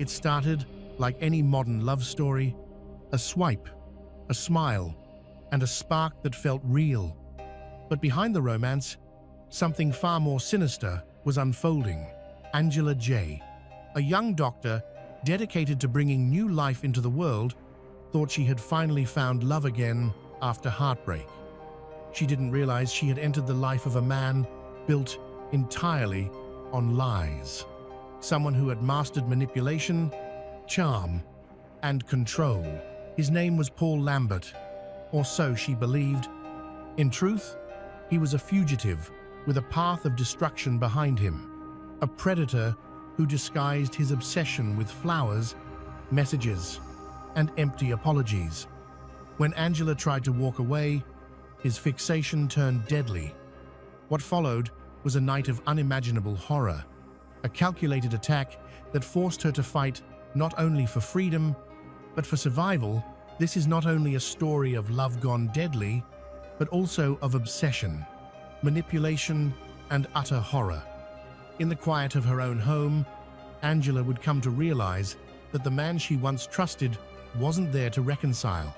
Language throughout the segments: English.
It started, like any modern love story, a swipe, a smile, and a spark that felt real. But behind the romance, something far more sinister was unfolding. Angela J., a young doctor dedicated to bringing new life into the world, thought she had finally found love again after heartbreak. She didn't realize she had entered the life of a man built entirely on lies. Someone who had mastered manipulation, charm, and control. His name was Paul Lambert, or so she believed. In truth, he was a fugitive with a path of destruction behind him, a predator who disguised his obsession with flowers, messages, and empty apologies. When Angela tried to walk away, his fixation turned deadly. What followed was a night of unimaginable horror, a calculated attack that forced her to fight not only for freedom, but for survival. This is not only a story of love gone deadly, but also of obsession, manipulation, and utter horror. In the quiet of her own home, Angela would come to realize that the man she once trusted wasn't there to reconcile.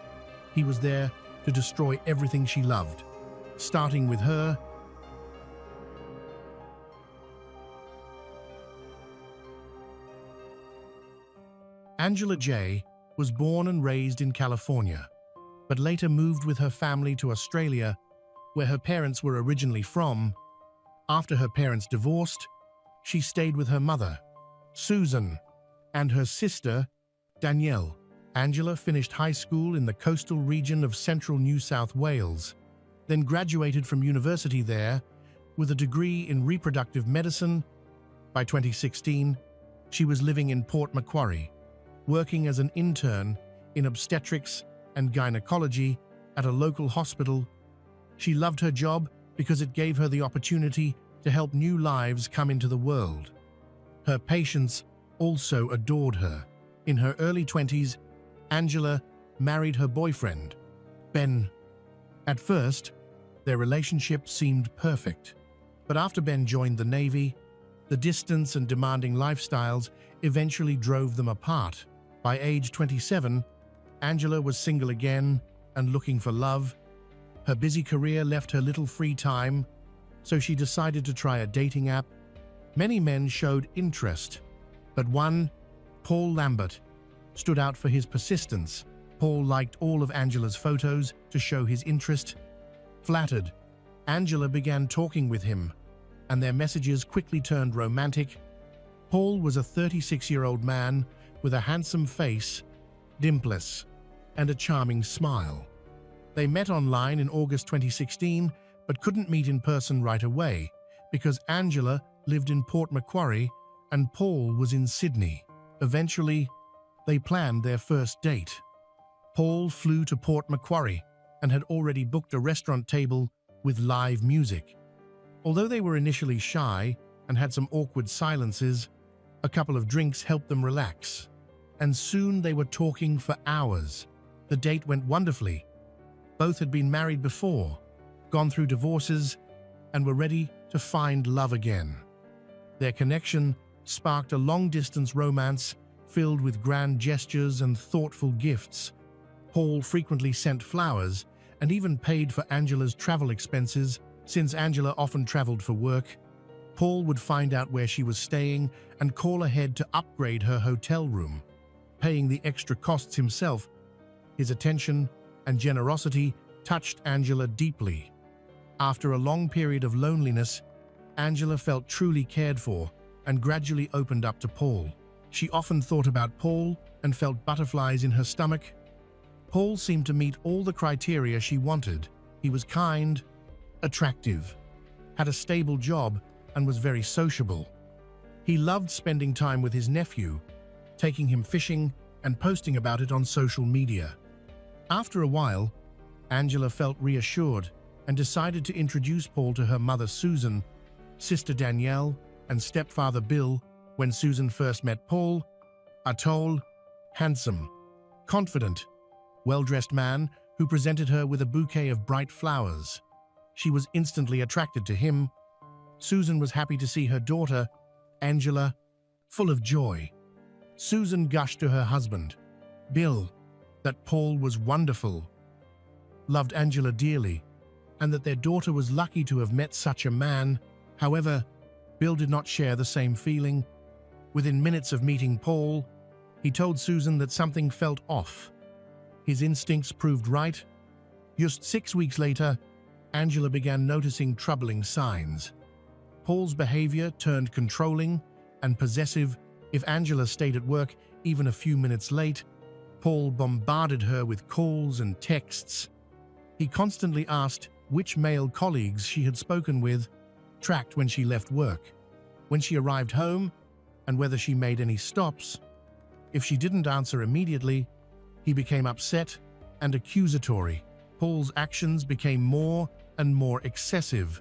He was there to destroy everything she loved, starting with her. Angela J. was born and raised in California, but later moved with her family to Australia, where her parents were originally from. After her parents divorced, she stayed with her mother, Susan, and her sister, Danielle. Angela finished high school in the coastal region of central New South Wales, then graduated from university there with a degree in reproductive medicine. By 2016, she was living in Port Macquarie, working as an intern in obstetrics and gynecology at a local hospital. She loved her job because it gave her the opportunity to help new lives come into the world. Her patients also adored her. In her early 20s, Angela married her boyfriend, Ben. At first, their relationship seemed perfect, but after Ben joined the Navy, the distance and demanding lifestyles eventually drove them apart. By age 27, Angela was single again and looking for love. Her busy career left her little free time, so she decided to try a dating app. Many men showed interest, but one, Paul Lambert, stood out for his persistence. Paul liked all of Angela's photos to show his interest. Flattered, Angela began talking with him, and their messages quickly turned romantic. Paul was a 36-year-old man with a handsome face, dimples, and a charming smile. They met online in August 2016, but couldn't meet in person right away because Angela lived in Port Macquarie and Paul was in Sydney. Eventually, they planned their first date. Paul flew to Port Macquarie and had already booked a restaurant table with live music. Although they were initially shy and had some awkward silences, a couple of drinks helped them relax, and soon they were talking for hours. The date went wonderfully. Both had been married before, gone through divorces, and were ready to find love again. Their connection sparked a long-distance romance filled with grand gestures and thoughtful gifts. Paul frequently sent flowers and even paid for Angela's travel expenses. Since Angela often traveled for work, Paul would find out where she was staying and call ahead to upgrade her hotel room, paying the extra costs himself. His attention and generosity touched Angela deeply. After a long period of loneliness, Angela felt truly cared for and gradually opened up to Paul. She often thought about Paul and felt butterflies in her stomach. Paul seemed to meet all the criteria she wanted. He was kind, attractive, had a stable job, and was very sociable. He loved spending time with his nephew, taking him fishing and posting about it on social media. After a while, Angela felt reassured and decided to introduce Paul to her mother Susan, sister Danielle, and stepfather Bill. When Susan first met Paul, a tall, handsome, confident, well-dressed man who presented her with a bouquet of bright flowers, she was instantly attracted to him. Susan was happy to see her daughter, Angela, full of joy. Susan gushed to her husband, Bill, that Paul was wonderful, loved Angela dearly, and that their daughter was lucky to have met such a man. However, Bill did not share the same feeling. Within minutes of meeting Paul, he told Susan that something felt off. His instincts proved right. Just 6 weeks later, Angela began noticing troubling signs. Paul's behavior turned controlling and possessive. If Angela stayed at work even a few minutes late, Paul bombarded her with calls and texts. He constantly asked which male colleagues she had spoken with, tracked when she left work, when she arrived home, and whether she made any stops. If she didn't answer immediately, he became upset and accusatory. Paul's actions became more and more excessive,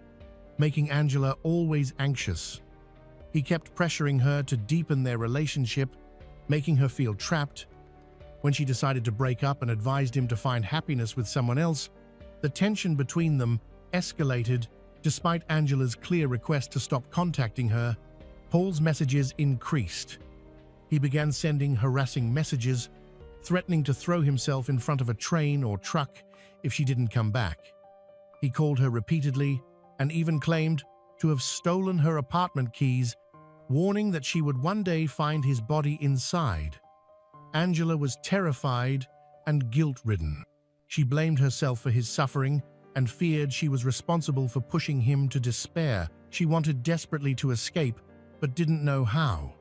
making Angela always anxious. He kept pressuring her to deepen their relationship, making her feel trapped. When she decided to break up and advised him to find happiness with someone else, the tension between them escalated. Despite Angela's clear request to stop contacting her, Paul's messages increased. He began sending harassing messages, threatening to throw himself in front of a train or truck if she didn't come back. He called her repeatedly and even claimed to have stolen her apartment keys, warning that she would one day find his body inside. Angela was terrified and guilt-ridden. She blamed herself for his suffering and feared she was responsible for pushing him to despair. She wanted desperately to escape, but didn't know how.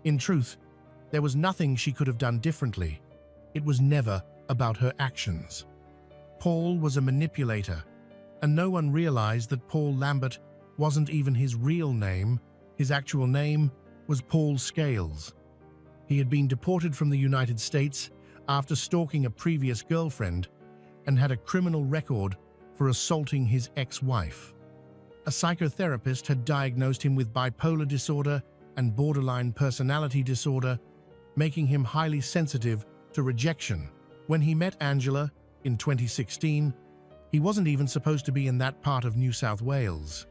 In truth, there was nothing she could have done differently. It was never about her actions. Paul was a manipulator, and no one realized that Paul Lambert wasn't even his real name. His actual name was Paul Scales. He had been deported from the United States after stalking a previous girlfriend and had a criminal record for assaulting his ex-wife. A psychotherapist had diagnosed him with bipolar disorder and borderline personality disorder, making him highly sensitive to rejection. When he met Angela in 2016, he wasn't even supposed to be in that part of New South Wales.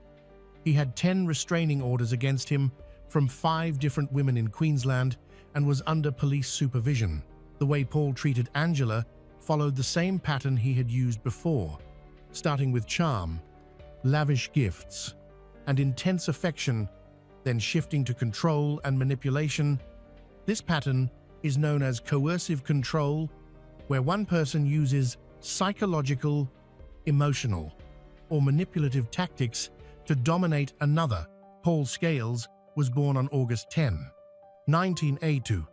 He had 10 restraining orders against him from 5 different women in Queensland and was under police supervision. The way Paul treated Angela followed the same pattern he had used before, starting with charm, lavish gifts, and intense affection, then shifting to control and manipulation. This pattern is known as coercive control, where one person uses psychological, emotional, or manipulative tactics to dominate another. Paul Scales was born on August 10, 1982,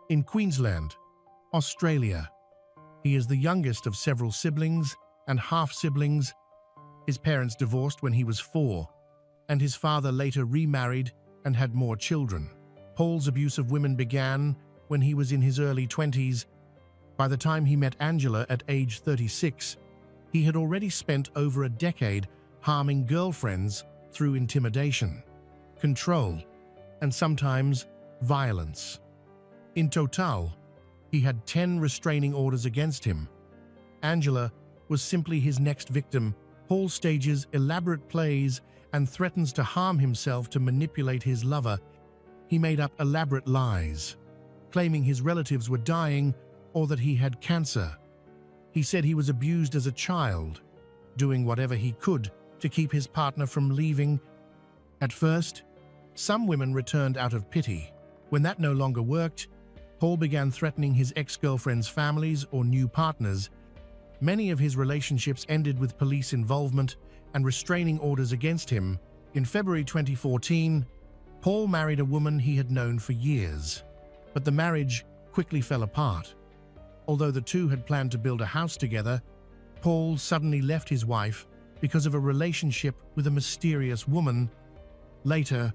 in Queensland, Australia. He is the youngest of several siblings and half-siblings. His parents divorced when he was 4, and his father later remarried and had more children. Paul's abuse of women began when he was in his early 20s. By the time he met Angela at age 36, he had already spent over a decade harming girlfriends through intimidation, control, and sometimes violence. In total, he had 10 restraining orders against him. Angela was simply his next victim. Paul stages elaborate plays and threatens to harm himself to manipulate his lover. He made up elaborate lies, claiming his relatives were dying or that he had cancer. He said he was abused as a child, doing whatever he could to keep his partner from leaving. At first, some women returned out of pity. When that no longer worked, Paul began threatening his ex-girlfriends' families or new partners. Many of his relationships ended with police involvement and restraining orders against him. In February 2014, Paul married a woman he had known for years, but the marriage quickly fell apart. Although the two had planned to build a house together, Paul suddenly left his wife because of a relationship with a mysterious woman. Later,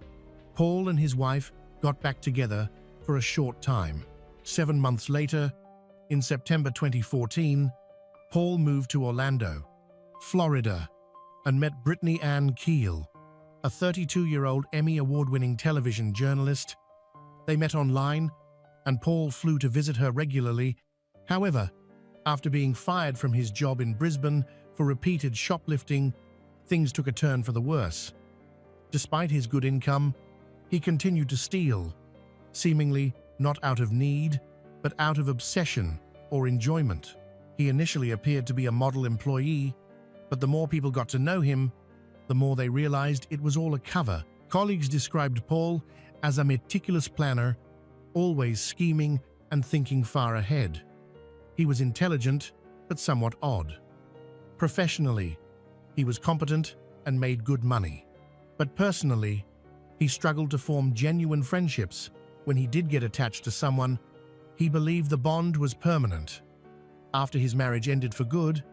Paul and his wife got back together for a short time. 7 months later, in September 2014, Paul moved to Orlando, Florida, and met Brittany Ann Keel, a 32-year-old Emmy Award-winning television journalist. They met online, and Paul flew to visit her regularly. However, after being fired from his job in Brisbane for repeated shoplifting, things took a turn for the worse. Despite his good income, he continued to steal, seemingly not out of need, but out of obsession or enjoyment. He initially appeared to be a model employee, but the more people got to know him, the more they realized it was all a cover. Colleagues described Paul as a meticulous planner, always scheming and thinking far ahead. He was intelligent, but somewhat odd. Professionally, he was competent and made good money. But personally, he struggled to form genuine friendships. When he did get attached to someone, he believed the bond was permanent. After his marriage ended for good,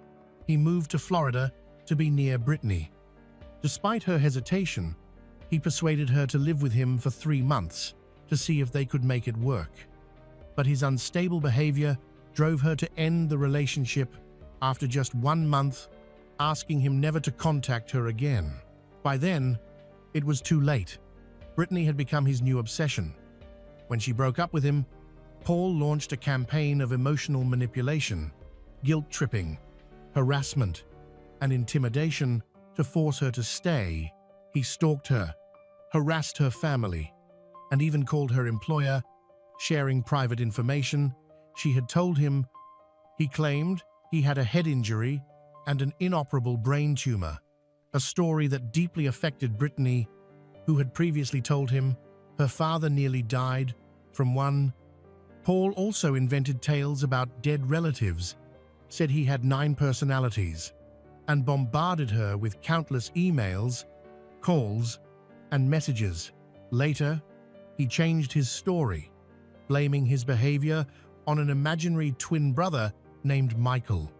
he moved to Florida to be near Brittany. Despite her hesitation, he persuaded her to live with him for 3 months to see if they could make it work. But his unstable behavior drove her to end the relationship after just 1 month, asking him never to contact her again. By then, it was too late. Brittany had become his new obsession. When she broke up with him, Paul launched a campaign of emotional manipulation, guilt-tripping, harassment, and intimidation to force her to stay. He stalked her, harassed her family, and even called her employer, sharing private information she had told him. He claimed he had a head injury and an inoperable brain tumor, a story that deeply affected Brittany, who had previously told him her father nearly died from one. Paul also invented tales about dead relatives, said he had 9 personalities, and bombarded her with countless emails, calls, and messages. Later, he changed his story, blaming his behavior on an imaginary twin brother named Michael.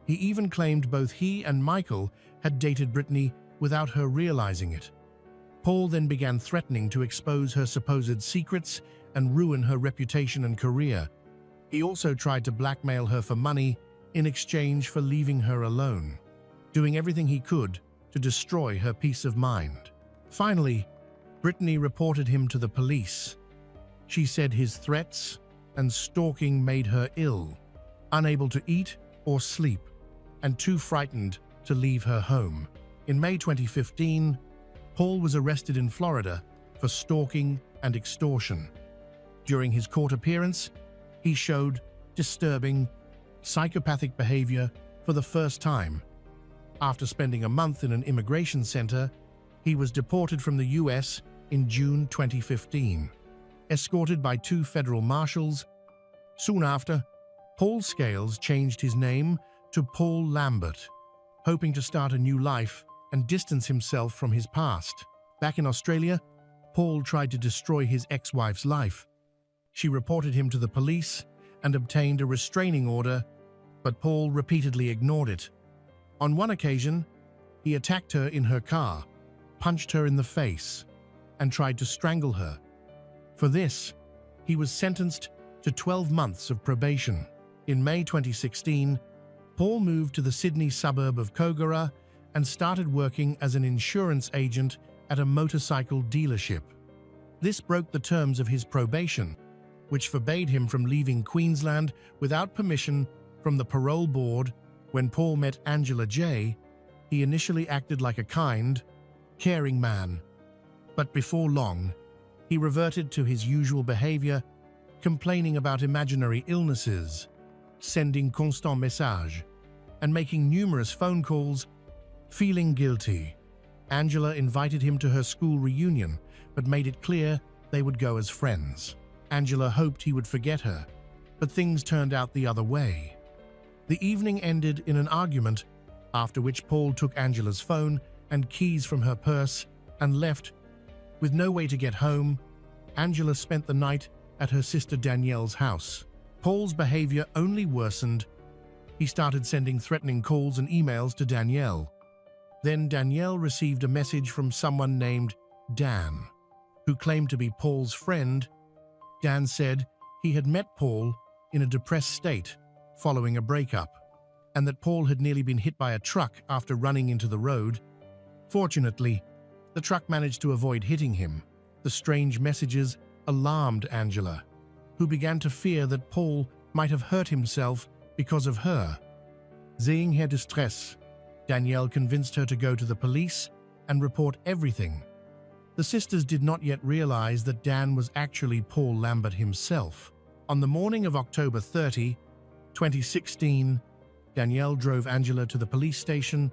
He even claimed both he and Michael had dated Brittany without her realizing it. Paul then began threatening to expose her supposed secrets and ruin her reputation and career. He also tried to blackmail her for money in exchange for leaving her alone, doing everything he could to destroy her peace of mind. Finally, Brittany reported him to the police. She said his threats and stalking made her ill, unable to eat or sleep, and too frightened to leave her home. In May 2015, Paul was arrested in Florida for stalking and extortion. During his court appearance, he showed disturbing, psychopathic behavior for the first time. After spending a month in an immigration center, he was deported from the US in June 2015, escorted by 2 federal marshals. Soon after, Paul Scales changed his name to Paul Lambert, hoping to start a new life and distance himself from his past. Back in Australia, Paul tried to destroy his ex-wife's life. She reported him to the police and obtained a restraining order, but Paul repeatedly ignored it. On one occasion, he attacked her in her car, punched her in the face, and tried to strangle her. For this, he was sentenced to 12 months of probation. In May 2016, Paul moved to the Sydney suburb of Kogarah and started working as an insurance agent at a motorcycle dealership. This broke the terms of his probation, which forbade him from leaving Queensland without permission from the parole board. When Paul met Angela J, he initially acted like a kind, caring man. But before long, he reverted to his usual behavior, complaining about imaginary illnesses, sending constant messages, and making numerous phone calls. Feeling guilty, Angela invited him to her school reunion, but made it clear they would go as friends. Angela hoped he would forget her, but things turned out the other way. The evening ended in an argument, after which Paul took Angela's phone and keys from her purse and left. With no way to get home, Angela spent the night at her sister Danielle's house. Paul's behavior only worsened. He started sending threatening calls and emails to Danielle. Then Danielle received a message from someone named Dan, who claimed to be Paul's friend. Dan said he had met Paul in a depressed state following a breakup, and that Paul had nearly been hit by a truck after running into the road. Fortunately, the truck managed to avoid hitting him. The strange messages alarmed Angela, who began to fear that Paul might have hurt himself because of her. Seeing her distress, Danielle convinced her to go to the police and report everything. The sisters did not yet realize that Dan was actually Paul Lambert himself. On the morning of October 30, 2016, Danielle drove Angela to the police station.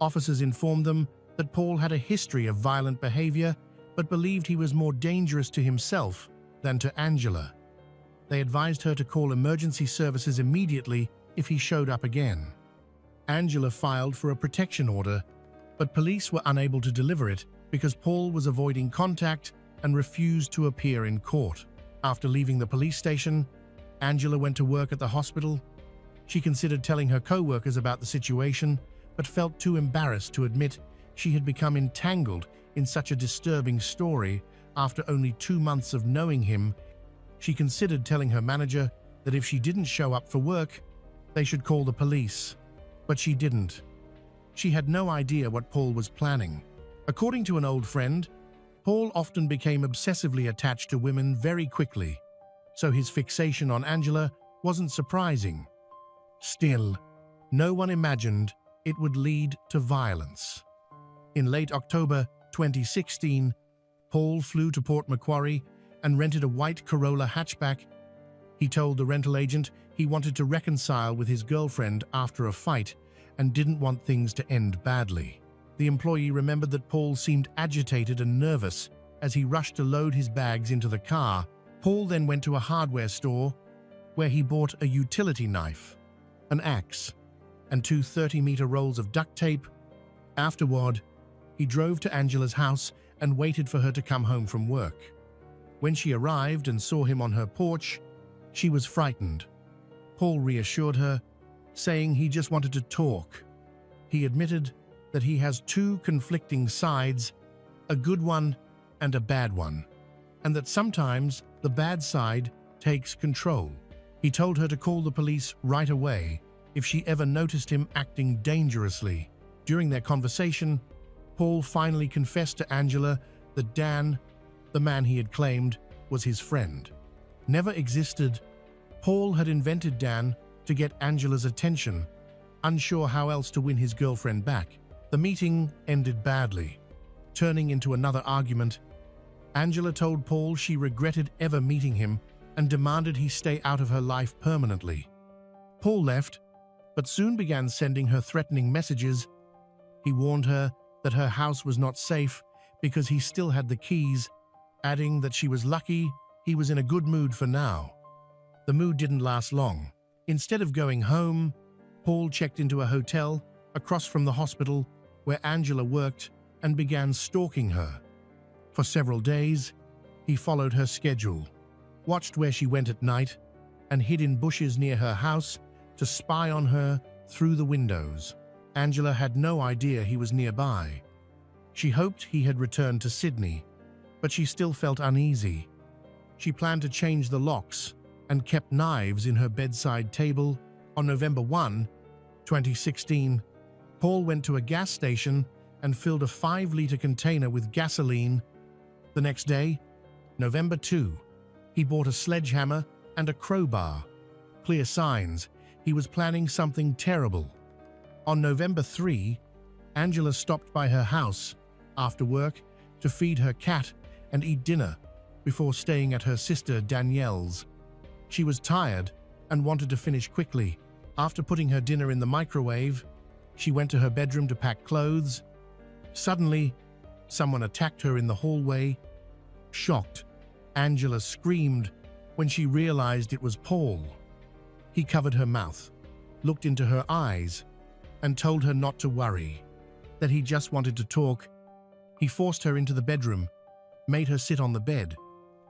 Officers informed them that Paul had a history of violent behavior, but believed he was more dangerous to himself than to Angela. They advised her to call emergency services immediately if he showed up again. Angela filed for a protection order, but police were unable to deliver it because Paul was avoiding contact and refused to appear in court. After leaving the police station, Angela went to work at the hospital. She considered telling her co-workers about the situation, but felt too embarrassed to admit she had become entangled in such a disturbing story after only 2 months of knowing him. She considered telling her manager that if she didn't show up for work, they should call the police. But she didn't. She had no idea what Paul was planning. According to an old friend, Paul often became obsessively attached to women very quickly, so his fixation on Angela wasn't surprising. Still, no one imagined it would lead to violence. In late October 2016, Paul flew to Port Macquarie and rented a white Corolla hatchback. He told the rental agent he wanted to reconcile with his girlfriend after a fight and didn't want things to end badly. The employee remembered that Paul seemed agitated and nervous as he rushed to load his bags into the car. Paul then went to a hardware store where he bought a utility knife, an axe, and 2 30-meter rolls of duct tape. Afterward, he drove to Angela's house and waited for her to come home from work. When she arrived and saw him on her porch, she was frightened. Paul reassured her, saying he just wanted to talk. He admitted that he has 2 conflicting sides, a good one and a bad one, and that sometimes the bad side takes control. He told her to call the police right away if she ever noticed him acting dangerously. During their conversation, Paul finally confessed to Angela that Dan, the man he had claimed was his friend, never existed. Paul had invented Dan to get Angela's attention, unsure how else to win his girlfriend back. The meeting ended badly, turning into another argument. Angela told Paul she regretted ever meeting him and demanded he stay out of her life permanently. Paul left, but soon began sending her threatening messages. He warned her that her house was not safe because he still had the keys, adding that she was lucky he was in a good mood for now. The mood didn't last long. Instead of going home, Paul checked into a hotel across from the hospital where Angela worked and began stalking her. For several days, he followed her schedule, watched where she went at night, and hid in bushes near her house to spy on her through the windows. Angela had no idea he was nearby. She hoped he had returned to Sydney, but she still felt uneasy. She planned to change the locks and kept knives in her bedside table. On November 1, 2016, Paul went to a gas station and filled a 5-liter container with gasoline. The next day, November 2, he bought a sledgehammer and a crowbar. Clear signs he was planning something terrible. On November 3, Angela stopped by her house after work to feed her cat and eat dinner before staying at her sister Danielle's. She was tired and wanted to finish quickly. After putting her dinner in the microwave, she went to her bedroom to pack clothes. Suddenly, someone attacked her in the hallway. Shocked, Angela screamed when she realized it was Paul. He covered her mouth, looked into her eyes, and told her not to worry, that he just wanted to talk. He forced her into the bedroom, made her sit on the bed,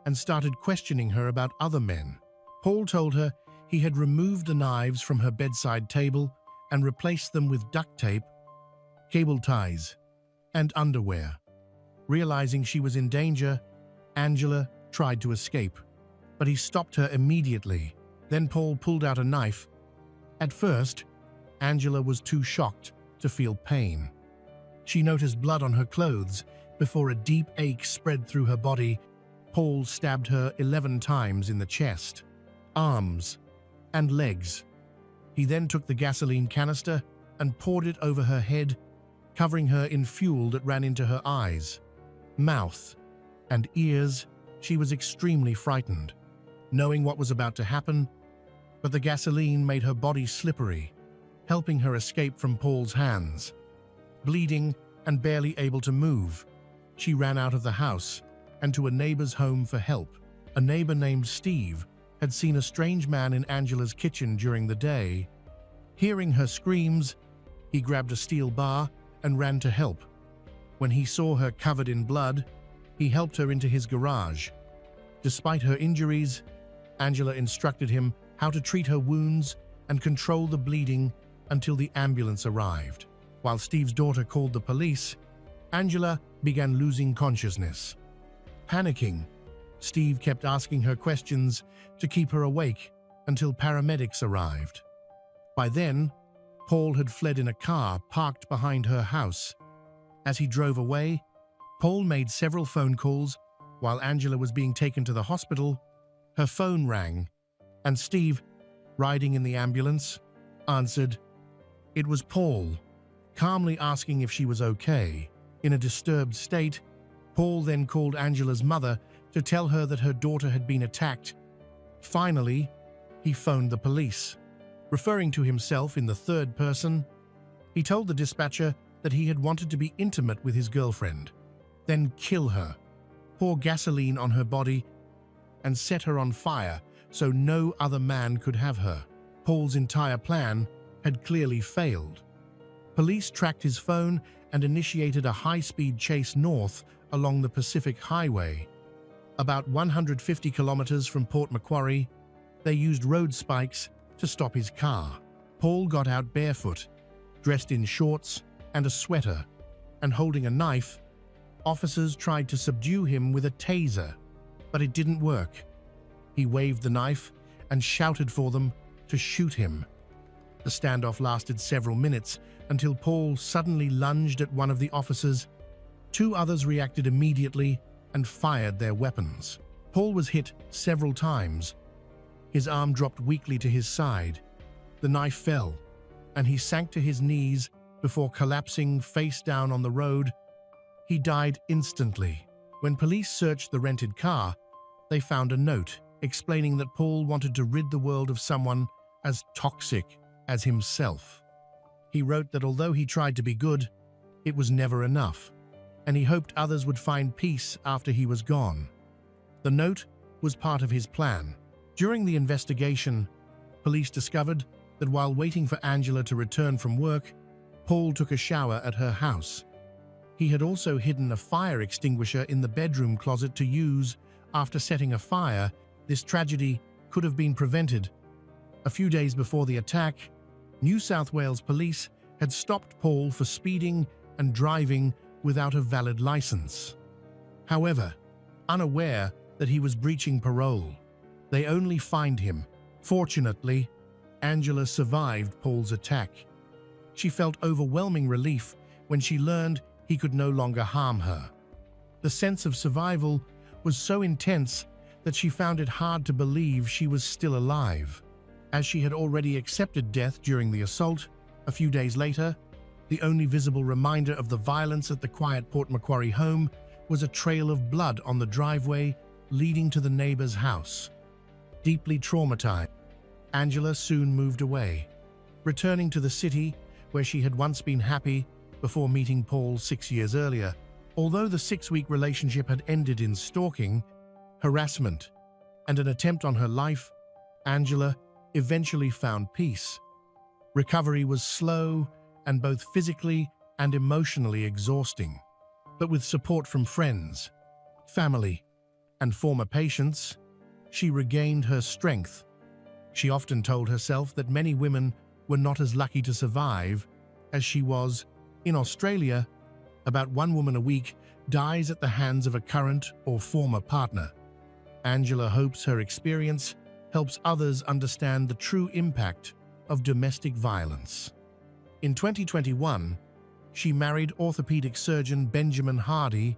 and started questioning her about other men. Paul told her he had removed the knives from her bedside table and replaced them with duct tape, cable ties, and underwear. Realizing she was in danger, Angela tried to escape, but he stopped her immediately. Then Paul pulled out a knife. At first, Angela was too shocked to feel pain. She noticed blood on her clothes before a deep ache spread through her body. Paul stabbed her 11 times in the chest, arms, and legs. He then took the gasoline canister and poured it over her head, covering her in fuel that ran into her eyes. mouth, and ears, she was extremely frightened, knowing what was about to happen, but the gasoline made her body slippery, helping her escape from Paul's hands. Bleeding and barely able to move, she ran out of the house and to a neighbor's home for help. A neighbor named Steve had seen a strange man in Angela's kitchen during the day. Hearing her screams, he grabbed a steel bar and ran to help. When he saw her covered in blood, he helped her into his garage. Despite her injuries, Angela instructed him how to treat her wounds and control the bleeding until the ambulance arrived. While Steve's daughter called the police, Angela began losing consciousness. Panicking, Steve kept asking her questions to keep her awake until paramedics arrived. By then, Paul had fled in a car parked behind her house. As he drove away, Paul made several phone calls. While Angela was being taken to the hospital, her phone rang, and Steve, riding in the ambulance, answered. It was Paul, calmly asking if she was okay. In a disturbed state, Paul then called Angela's mother to tell her that her daughter had been attacked. Finally, he phoned the police. Referring to himself in the third person, he told the dispatcher that he had wanted to be intimate with his girlfriend, then kill her, pour gasoline on her body, and set her on fire so no other man could have her. Paul's entire plan had clearly failed. Police tracked his phone and initiated a high-speed chase north along the Pacific Highway. About 150 kilometers from Port Macquarie, they used road spikes to stop his car. Paul got out barefoot, dressed in shorts and a sweater, and holding a knife. Officers tried to subdue him with a taser, but it didn't work. He waved the knife and shouted for them to shoot him. The standoff lasted several minutes until Paul suddenly lunged at one of the officers. Two others reacted immediately and fired their weapons. Paul was hit several times. His arm dropped weakly to his side. The knife fell, and he sank to his knees before collapsing face down on the road. He died instantly. When police searched the rented car, they found a note explaining that Paul wanted to rid the world of someone as toxic as himself. He wrote that although he tried to be good, it was never enough, and he hoped others would find peace after he was gone. The note was part of his plan. During the investigation, police discovered that while waiting for Angela to return from work, Paul took a shower at her house. He had also hidden a fire extinguisher in the bedroom closet to use after setting a fire. This tragedy could have been prevented. A few days before the attack, New South Wales police had stopped Paul for speeding and driving without a valid license. However, unaware that he was breaching parole, they only fined him. Fortunately, Angela survived Paul's attack. She felt overwhelming relief when she learned he could no longer harm her. The sense of survival was so intense that she found it hard to believe she was still alive. As she had already accepted death during the assault, a few days later, the only visible reminder of the violence at the quiet Port Macquarie home was a trail of blood on the driveway leading to the neighbor's house. Deeply traumatized, Angela soon moved away, returning to the city where she had once been happy before meeting Paul 6 years earlier. Although the 6-week relationship had ended in stalking, harassment, and an attempt on her life, Angela eventually found peace. Recovery was slow and both physically and emotionally exhausting, but with support from friends, family, and former patients, she regained her strength. She often told herself that many women were not as lucky to survive as she was. In Australia, about 1 woman a week dies at the hands of a current or former partner. Angela hopes her experience helps others understand the true impact of domestic violence. In 2021, she married orthopedic surgeon Benjamin Hardy,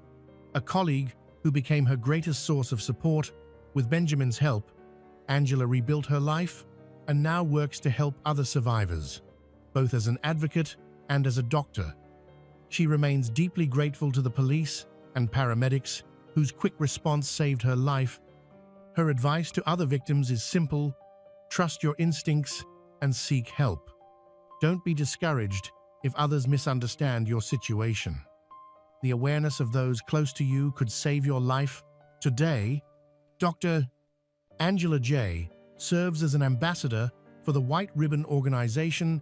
a colleague who became her greatest source of support. With Benjamin's help, Angela rebuilt her life and now works to help other survivors, both as an advocate and as a doctor. She remains deeply grateful to the police and paramedics whose quick response saved her life. Her advice to other victims is simple: trust your instincts and seek help. Don't be discouraged if others misunderstand your situation. The awareness of those close to you could save your life. Today, Dr. Angela J. serves as an ambassador for the White Ribbon Organization,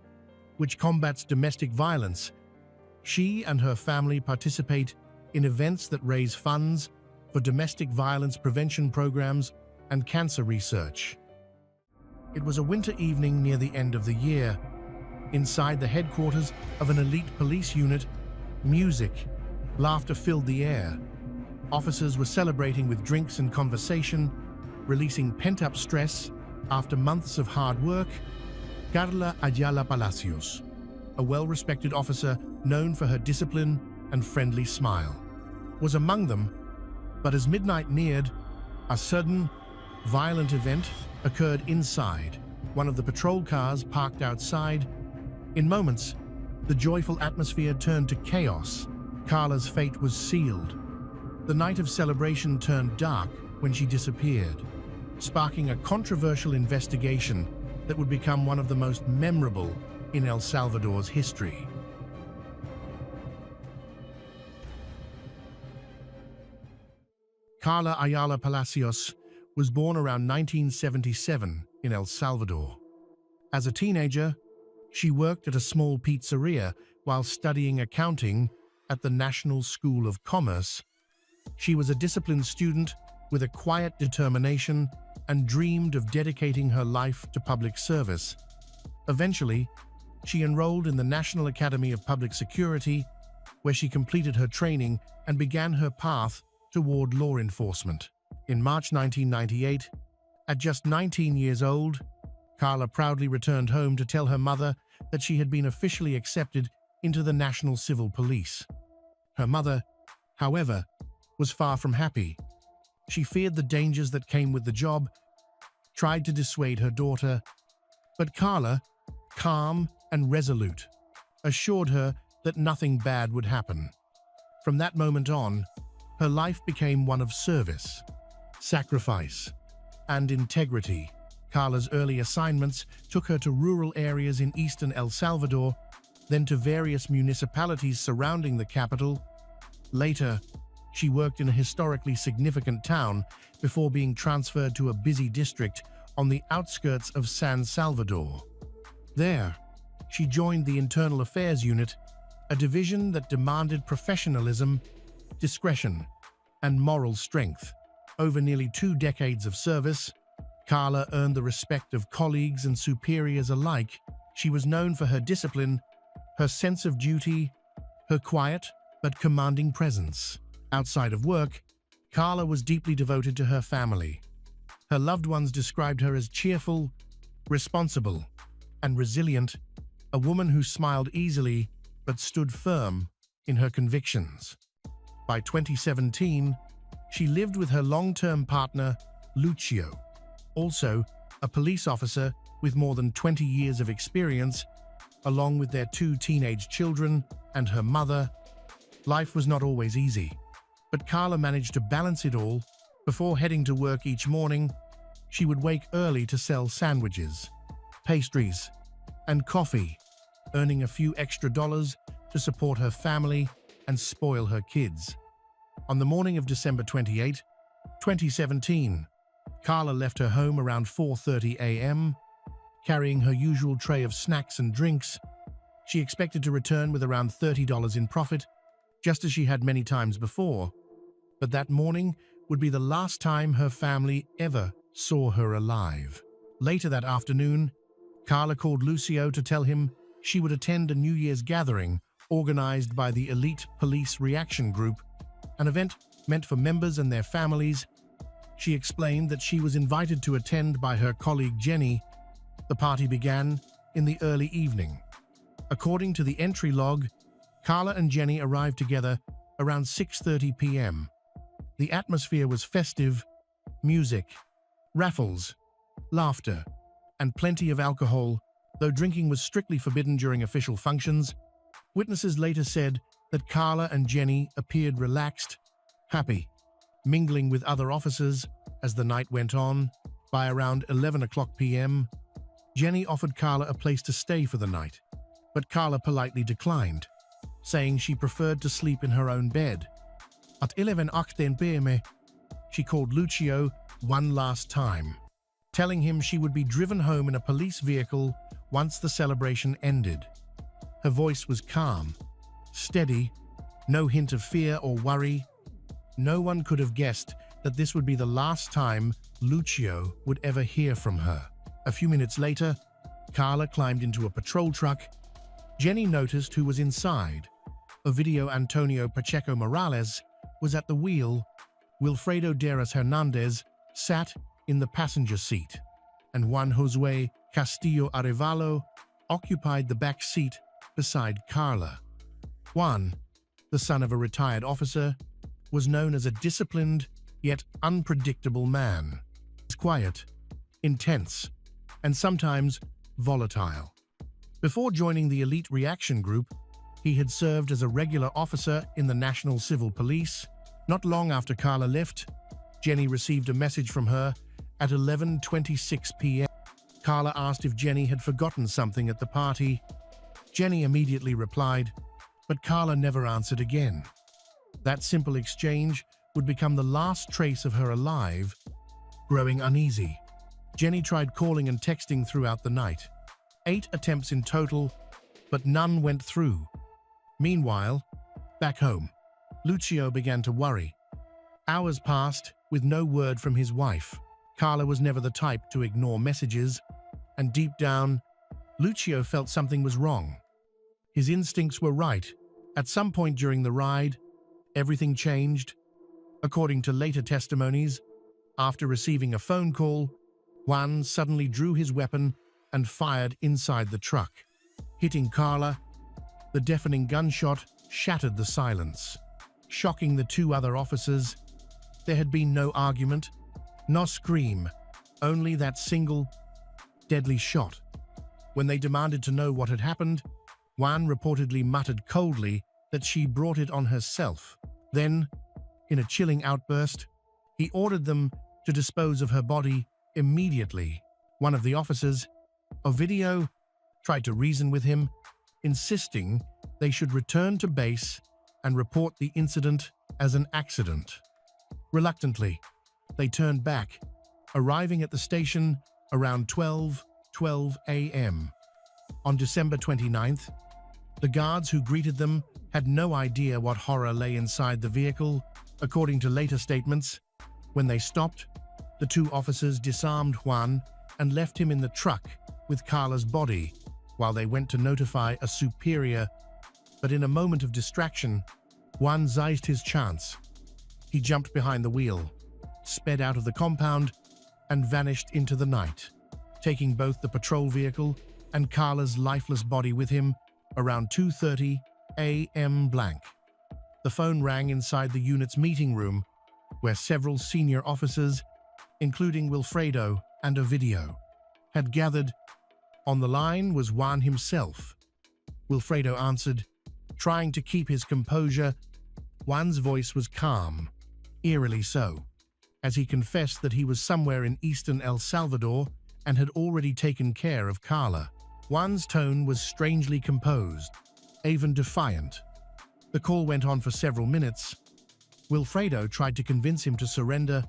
which combats domestic violence. She and her family participate in events that raise funds for domestic violence prevention programs and cancer research. It was a winter evening near the end of the year. Inside the headquarters of an elite police unit, music, laughter filled the air. Officers were celebrating with drinks and conversation, releasing pent-up stress after months of hard work. Carla Ayala Palacios, a well-respected officer known for her discipline and friendly smile, was among them. But as midnight neared, a sudden, violent event occurred inside one of the patrol cars parked outside. In moments, the joyful atmosphere turned to chaos. Carla's fate was sealed. The night of celebration turned dark when she disappeared, sparking a controversial investigation that would become one of the most memorable in El Salvador's history. Carla Ayala Palacios was born around 1977 in El Salvador. As a teenager, she worked at a small pizzeria while studying accounting at the National School of Commerce. She was a disciplined student with a quiet determination and dreamed of dedicating her life to public service. Eventually, she enrolled in the National Academy of Public Security, where she completed her training and began her path toward law enforcement. In March 1998, at just 19 years old, Carla proudly returned home to tell her mother that she had been officially accepted into the National Civil Police. Her mother, however, was far from happy. She feared the dangers that came with the job, tried to dissuade her daughter, but Carla, calm and resolute, assured her that nothing bad would happen. From that moment on, her life became one of service, sacrifice, and integrity. Carla's early assignments took her to rural areas in eastern El Salvador, then to various municipalities surrounding the capital. Later, she worked in a historically significant town before being transferred to a busy district on the outskirts of San Salvador. There, she joined the Internal Affairs Unit, a division that demanded professionalism, discretion, and moral strength. Over nearly 2 decades of service, Carla earned the respect of colleagues and superiors alike. She was known for her discipline, her sense of duty, her quiet but commanding presence. Outside of work, Carla was deeply devoted to her family. Her loved ones described her as cheerful, responsible, and resilient, a woman who smiled easily but stood firm in her convictions. By 2017, she lived with her long-term partner, Lucio, also a police officer with more than 20 years of experience, along with their 2 teenage children and her mother. Life was not always easy, but Carla managed to balance it all. Before heading to work each morning, she would wake early to sell sandwiches, pastries, and coffee, earning a few extra dollars to support her family and spoil her kids. On the morning of December 28, 2017, Carla left her home around 4:30 a.m., carrying her usual tray of snacks and drinks. She expected to return with around $30 in profit, just as she had many times before. But that morning would be the last time her family ever saw her alive. Later that afternoon, Carla called Lucio to tell him she would attend a New Year's gathering organized by the Elite Police Reaction Group, an event meant for members and their families. She explained that she was invited to attend by her colleague Jenny. The party began in the early evening. According to the entry log, Carla and Jenny arrived together around 6:30 p.m. The atmosphere was festive: music, raffles, laughter, and plenty of alcohol, though drinking was strictly forbidden during official functions. Witnesses later said that Carla and Jenny appeared relaxed, happy, mingling with other officers as the night went on. By around 11 o'clock p.m., Jenny offered Carla a place to stay for the night, but Carla politely declined, saying she preferred to sleep in her own bed. At 11:18 p.m., she called Lucio one last time, telling him she would be driven home in a police vehicle once the celebration ended. Her voice was calm, steady, no hint of fear or worry. No one could have guessed that this would be the last time Lucio would ever hear from her. A few minutes later, Carla climbed into a patrol truck. Jenny noticed who was inside. Ovidio Antonio Pacheco Morales was at the wheel. Wilfredo Deras Hernandez sat in the passenger seat, and Juan Josue Castillo Arevalo occupied the back seat beside Carla. Juan, the son of a retired officer, was known as a disciplined yet unpredictable man. He was quiet, intense, and sometimes volatile. Before joining the elite reaction group, he had served as a regular officer in the National Civil Police. Not long after Carla left, Jenny received a message from her at 11:26 p.m. Carla asked if Jenny had forgotten something at the party. Jenny immediately replied, but Carla never answered again. That simple exchange would become the last trace of her alive. Growing uneasy, Jenny tried calling and texting throughout the night. 8 attempts in total, but none went through. Meanwhile, back home, Lucio began to worry. Hours passed with no word from his wife. Carla was never the type to ignore messages, and deep down, Lucio felt something was wrong. His instincts were right. At some point during the ride, everything changed. According to later testimonies, after receiving a phone call, Juan suddenly drew his weapon and fired inside the truck, hitting Carla. The deafening gunshot shattered the silence, shocking the 2 other officers. There had been no argument, no scream, only that single, deadly shot. When they demanded to know what had happened, Juan reportedly muttered coldly that she brought it on herself. Then, in a chilling outburst, he ordered them to dispose of her body immediately. One of the officers, Ovidio, tried to reason with him, insisting they should return to base and report the incident as an accident. Reluctantly, they turned back, arriving at the station around 12:12 a.m. On December 29th, the guards who greeted them had no idea what horror lay inside the vehicle. According to later statements, when they stopped, the 2 officers disarmed Juan and left him in the truck with Carla's body while they went to notify a superior. But in a moment of distraction, Juan seized his chance. He jumped behind the wheel, sped out of the compound, and vanished into the night, taking both the patrol vehicle and Carla's lifeless body with him around 2:30 a.m. blank. The phone rang inside the unit's meeting room, where several senior officers, including Wilfredo and Ovidio, had gathered. On the line was Juan himself. Wilfredo answered, trying to keep his composure. Juan's voice was calm, eerily so, as he confessed that he was somewhere in eastern El Salvador and had already taken care of Carla. Juan's tone was strangely composed, even defiant. The call went on for several minutes. Wilfredo tried to convince him to surrender,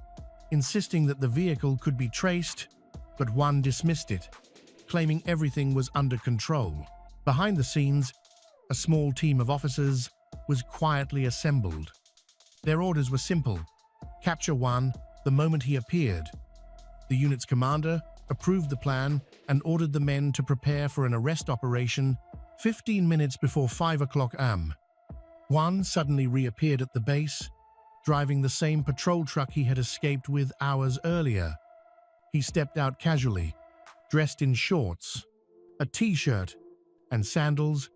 insisting that the vehicle could be traced, but Juan dismissed it, claiming everything was under control. Behind the scenes, a small team of officers was quietly assembled. Their orders were simple: capture Juan the moment he appeared. The unit's commander approved the plan and ordered the men to prepare for an arrest operation. 15 minutes before 5 o'clock am, Juan suddenly reappeared at the base, driving the same patrol truck he had escaped with hours earlier. He stepped out casually, dressed in shorts, a t-shirt, and sandals,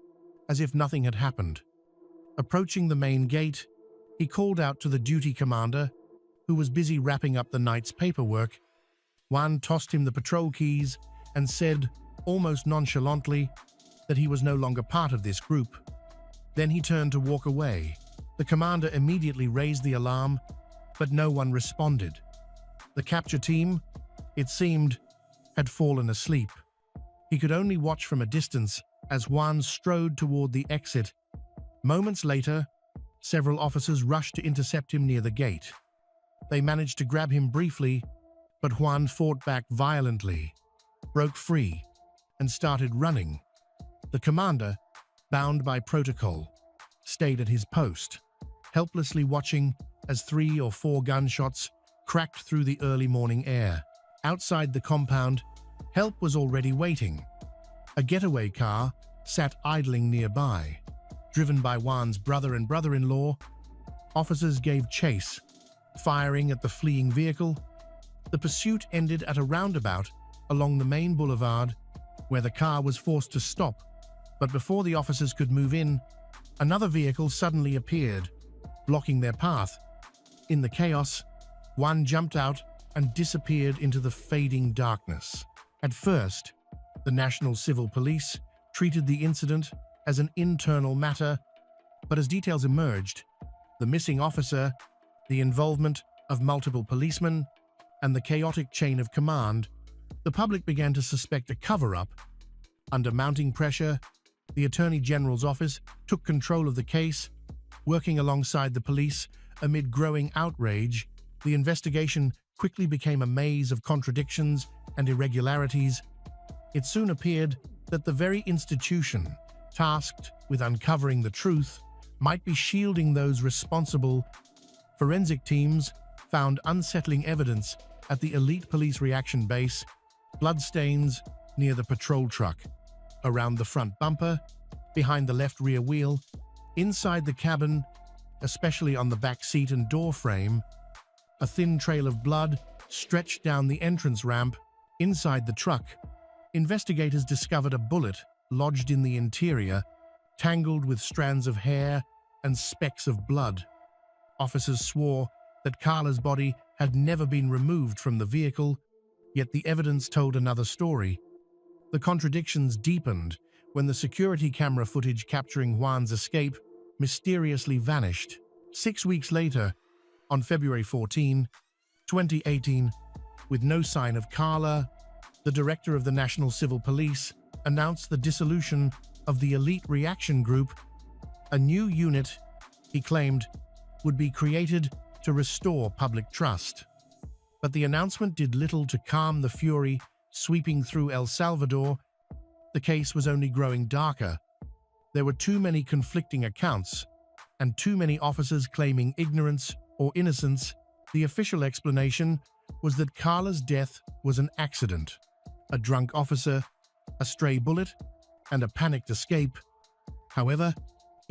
as if nothing had happened. Approaching the main gate, he called out to the duty commander, who was busy wrapping up the night's paperwork. Juan tossed him the patrol keys and said, almost nonchalantly, that he was no longer part of this group. Then he turned to walk away, The commander immediately raised the alarm, but no one responded. The capture team, it seemed, had fallen asleep. He could only watch from a distance as Juan strode toward the exit. Moments later, several officers rushed to intercept him near the gate. They managed to grab him briefly, but Juan fought back violently, broke free, and started running. The commander, bound by protocol, stayed at his post, helplessly watching as 3 or 4 gunshots cracked through the early morning air. Outside the compound, help was already waiting. A getaway car sat idling nearby. Driven by Juan's brother and brother-in-law, officers gave chase, firing at the fleeing vehicle. The pursuit ended at a roundabout along the main boulevard, where the car was forced to stop. But before the officers could move in, another vehicle suddenly appeared, blocking their path. In the chaos, Juan jumped out and disappeared into the fading darkness. At first, the National Civil Police treated the incident as an internal matter, but as details emerged, the missing officer, the involvement of multiple policemen, and the chaotic chain of command, the public began to suspect a cover-up. Under mounting pressure, the Attorney General's office took control of the case. Working alongside the police amid growing outrage, the investigation quickly became a maze of contradictions and irregularities. It soon appeared that the very institution tasked with uncovering the truth might be shielding those responsible. Forensic teams found unsettling evidence at the elite police reaction base, bloodstains near the patrol truck, around the front bumper, behind the left rear wheel, inside the cabin, especially on the back seat and door frame. A thin trail of blood stretched down the entrance ramp. Inside the truck, investigators discovered a bullet lodged in the interior, tangled with strands of hair and specks of blood. Officers swore that Carla's body had never been removed from the vehicle, yet the evidence told another story. The contradictions deepened when the security camera footage capturing Juan's escape mysteriously vanished. 6 weeks later, on February 14, 2018, with no sign of Carla, the director of the National Civil Police announced the dissolution of the Elite Reaction Group. A new unit, he claimed, would be created to restore public trust. But the announcement did little to calm the fury sweeping through El Salvador. The case was only growing darker. There were too many conflicting accounts, and too many officers claiming ignorance or innocence. The official explanation was that Carla's death was an accident, a drunk officer, a stray bullet, and a panicked escape. However,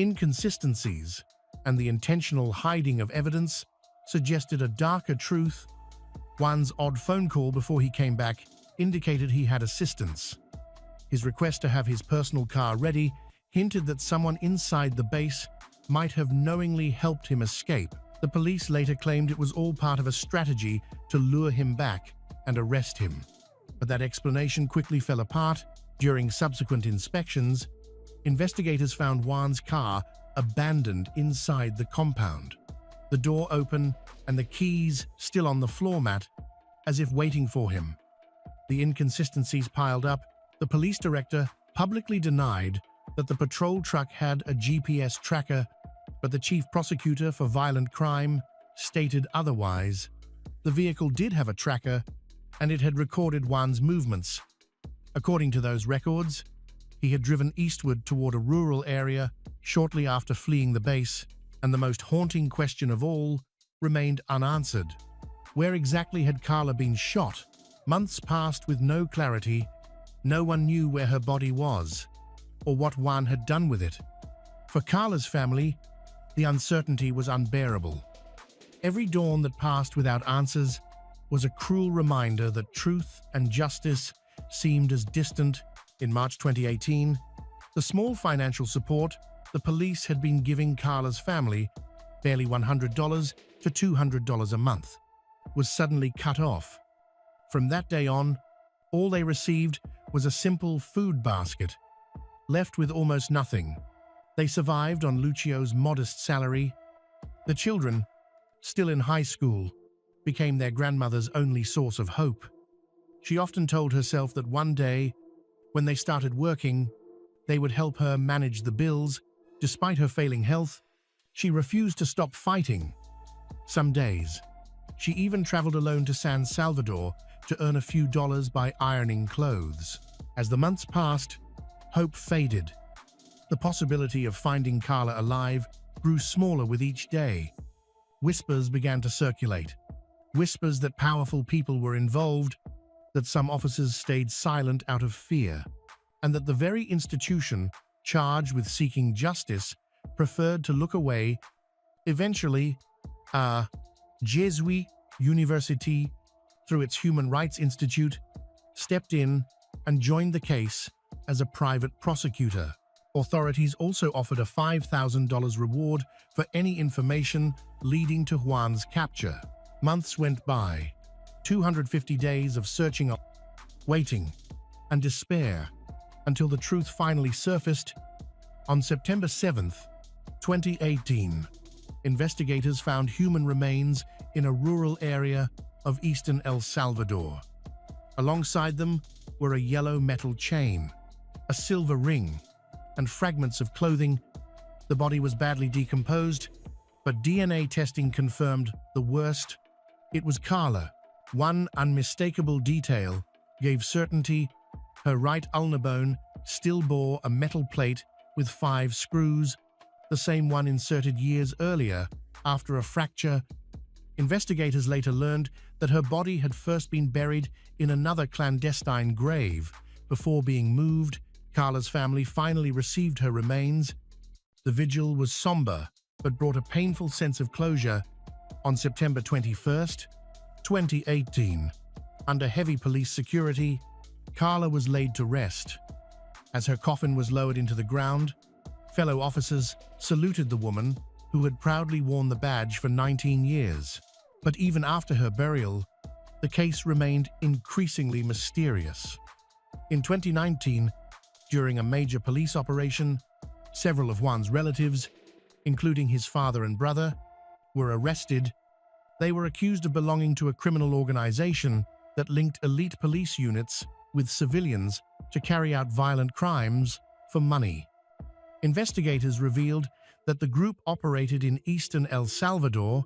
inconsistencies and the intentional hiding of evidence suggested a darker truth. Juan's odd phone call before he came back indicated he had assistance. His request to have his personal car ready hinted that someone inside the base might have knowingly helped him escape. The police later claimed it was all part of a strategy to lure him back and arrest him. But that explanation quickly fell apart. During subsequent inspections, investigators found Juan's car abandoned inside the compound, the door open and the keys still on the floor mat, as if waiting for him. The inconsistencies piled up. The police director publicly denied that the patrol truck had a GPS tracker, but the chief prosecutor for violent crime stated otherwise. The vehicle did have a tracker, and it had recorded Juan's movements. According to those records, he had driven eastward toward a rural area shortly after fleeing the base, and the most haunting question of all remained unanswered. Where exactly had Carla been shot? Months passed with no clarity. No one knew where her body was, or what Juan had done with it. For Carla's family, the uncertainty was unbearable. Every dawn that passed without answers was a cruel reminder that truth and justice seemed as distant. In March 2018, the small financial support the police had been giving Carla's family, barely $100 to $200 a month, was suddenly cut off. From that day on, all they received was a simple food basket. Left with almost nothing, they survived on Lucio's modest salary, The children, still in high school, became their grandmother's only source of hope. She often told herself that one day, when they started working, they would help her manage the bills. Despite her failing health, she refused to stop fighting. Some days, she even traveled alone to San Salvador to earn a few dollars by ironing clothes. As the months passed, hope faded. The possibility of finding Carla alive grew smaller with each day. Whispers began to circulate. Whispers that powerful people were involved, that some officers stayed silent out of fear, and that the very institution charged with seeking justice preferred to look away. Eventually, a Jesuit university, through its Human Rights Institute, stepped in and joined the case as a private prosecutor. Authorities also offered a $5,000 reward for any information leading to Juan's capture. Months went by, 250 days of searching, waiting, and despair, until the truth finally surfaced. On September 7th, 2018, investigators found human remains in a rural area of eastern El Salvador. Alongside them were a yellow metal chain, a silver ring, and fragments of clothing. The body was badly decomposed, but DNA testing confirmed the worst. It was Carla. One unmistakable detail gave certainty: her right ulnar bone still bore a metal plate with 5 screws, the same one inserted years earlier after a fracture. Investigators later learned that her body had first been buried in another clandestine grave before being moved. Carla's family finally received her remains. The vigil was somber, but brought a painful sense of closure. On September 21st, 2018, under heavy police security, Carla was laid to rest. As her coffin was lowered into the ground, fellow officers saluted the woman who had proudly worn the badge for 19 years. But even after her burial, the case remained increasingly mysterious. In 2019, during a major police operation, several of Juan's relatives, including his father and brother, were arrested. They were accused of belonging to a criminal organization that linked elite police units with civilians to carry out violent crimes for money. Investigators revealed that the group operated in eastern El Salvador,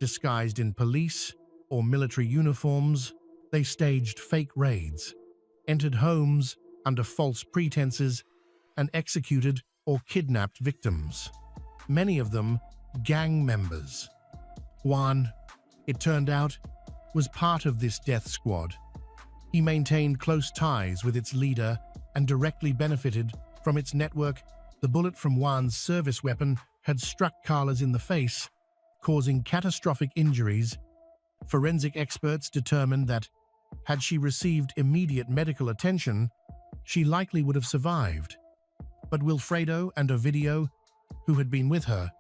disguised in police or military uniforms. They staged fake raids, entered homes under false pretenses, and executed or kidnapped victims, many of them gang members. Juan, it turned out, was part of this death squad. He maintained close ties with its leader and directly benefited from its network. The bullet from Juan's service weapon had struck Carla's in the face, causing catastrophic injuries. Forensic experts determined that, had she received immediate medical attention, she likely would have survived. But Wilfredo and Ovidio, who had been with her,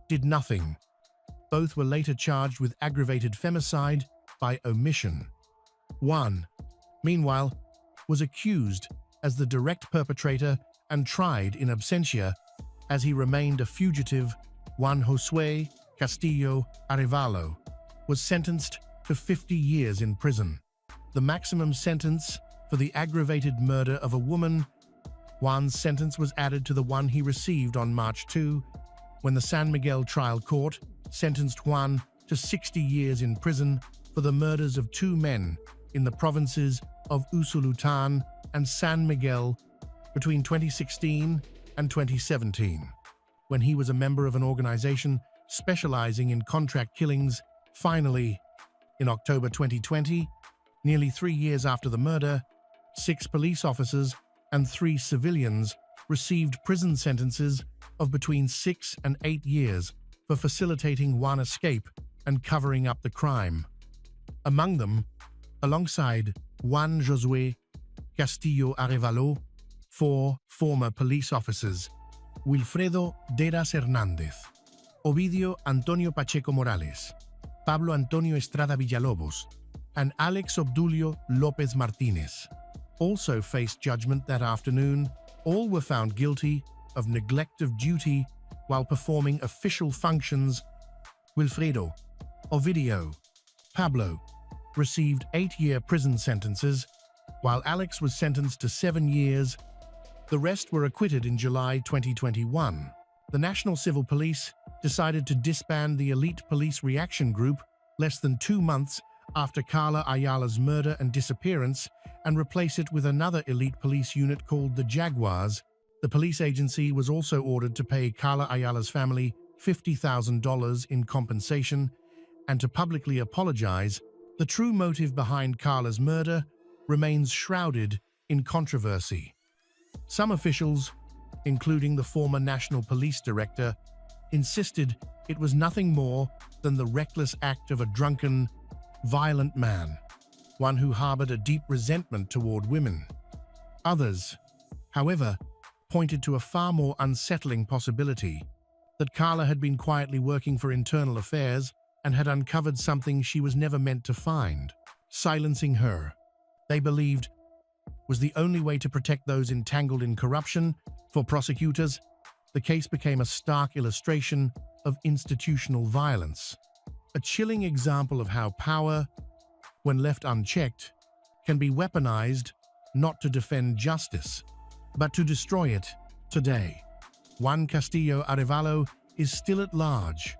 did nothing. Both were later charged with aggravated femicide by omission. Juan, meanwhile, was accused as the direct perpetrator and tried in absentia as he remained a fugitive. Juan Josué Castillo Arevalo was sentenced to 50 years in prison, the maximum sentence for the aggravated murder of a woman. Juan's sentence was added to the one he received on March 2, when the San Miguel trial court sentenced Juan to 60 years in prison for the murders of 2 men in the provinces of Usulután and San Miguel between 2016 and 2017, when he was a member of an organization specializing in contract killings. Finally, in October 2020, nearly 3 years after the murder, 6 police officers and 3 civilians received prison sentences of between 6 and 8 years for facilitating Juan's escape and covering up the crime. Among them, alongside Juan Josué Castillo Arevalo, 4 former police officers: Wilfredo Deras Hernández, Ovidio Antonio Pacheco Morales, Pablo Antonio Estrada Villalobos, and Alex Obdulio López Martínez, also faced judgment that afternoon. All were found guilty of neglect of duty while performing official functions. Wilfredo, Ovidio, Pablo received 8-year prison sentences, while Alex was sentenced to 7 years. The rest were acquitted in July 2021. The National Civil Police decided to disband the Elite Police Reaction Group less than 2 months after Carla Ayala's murder and disappearance and replace it with another elite police unit called the Jaguars. The police agency was also ordered to pay Carla Ayala's family $50,000 in compensation and to publicly apologize. The true motive behind Carla's murder remains shrouded in controversy. Some officials, including the former National Police Director, insisted it was nothing more than the reckless act of a drunken, violent man, one who harbored a deep resentment toward women. Others, however, pointed to a far more unsettling possibility, that Carla had been quietly working for internal affairs and had uncovered something she was never meant to find. Silencing her, they believed, was the only way to protect those entangled in corruption. For prosecutors, the case became a stark illustration of institutional violence, a chilling example of how power, when left unchecked, can be weaponized not to defend justice, but to destroy it. Today, Juan Castillo Arevalo is still at large,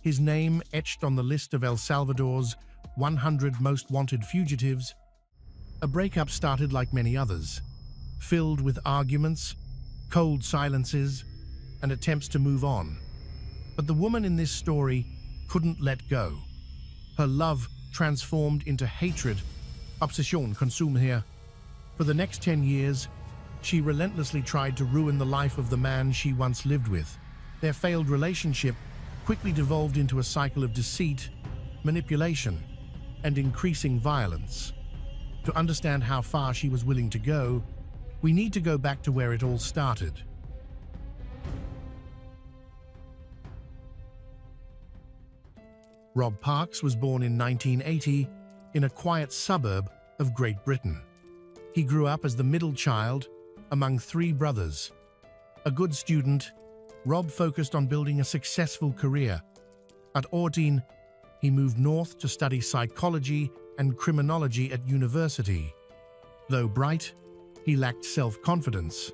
his name etched on the list of El Salvador's 100 most wanted fugitives. A breakup started like many others, filled with arguments, cold silences, and attempts to move on. But the woman in this story couldn't let go. Her love transformed into hatred, obsession consume here. For the next 10 years, she relentlessly tried to ruin the life of the man she once lived with. Their failed relationship quickly devolved into a cycle of deceit, manipulation, and increasing violence. To understand how far she was willing to go, we need to go back to where it all started. Rob Parks was born in 1980 in a quiet suburb of Great Britain. He grew up as the middle child among 3 brothers. A good student, Rob focused on building a successful career. At 14, he moved north to study psychology and criminology at university. Though bright, he lacked self-confidence,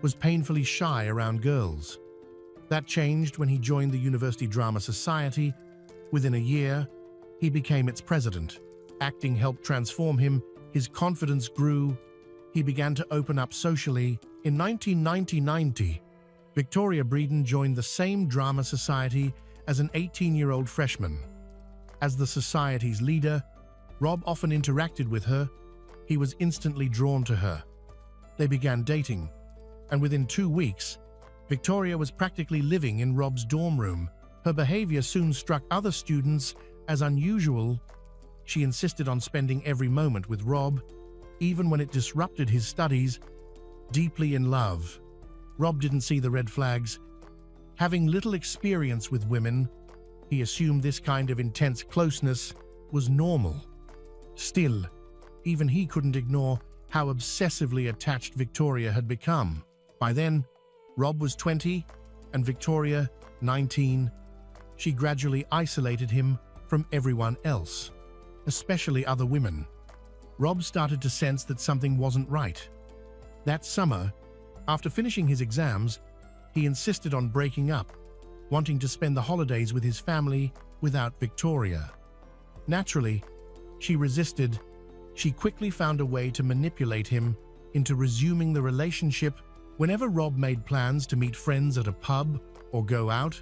was painfully shy around girls. That changed when he joined the University Drama Society. Within a year, he became its president. Acting helped transform him, his confidence grew, he began to open up socially. In 1990, Victoria Breeden joined the same drama society as an 18-year-old freshman. As the society's leader, Rob often interacted with her. He was instantly drawn to her. They began dating, and within 2 weeks, Victoria was practically living in Rob's dorm room. Her behavior soon struck other students as unusual. She insisted on spending every moment with Rob, even when it disrupted his studies. Deeply in love, Rob didn't see the red flags. Having little experience with women, he assumed this kind of intense closeness was normal. Still, even he couldn't ignore how obsessively attached Victoria had become. By then, Rob was 20 and Victoria 19. She gradually isolated him from everyone else, especially other women. Rob started to sense that something wasn't right. That summer, after finishing his exams, he insisted on breaking up, wanting to spend the holidays with his family without Victoria. Naturally, she resisted. She quickly found a way to manipulate him into resuming the relationship. Whenever Rob made plans to meet friends at a pub or go out,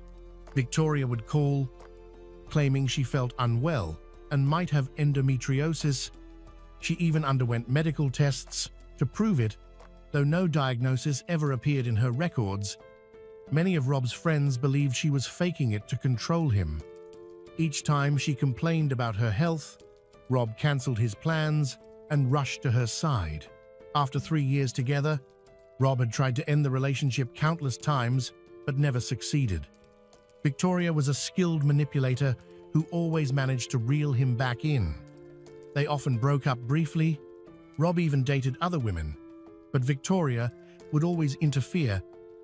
Victoria would call, claiming she felt unwell and might have endometriosis. She even underwent medical tests to prove it, though no diagnosis ever appeared in her records. Many of Rob's friends believed she was faking it to control him. Each time she complained about her health, Rob cancelled his plans and rushed to her side. After 3 years together, Rob had tried to end the relationship countless times, but never succeeded. Victoria was a skilled manipulator who always managed to reel him back in. They often broke up briefly. Rob even dated other women, but Victoria would always interfere,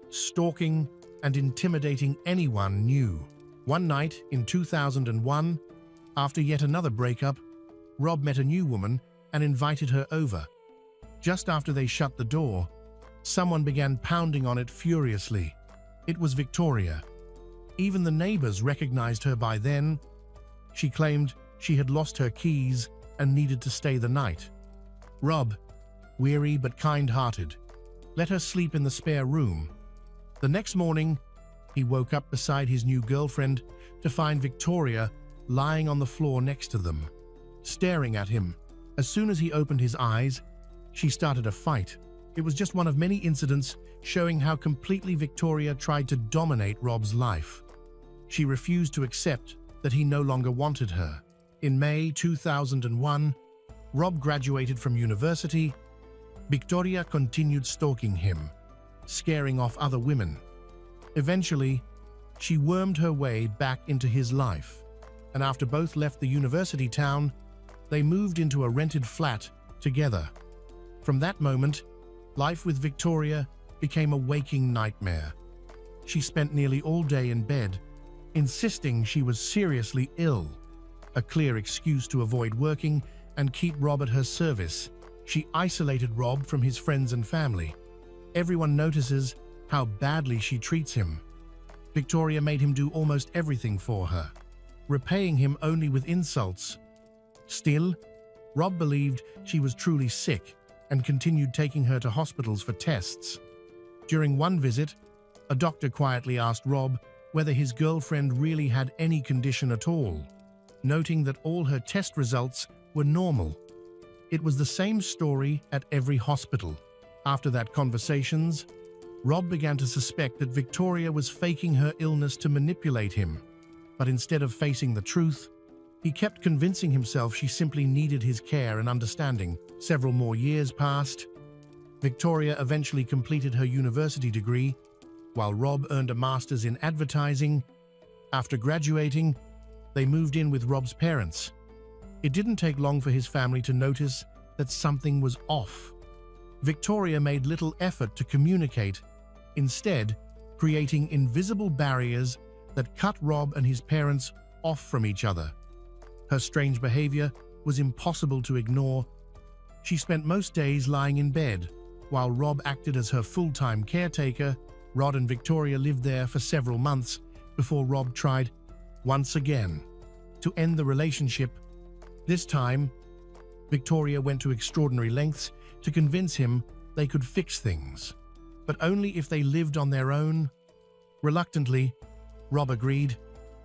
stalking and intimidating anyone new. One night in 2001, after yet another breakup, Rob met a new woman and invited her over. Just after they shut the door, someone began pounding on it furiously. It was Victoria. Even the neighbors recognized her by then. She claimed she had lost her keys and needed to stay the night. Rob, weary but kind-hearted, let her sleep in the spare room. The next morning, he woke up beside his new girlfriend to find Victoria lying on the floor next to them, staring at him. As soon as he opened his eyes, she started a fight. It was just one of many incidents showing how completely Victoria tried to dominate Rob's life. She refused to accept that he no longer wanted her. In May 2001, Rob graduated from university. Victoria continued stalking him, scaring off other women. Eventually, she wormed her way back into his life, and after both left the university town, they moved into a rented flat together. From that moment, life with Victoria became a waking nightmare. She spent nearly all day in bed, insisting she was seriously ill, a clear excuse to avoid working and keep Rob at her service. She isolated Rob from his friends and family. Everyone notices how badly she treats him. Victoria made him do almost everything for her, repaying him only with insults. Still, Rob believed she was truly sick and continued taking her to hospitals for tests. During one visit, a doctor quietly asked Rob whether his girlfriend really had any condition at all, noting that all her test results were normal. It was the same story at every hospital. After that conversations, Rob began to suspect that Victoria was faking her illness to manipulate him. But instead of facing the truth, he kept convincing himself she simply needed his care and understanding. Several more years passed. Victoria eventually completed her university degree, while Rob earned a master's in advertising. After graduating, they moved in with Rob's parents. It didn't take long for his family to notice that something was off. Victoria made little effort to communicate, instead creating invisible barriers that cut Rob and his parents off from each other. Her strange behavior was impossible to ignore. She spent most days lying in bed, while Rob acted as her full-time caretaker. Rod and Victoria lived there for several months before Rob tried, once again, to end the relationship. This time, Victoria went to extraordinary lengths to convince him they could fix things, but only if they lived on their own. Reluctantly, Rob agreed,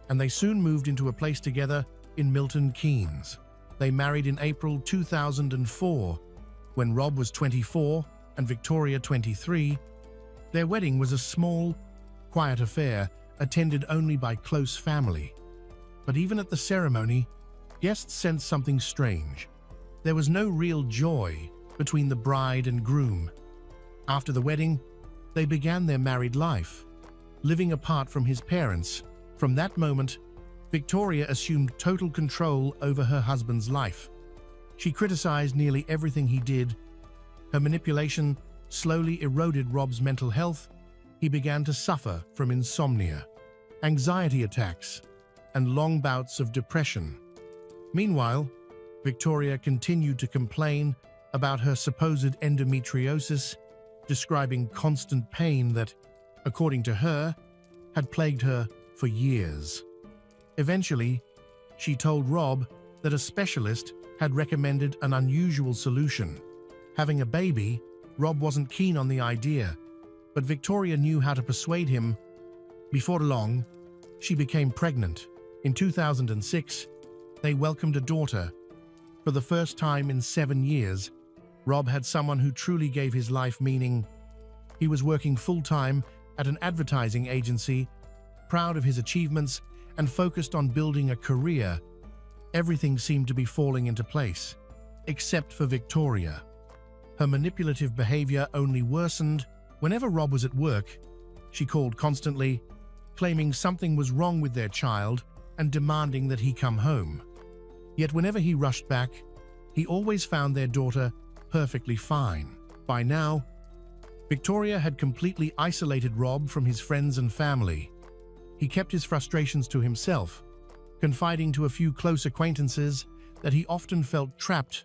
and they soon moved into a place together in Milton Keynes. They married in April 2004, when Rob was 24 and Victoria 23. Their wedding was a small, quiet affair attended only by close family. But even at the ceremony, guests sensed something strange. There was no real joy between the bride and groom. After the wedding, they began their married life, living apart from his parents. From that moment, Victoria assumed total control over her husband's life. She criticized nearly everything he did. Her manipulation slowly eroded Rob's mental health. He began to suffer from insomnia, anxiety attacks, and long bouts of depression. Meanwhile, Victoria continued to complain about her supposed endometriosis, describing constant pain that, according to her, had plagued her for years. Eventually, she told Rob that a specialist had recommended an unusual solution. Having a baby, Rob wasn't keen on the idea, but Victoria knew how to persuade him. Before long, she became pregnant. In 2006, they welcomed a daughter. For the first time in 7 years, Rob had someone who truly gave his life meaning. He was working full-time at an advertising agency, proud of his achievements and focused on building a career. Everything seemed to be falling into place, except for Victoria. Her manipulative behavior only worsened. Whenever Rob was at work, she called constantly, claiming something was wrong with their child and demanding that he come home. Yet whenever he rushed back, he always found their daughter perfectly fine. By now, Victoria had completely isolated Rob from his friends and family. He kept his frustrations to himself, confiding to a few close acquaintances that he often felt trapped,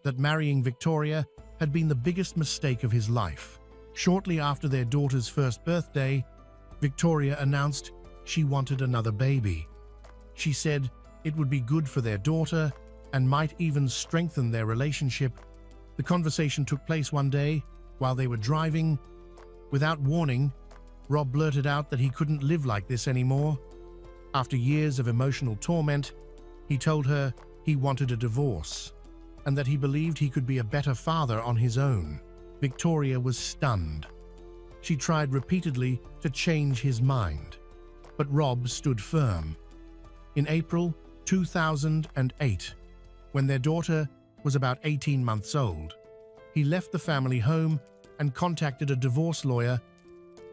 that marrying Victoria had been the biggest mistake of his life. Shortly after their daughter's first birthday, Victoria announced she wanted another baby. She said it would be good for their daughter and might even strengthen their relationship. The conversation took place one day while they were driving. Without warning, Rob blurted out that he couldn't live like this anymore. After years of emotional torment, he told her he wanted a divorce and that he believed he could be a better father on his own. Victoria was stunned. She tried repeatedly to change his mind, but Rob stood firm. In April 2008, when their daughter was about 18 months old, he left the family home and contacted a divorce lawyer.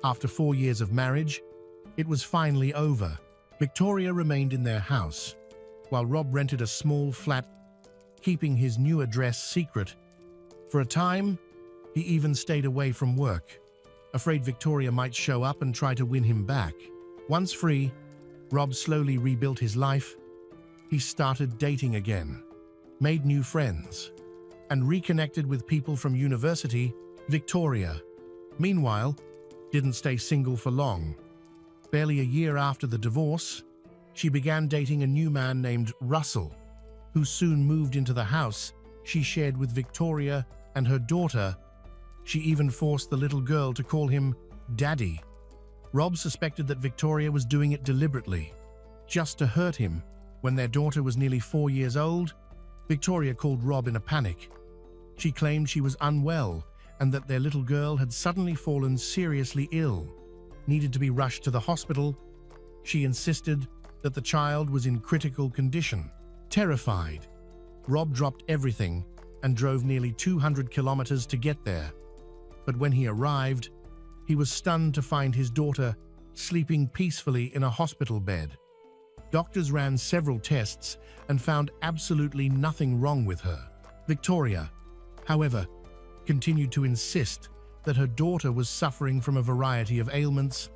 After 4 years of marriage, it was finally over. Victoria remained in their house, while Rob rented a small flat, keeping his new address secret. For a time, he even stayed away from work, afraid Victoria might show up and try to win him back. Once free, Rob slowly rebuilt his life. He started dating again, made new friends, and reconnected with people from university. Victoria, meanwhile, didn't stay single for long. Barely a year after the divorce, she began dating a new man named Russell, who soon moved into the house she shared with Victoria and her daughter. She even forced the little girl to call him Daddy. Rob suspected that Victoria was doing it deliberately, just to hurt him. When their daughter was nearly 4 years old, Victoria called Rob in a panic. She claimed she was unwell and that their little girl had suddenly fallen seriously ill, needed to be rushed to the hospital. She insisted that the child was in critical condition. Terrified, Rob dropped everything and drove nearly 200 kilometers to get there. But when he arrived, he was stunned to find his daughter sleeping peacefully in a hospital bed. Doctors ran several tests and found absolutely nothing wrong with her. Victoria, however, continued to insist that her daughter was suffering from a variety of ailments: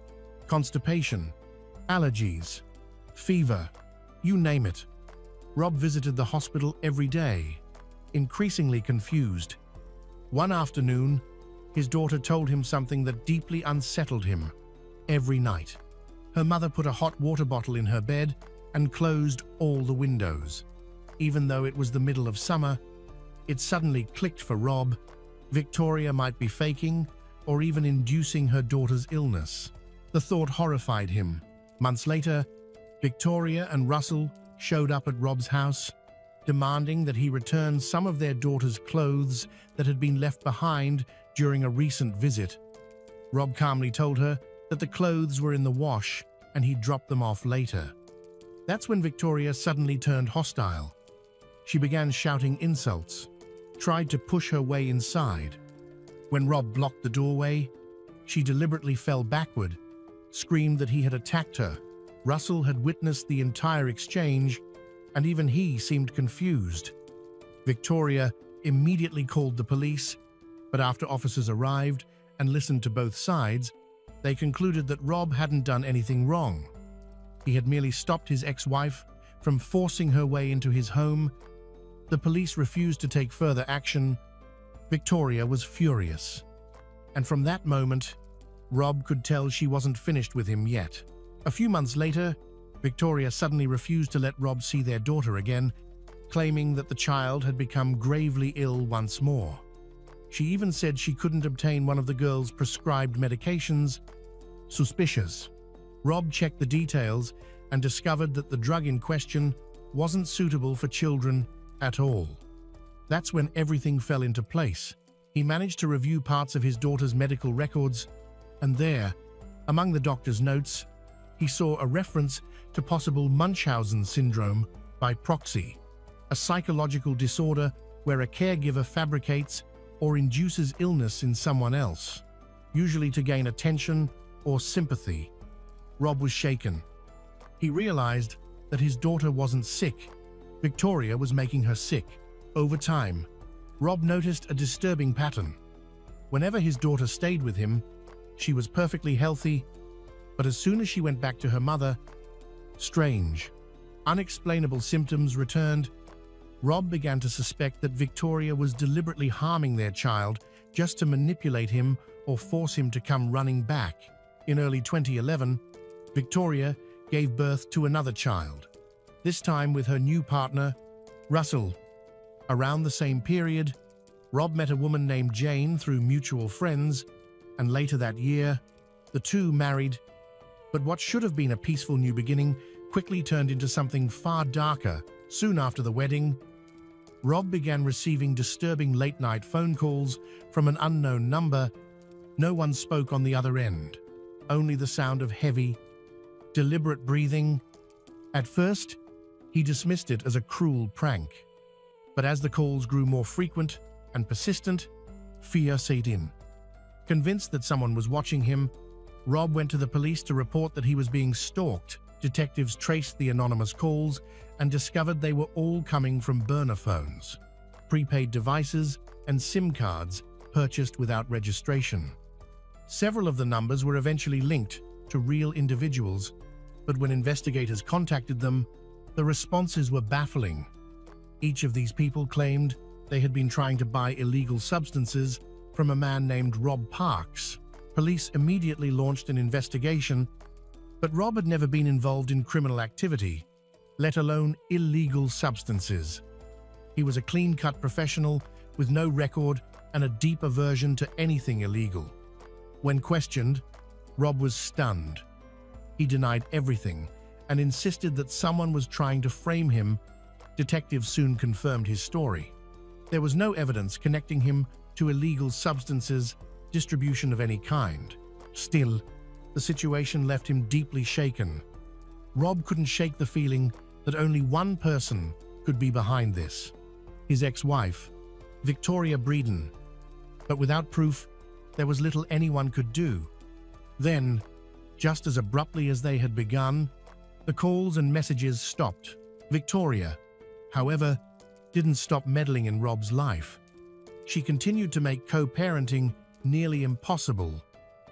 constipation, allergies, fever, you name it. Rob visited the hospital every day, increasingly confused. One afternoon, his daughter told him something that deeply unsettled him. Every night, her mother put a hot water bottle in her bed and closed all the windows. Even though it was the middle of summer, it suddenly clicked for Rob. Victoria might be faking or even inducing her daughter's illness. The thought horrified him. Months later, Victoria and Russell showed up at Rob's house, demanding that he return some of their daughter's clothes that had been left behind during a recent visit. Rob calmly told her that the clothes were in the wash and he'd drop them off later. That's when Victoria suddenly turned hostile. She began shouting insults, tried to push her way inside. When Rob blocked the doorway, she deliberately fell backward, screamed that he had attacked her. Russell had witnessed the entire exchange, and even he seemed confused. Victoria immediately called the police, but after officers arrived and listened to both sides, they concluded that Rob hadn't done anything wrong. He had merely stopped his ex-wife from forcing her way into his home. The police refused to take further action. Victoria was furious. And from that moment, Rob could tell she wasn't finished with him yet. A few months later, Victoria suddenly refused to let Rob see their daughter again, claiming that the child had become gravely ill once more. She even said she couldn't obtain one of the girl's prescribed medications. Suspicious. Rob checked the details and discovered that the drug in question wasn't suitable for children at all. That's when everything fell into place. He managed to review parts of his daughter's medical records, and there, among the doctor's notes, he saw a reference to possible Munchausen syndrome by proxy, a psychological disorder where a caregiver fabricates or induces illness in someone else, usually to gain attention or sympathy. Rob was shaken. He realized that his daughter wasn't sick. Victoria was making her sick. Over time, Rob noticed a disturbing pattern. Whenever his daughter stayed with him, she was perfectly healthy, But as soon as she went back to her mother, strange, unexplainable symptoms returned. Rob began to suspect that Victoria was deliberately harming their child just to manipulate him or force him to come running back. In early 2011, Victoria gave birth to another child, this time with her new partner, Russell. Around the same period, Rob met a woman named Jane through mutual friends, and later that year, the two married. But what should have been a peaceful new beginning quickly turned into something far darker. Soon after the wedding, Rob began receiving disturbing late-night phone calls from an unknown number. No one spoke on the other end, only the sound of heavy, deliberate breathing. At first, he dismissed it as a cruel prank. But as the calls grew more frequent and persistent, fear set in. Convinced that someone was watching him, Rob went to the police to report that he was being stalked. Detectives traced the anonymous calls and discovered they were all coming from burner phones, prepaid devices, and SIM cards purchased without registration. Several of the numbers were eventually linked to real individuals, but when investigators contacted them, the responses were baffling. Each of these people claimed they had been trying to buy illegal substances from a man named Rob Parks. Police immediately launched an investigation, but Rob had never been involved in criminal activity, let alone illegal substances. He was a clean-cut professional with no record and a deep aversion to anything illegal. When questioned, Rob was stunned. He denied everything and insisted that someone was trying to frame him. Detectives soon confirmed his story. There was no evidence connecting him to illegal substances, distribution of any kind. Still, the situation left him deeply shaken. Rob couldn't shake the feeling that only one person could be behind this: his ex-wife, Victoria Breeden. But without proof, there was little anyone could do. Then, just as abruptly as they had begun, the calls and messages stopped. Victoria, however, didn't stop meddling in Rob's life. She continued to make co-parenting nearly impossible,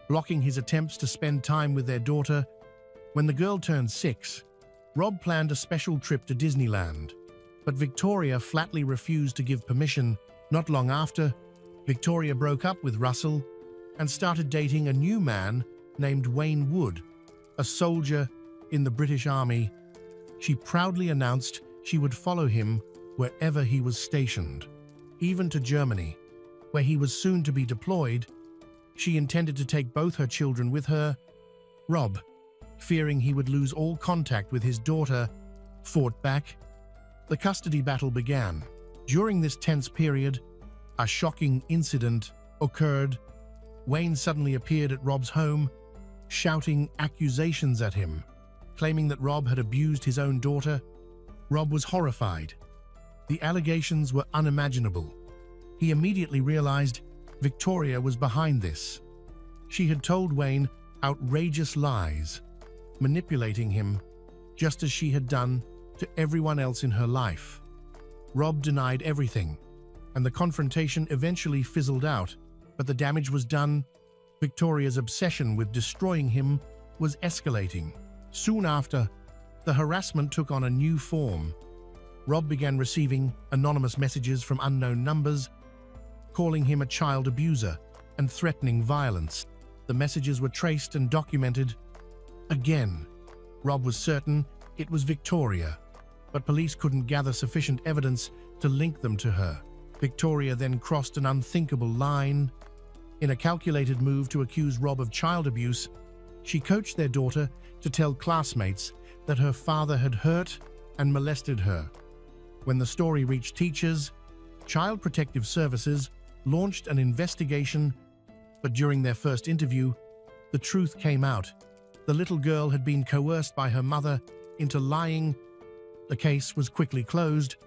blocking his attempts to spend time with their daughter. When the girl turned 6, Rob planned a special trip to Disneyland, but Victoria flatly refused to give permission. Not long after, Victoria broke up with Russell and started dating a new man named Wayne Wood, a soldier in the British Army. She proudly announced she would follow him wherever he was stationed, even to Germany, where he was soon to be deployed. She intended to take both her children with her. Rob, fearing he would lose all contact with his daughter, fought back. The custody battle began. During this tense period, a shocking incident occurred. Wayne suddenly appeared at Rob's home, shouting accusations at him, claiming that Rob had abused his own daughter. Rob was horrified. The allegations were unimaginable. He immediately realized Victoria was behind this. She had told Wayne outrageous lies, manipulating him, just as she had done to everyone else in her life. Rob denied everything, and the confrontation eventually fizzled out, but the damage was done. Victoria's obsession with destroying him was escalating. Soon after, the harassment took on a new form. Rob began receiving anonymous messages from unknown numbers, calling him a child abuser and threatening violence. The messages were traced and documented. Again, Rob was certain it was Victoria, but police couldn't gather sufficient evidence to link them to her. Victoria then crossed an unthinkable line. In a calculated move to accuse Rob of child abuse, she coached their daughter to tell classmates that her father had hurt and molested her. When the story reached teachers, Child Protective Services launched an investigation, but during their first interview, the truth came out. The little girl had been coerced by her mother into lying. The case was quickly closed,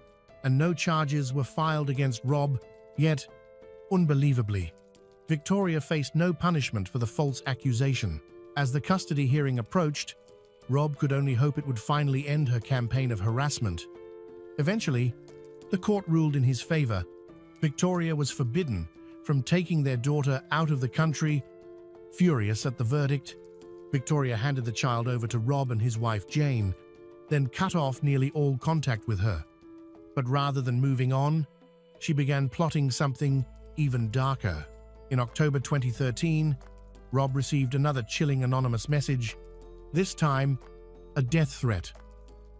and no charges were filed against Rob. Yet, unbelievably, Victoria faced no punishment for the false accusation. As the custody hearing approached, Rob could only hope it would finally end her campaign of harassment. Eventually, the court ruled in his favor. Victoria was forbidden from taking their daughter out of the country. Furious at the verdict, Victoria handed the child over to Rob and his wife Jane, then cut off nearly all contact with her. But rather than moving on, she began plotting something even darker. In October 2013, Rob received another chilling anonymous message, this time a death threat.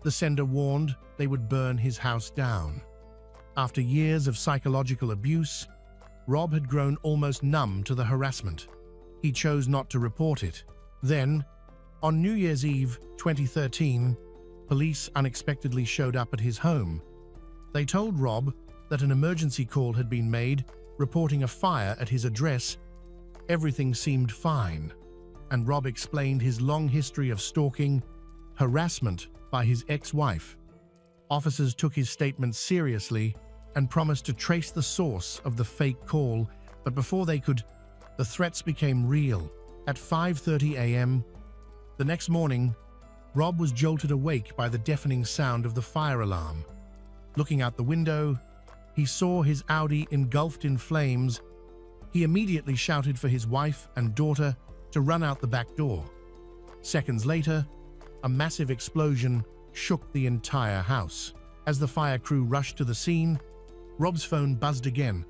The sender warned they would burn his house down. After years of psychological abuse, Rob had grown almost numb to the harassment. He chose not to report it. Then, on New Year's Eve 2013, police unexpectedly showed up at his home. They told Rob that an emergency call had been made reporting a fire at his address. Everything seemed fine, and Rob explained his long history of stalking, harassment by his ex-wife. Officers took his statement seriously and promised to trace the source of the fake call, but before they could, the threats became real. At 5:30 a.m. the next morning, Rob was jolted awake by the deafening sound of the fire alarm. Looking out the window, he saw his Audi engulfed in flames. He immediately shouted for his wife and daughter to run out the back door. Seconds later, a massive explosion shook the entire house. As the fire crew rushed to the scene, Rob's phone buzzed again.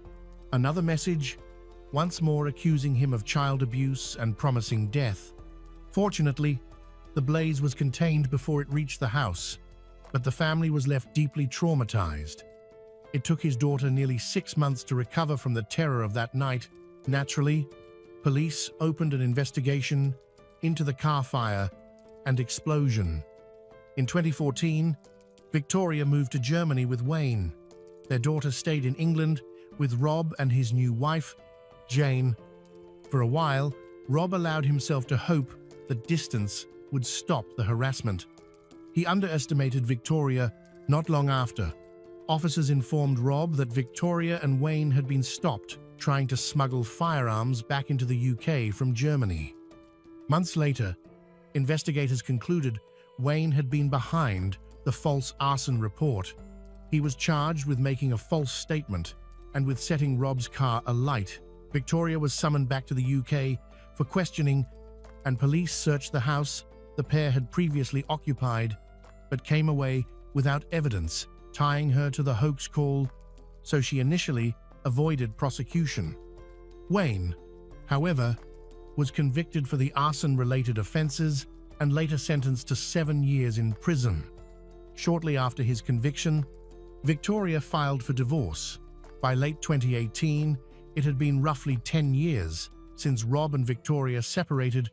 Another message, once more accusing him of child abuse and promising death. Fortunately, the blaze was contained before it reached the house, but the family was left deeply traumatized. It took his daughter nearly 6 months to recover from the terror of that night. Naturally, police opened an investigation into the car fire and explosion. In 2014, Victoria moved to Germany with Wayne. Their daughter stayed in England with Rob and his new wife, Jane. For a while, Rob allowed himself to hope that distance would stop the harassment. He underestimated Victoria not long after. Officers informed Rob that Victoria and Wayne had been stopped trying to smuggle firearms back into the UK from Germany. Months later, investigators concluded Wayne had been behind the false arson report. He was charged with making a false statement and with setting Rob's car alight. Victoria was summoned back to the UK for questioning, and police searched the house the pair had previously occupied, but came away without evidence tying her to the hoax call, so she initially avoided prosecution. Wayne, however, was convicted for the arson-related offenses and later sentenced to 7 years in prison. Shortly after his conviction, Victoria filed for divorce. By late 2018, it had been roughly 10 years since Rob and Victoria separated.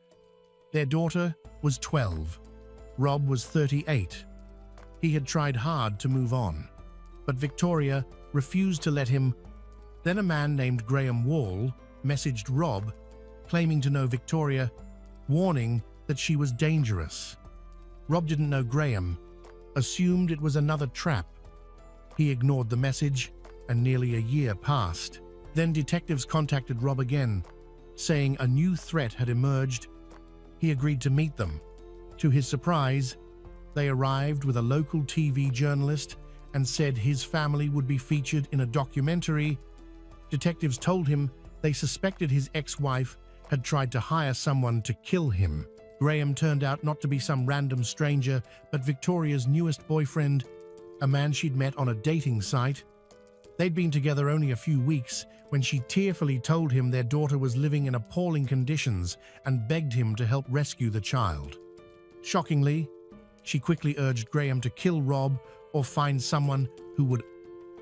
Their daughter was 12. Rob was 38. He had tried hard to move on, but Victoria refused to let him. Then a man named Graham Wall messaged Rob, claiming to know Victoria, warning that she was dangerous. Rob didn't know Graham, assumed it was another trap. He ignored the message, and nearly a year passed. Then detectives contacted Rob again, saying a new threat had emerged. He agreed to meet them. To his surprise, they arrived with a local TV journalist and said his family would be featured in a documentary. Detectives told him they suspected his ex-wife had tried to hire someone to kill him. Graham turned out not to be some random stranger, but Victoria's newest boyfriend, a man she'd met on a dating site. They'd been together only a few weeks when she tearfully told him their daughter was living in appalling conditions and begged him to help rescue the child. Shockingly, she quickly urged Graham to kill Rob or find someone who would.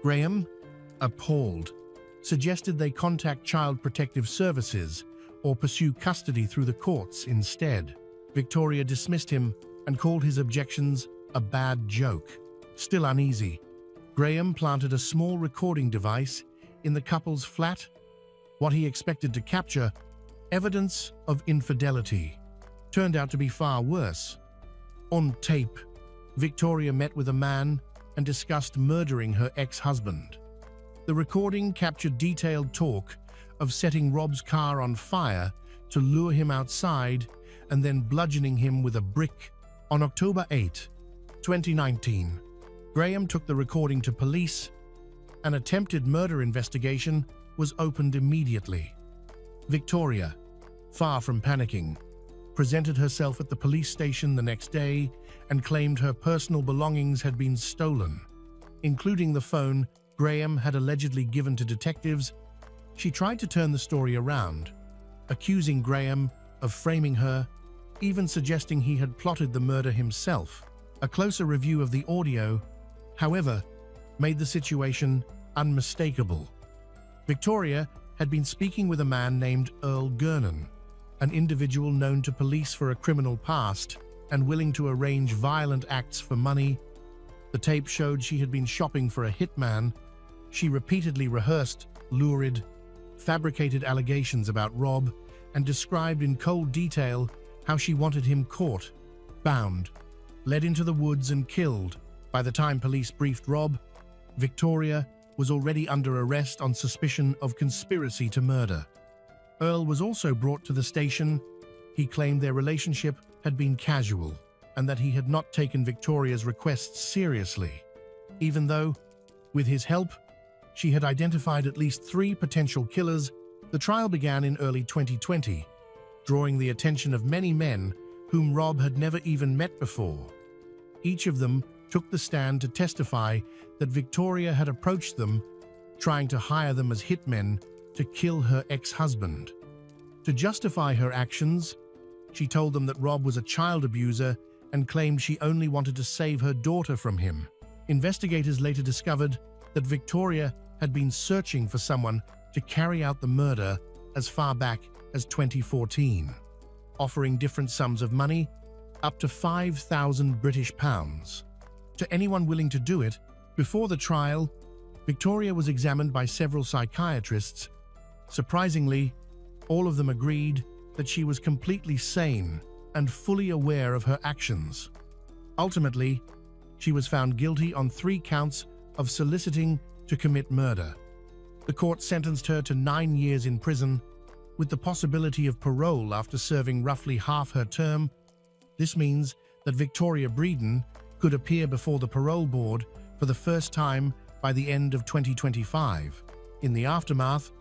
Graham, appalled, suggested they contact Child Protective Services or pursue custody through the courts instead. Victoria dismissed him and called his objections a bad joke. Still uneasy, Graham planted a small recording device in the couple's flat. What he expected to capture, evidence of infidelity, turned out to be far worse. On tape, Victoria met with a man and discussed murdering her ex-husband. The recording captured detailed talk of setting Rob's car on fire to lure him outside and then bludgeoning him with a brick. On October 8, 2019, Graham took the recording to police. An attempted murder investigation was opened immediately. Victoria, far from panicking, presented herself at the police station the next day and claimed her personal belongings had been stolen, including the phone Graham had allegedly given to detectives. She tried to turn the story around, accusing Graham of framing her, even suggesting he had plotted the murder himself. A closer review of the audio, however, made the situation unmistakable. Victoria had been speaking with a man named Earl Gernon, an individual known to police for a criminal past and willing to arrange violent acts for money. The tape showed she had been shopping for a hitman. She repeatedly rehearsed lurid, fabricated allegations about Rob and described in cold detail how she wanted him caught, bound, led into the woods and killed. By the time police briefed Rob, Victoria was already under arrest on suspicion of conspiracy to murder. Earl was also brought to the station. He claimed their relationship had been casual and that he had not taken Victoria's requests seriously, even though, with his help, she had identified at least 3 potential killers. The trial began in early 2020, drawing the attention of many men whom Rob had never even met before. Each of them took the stand to testify that Victoria had approached them, trying to hire them as hitmen to kill her ex-husband. To justify her actions, she told them that Rob was a child abuser and claimed she only wanted to save her daughter from him. Investigators later discovered that Victoria had been searching for someone to carry out the murder as far back as 2014, offering different sums of money, up to 5,000 British pounds, to anyone willing to do it. Before the trial, Victoria was examined by several psychiatrists. Surprisingly, all of them agreed that she was completely sane and fully aware of her actions. Ultimately, she was found guilty on 3 counts of soliciting to commit murder. The court sentenced her to 9 years in prison, with the possibility of parole after serving roughly half her term. This means that Victoria Breeden could appear before the parole board for the first time by the end of 2025. In the aftermath,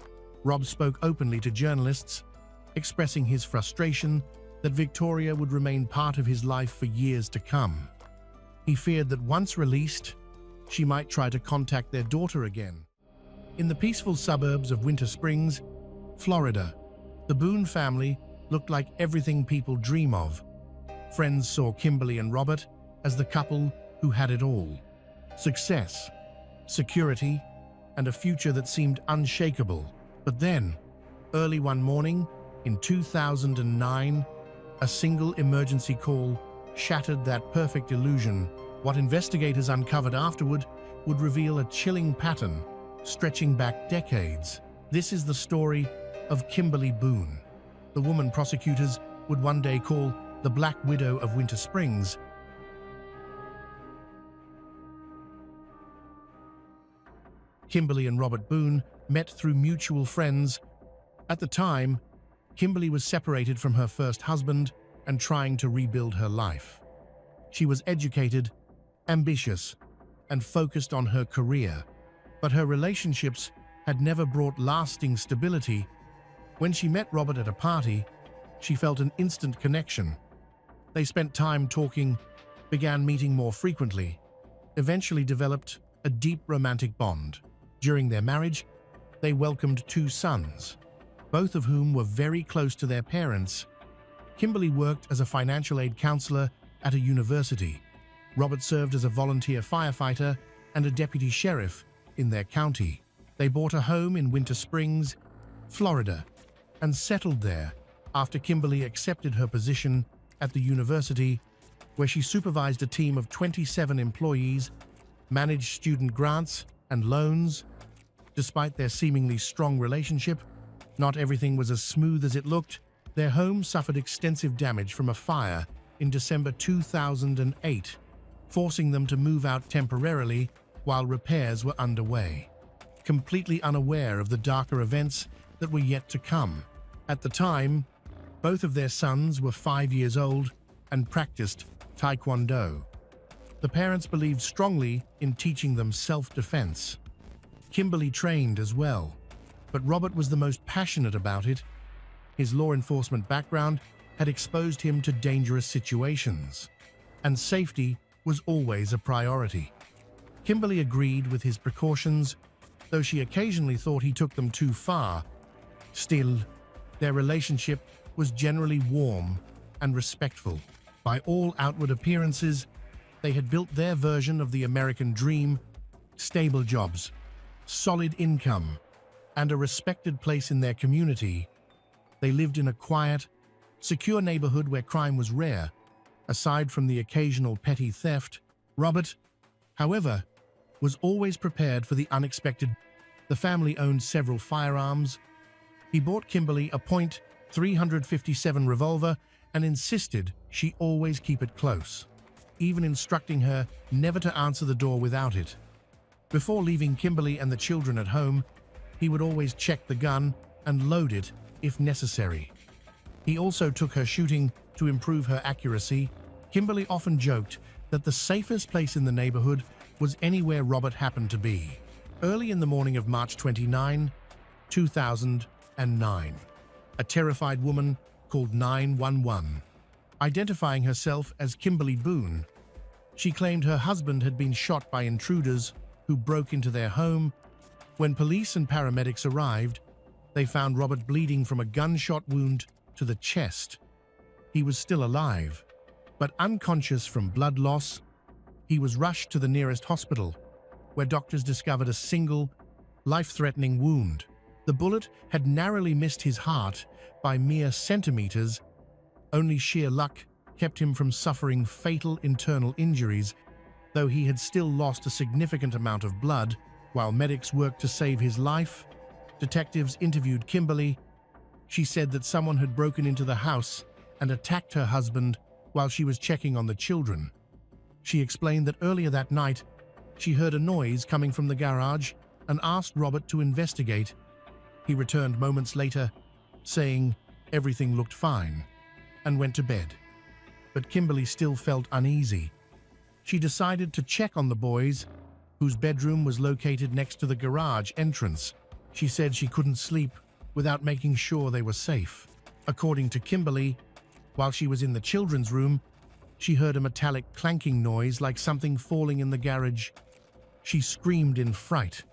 Rob spoke openly to journalists, expressing his frustration that Victoria would remain part of his life for years to come. He feared that once released, she might try to contact their daughter again. In the peaceful suburbs of Winter Springs, Florida, the Boone family looked like everything people dream of. Friends saw Kimberly and Robert as the couple who had it all: success, security, and a future that seemed unshakable. But then, early one morning in 2009, a single emergency call shattered that perfect illusion. What investigators uncovered afterward would reveal a chilling pattern stretching back decades. This is the story of Kimberly Boone, the woman prosecutors would one day call the Black Widow of Winter Springs. Kimberly and Robert Boone met through mutual friends. At the time, Kimberly was separated from her first husband and trying to rebuild her life. She was educated, ambitious, and focused on her career, but her relationships had never brought lasting stability. When she met Robert at a party, she felt an instant connection. They spent time talking, began meeting more frequently, eventually developed a deep romantic bond. During their marriage, they welcomed 2 sons, both of whom were very close to their parents. Kimberly worked as a financial aid counselor at a university. Robert served as a volunteer firefighter and a deputy sheriff in their county. They bought a home in Winter Springs, Florida, and settled there after Kimberly accepted her position at the university, where she supervised a team of 27 employees, managed student grants and loans. Despite their seemingly strong relationship, not everything was as smooth as it looked. Their home suffered extensive damage from a fire in December 2008, forcing them to move out temporarily while repairs were underway, completely unaware of the darker events that were yet to come. At the time, both of their sons were 5 years old and practiced Taekwondo. The parents believed strongly in teaching them self-defense. Kimberly trained as well, but Robert was the most passionate about it. His law enforcement background had exposed him to dangerous situations, and safety was always a priority. Kimberly agreed with his precautions, though she occasionally thought he took them too far. Still, their relationship was generally warm and respectful. By all outward appearances, they had built their version of the American dream: stable jobs, solid income, and a respected place in their community. They lived in a quiet, secure neighborhood where crime was rare. Aside from the occasional petty theft, Robert, however, was always prepared for the unexpected. The family owned several firearms. He bought Kimberly a .357 revolver and insisted she always keep it close, even instructing her never to answer the door without it. Before leaving Kimberly and the children at home, he would always check the gun and load it if necessary. He also took her shooting to improve her accuracy. Kimberly often joked that the safest place in the neighborhood was anywhere Robert happened to be. Early in the morning of March 29, 2009, a terrified woman called 911, identifying herself as Kimberly Boone. She claimed her husband had been shot by intruders who broke into their home. When police and paramedics arrived, they found Robert bleeding from a gunshot wound to the chest. He was still alive, but unconscious from blood loss. He was rushed to the nearest hospital, where doctors discovered a single, life-threatening wound. The bullet had narrowly missed his heart by mere centimeters. Only sheer luck kept him from suffering fatal internal injuries, though he had still lost a significant amount of blood. While medics worked to save his life, detectives interviewed Kimberly. She said that someone had broken into the house and attacked her husband while she was checking on the children. She explained that earlier that night, she heard a noise coming from the garage and asked Robert to investigate. He returned moments later, saying everything looked fine, and went to bed. But Kimberly still felt uneasy. She decided to check on the boys, whose bedroom was located next to the garage entrance. She said she couldn't sleep without making sure they were safe. According to Kimberly, while she was in the children's room, she heard a metallic clanking noise like something falling in the garage. She screamed in fright,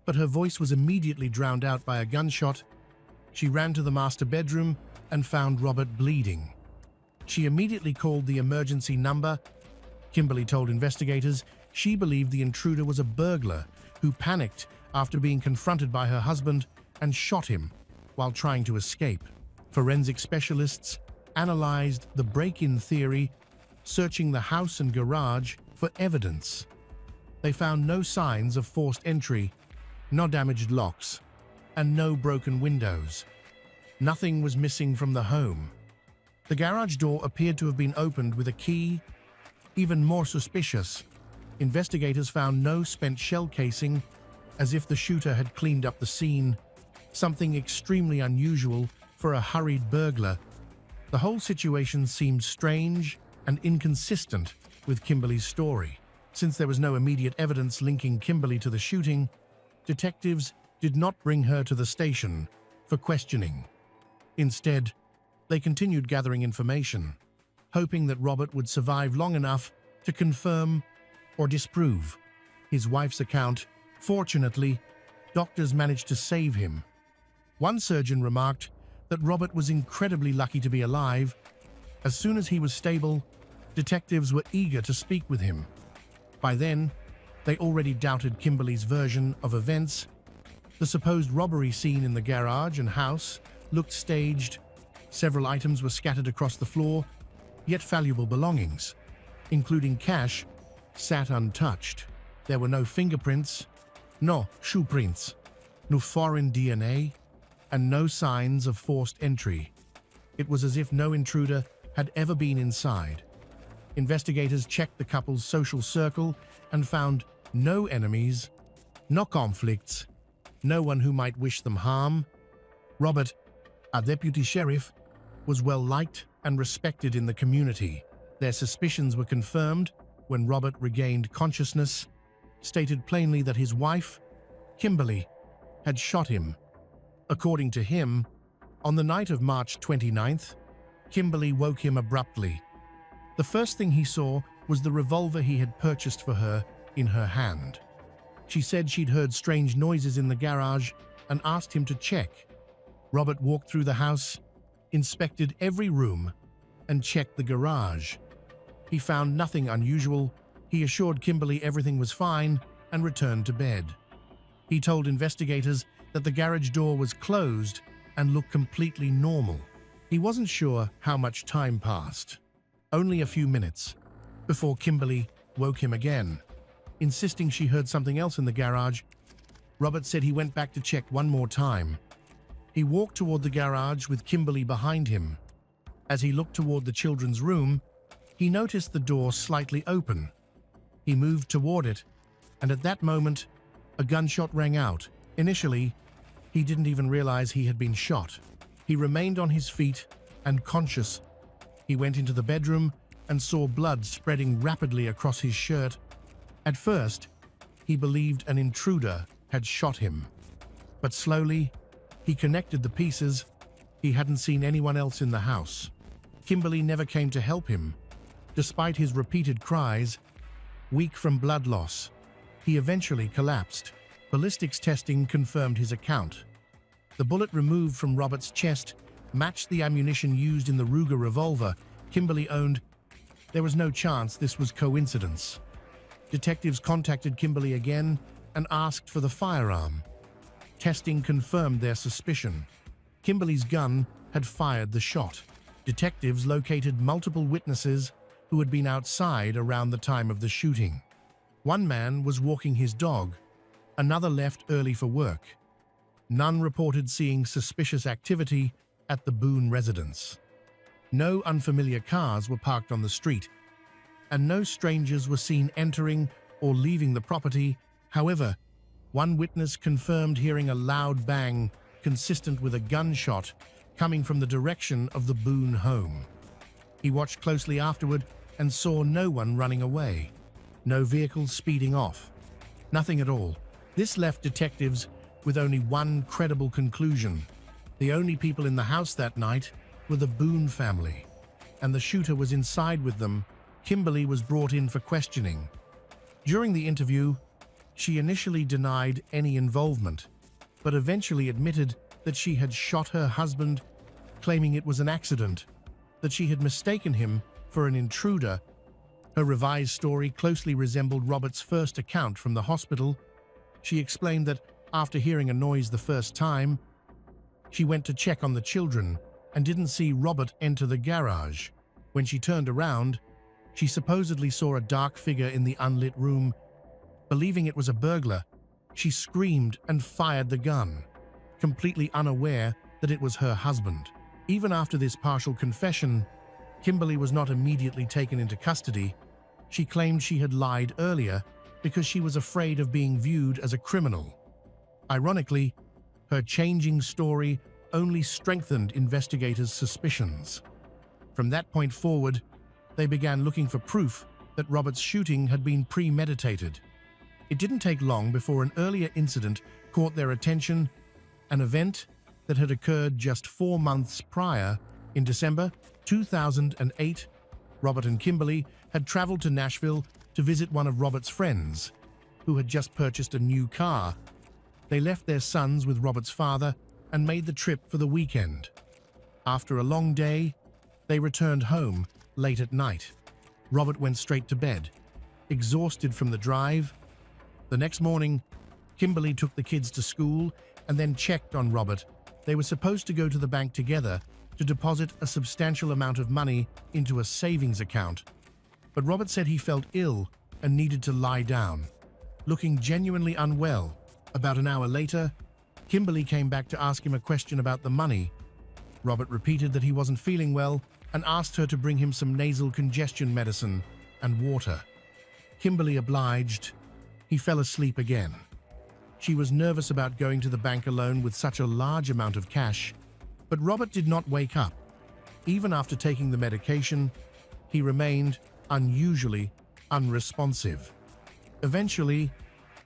but her voice was immediately drowned out by a gunshot. She ran to the master bedroom and found Robert bleeding. She immediately called the emergency number. Kimberly told investigators she believed the intruder was a burglar who panicked after being confronted by her husband and shot him while trying to escape. Forensic specialists analyzed the break-in theory, searching the house and garage for evidence. They found no signs of forced entry, no damaged locks, and no broken windows. Nothing was missing from the home. The garage door appeared to have been opened with a key. Even more suspicious, investigators found no spent shell casing, as if the shooter had cleaned up the scene, something extremely unusual for a hurried burglar. The whole situation seemed strange and inconsistent with Kimberly's story. Since there was no immediate evidence linking Kimberly to the shooting, detectives did not bring her to the station for questioning. Instead, they continued gathering information, hoping that Robert would survive long enough to confirm or disprove his wife's account. Fortunately, doctors managed to save him. One surgeon remarked that Robert was incredibly lucky to be alive. As soon as he was stable, detectives were eager to speak with him. By then, they already doubted Kimberly's version of events. The supposed robbery scene in the garage and house looked staged. Several items were scattered across the floor, yet valuable belongings, including cash, sat untouched. There were no fingerprints, no shoe prints, no foreign DNA, and no signs of forced entry. It was as if no intruder had ever been inside. Investigators checked the couple's social circle and found no enemies, no conflicts, no one who might wish them harm. Robert, a deputy sheriff, was well liked and respected in the community. Their suspicions were confirmed when Robert regained consciousness, stated plainly that his wife, Kimberly, had shot him. According to him, on the night of March 29th, Kimberly woke him abruptly. The first thing he saw was the revolver he had purchased for her in her hand. She said she'd heard strange noises in the garage and asked him to check. Robert walked through the house, inspected every room, and checked the garage. He found nothing unusual. He assured Kimberly everything was fine and returned to bed. He told investigators that the garage door was closed and looked completely normal. He wasn't sure how much time passed. Only a few minutes, before Kimberly woke him again, insisting she heard something else in the garage. Robert said he went back to check one more time. He walked toward the garage with Kimberly behind him. As he looked toward the children's room, he noticed the door slightly open. He moved toward it, and at that moment, a gunshot rang out. Initially, he didn't even realize he had been shot. He remained on his feet and conscious. He went into the bedroom and saw blood spreading rapidly across his shirt. At first, he believed an intruder had shot him. But slowly, he connected the pieces. He hadn't seen anyone else in the house. Kimberly never came to help him. Despite his repeated cries, weak from blood loss, he eventually collapsed. Ballistics testing confirmed his account. The bullet removed from Robert's chest matched the ammunition used in the Ruger revolver Kimberly owned. There was no chance this was coincidence. Detectives contacted Kimberly again and asked for the firearm. Testing confirmed their suspicion. Kimberly's gun had fired the shot. Detectives located multiple witnesses who had been outside around the time of the shooting. One man was walking his dog. Another left early for work. None reported seeing suspicious activity at the Boone residence. No unfamiliar cars were parked on the street, and no strangers were seen entering or leaving the property. However, one witness confirmed hearing a loud bang consistent with a gunshot coming from the direction of the Boone home. He watched closely afterward and saw no one running away. No vehicles speeding off. Nothing at all. This left detectives with only one credible conclusion. The only people in the house that night were the Boone family, and the shooter was inside with them. Kimberly was brought in for questioning. During the interview, she initially denied any involvement, but eventually admitted that she had shot her husband, claiming it was an accident, that she had mistaken him for an intruder. Her revised story closely resembled Robert's first account from the hospital. She explained that after hearing a noise the first time, she went to check on the children and didn't see Robert enter the garage. When she turned around, she supposedly saw a dark figure in the unlit room. Believing it was a burglar, she screamed and fired the gun, completely unaware that it was her husband. Even after this partial confession, Kimberly was not immediately taken into custody. She claimed she had lied earlier because she was afraid of being viewed as a criminal. Ironically, her changing story only strengthened investigators' suspicions. From that point forward, they began looking for proof that Robert's shooting had been premeditated. It didn't take long before an earlier incident caught their attention, an event that had occurred just 4 months prior. In December 2008, Robert and Kimberly had traveled to Nashville to visit one of Robert's friends, who had just purchased a new car. They left their sons with Robert's father and made the trip for the weekend. After a long day, they returned home late at night. Robert went straight to bed, exhausted from the drive. The next morning, Kimberly took the kids to school and then checked on Robert. They were supposed to go to the bank together to deposit a substantial amount of money into a savings account. But Robert said he felt ill and needed to lie down, looking genuinely unwell. About an hour later, Kimberly came back to ask him a question about the money. Robert repeated that he wasn't feeling well and asked her to bring him some nasal congestion medicine and water. Kimberly obliged. He fell asleep again. She was nervous about going to the bank alone with such a large amount of cash, but Robert did not wake up. Even after taking the medication, he remained unusually unresponsive. Eventually,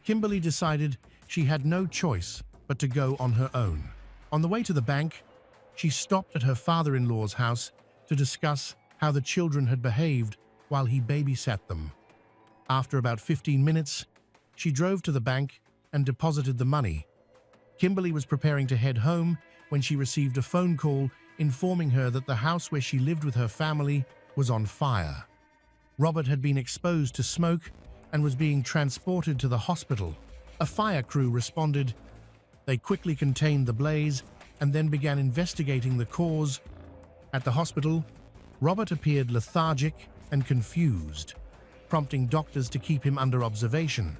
Kimberly decided she had no choice but to go on her own. On the way to the bank, she stopped at her father-in-law's house to discuss how the children had behaved while he babysat them. After about 15 minutes, she drove to the bank and deposited the money. Kimberly was preparing to head home when she received a phone call informing her that the house where she lived with her family was on fire. Robert had been exposed to smoke and was being transported to the hospital. A fire crew responded. They quickly contained the blaze and then began investigating the cause. At the hospital, Robert appeared lethargic and confused, prompting doctors to keep him under observation.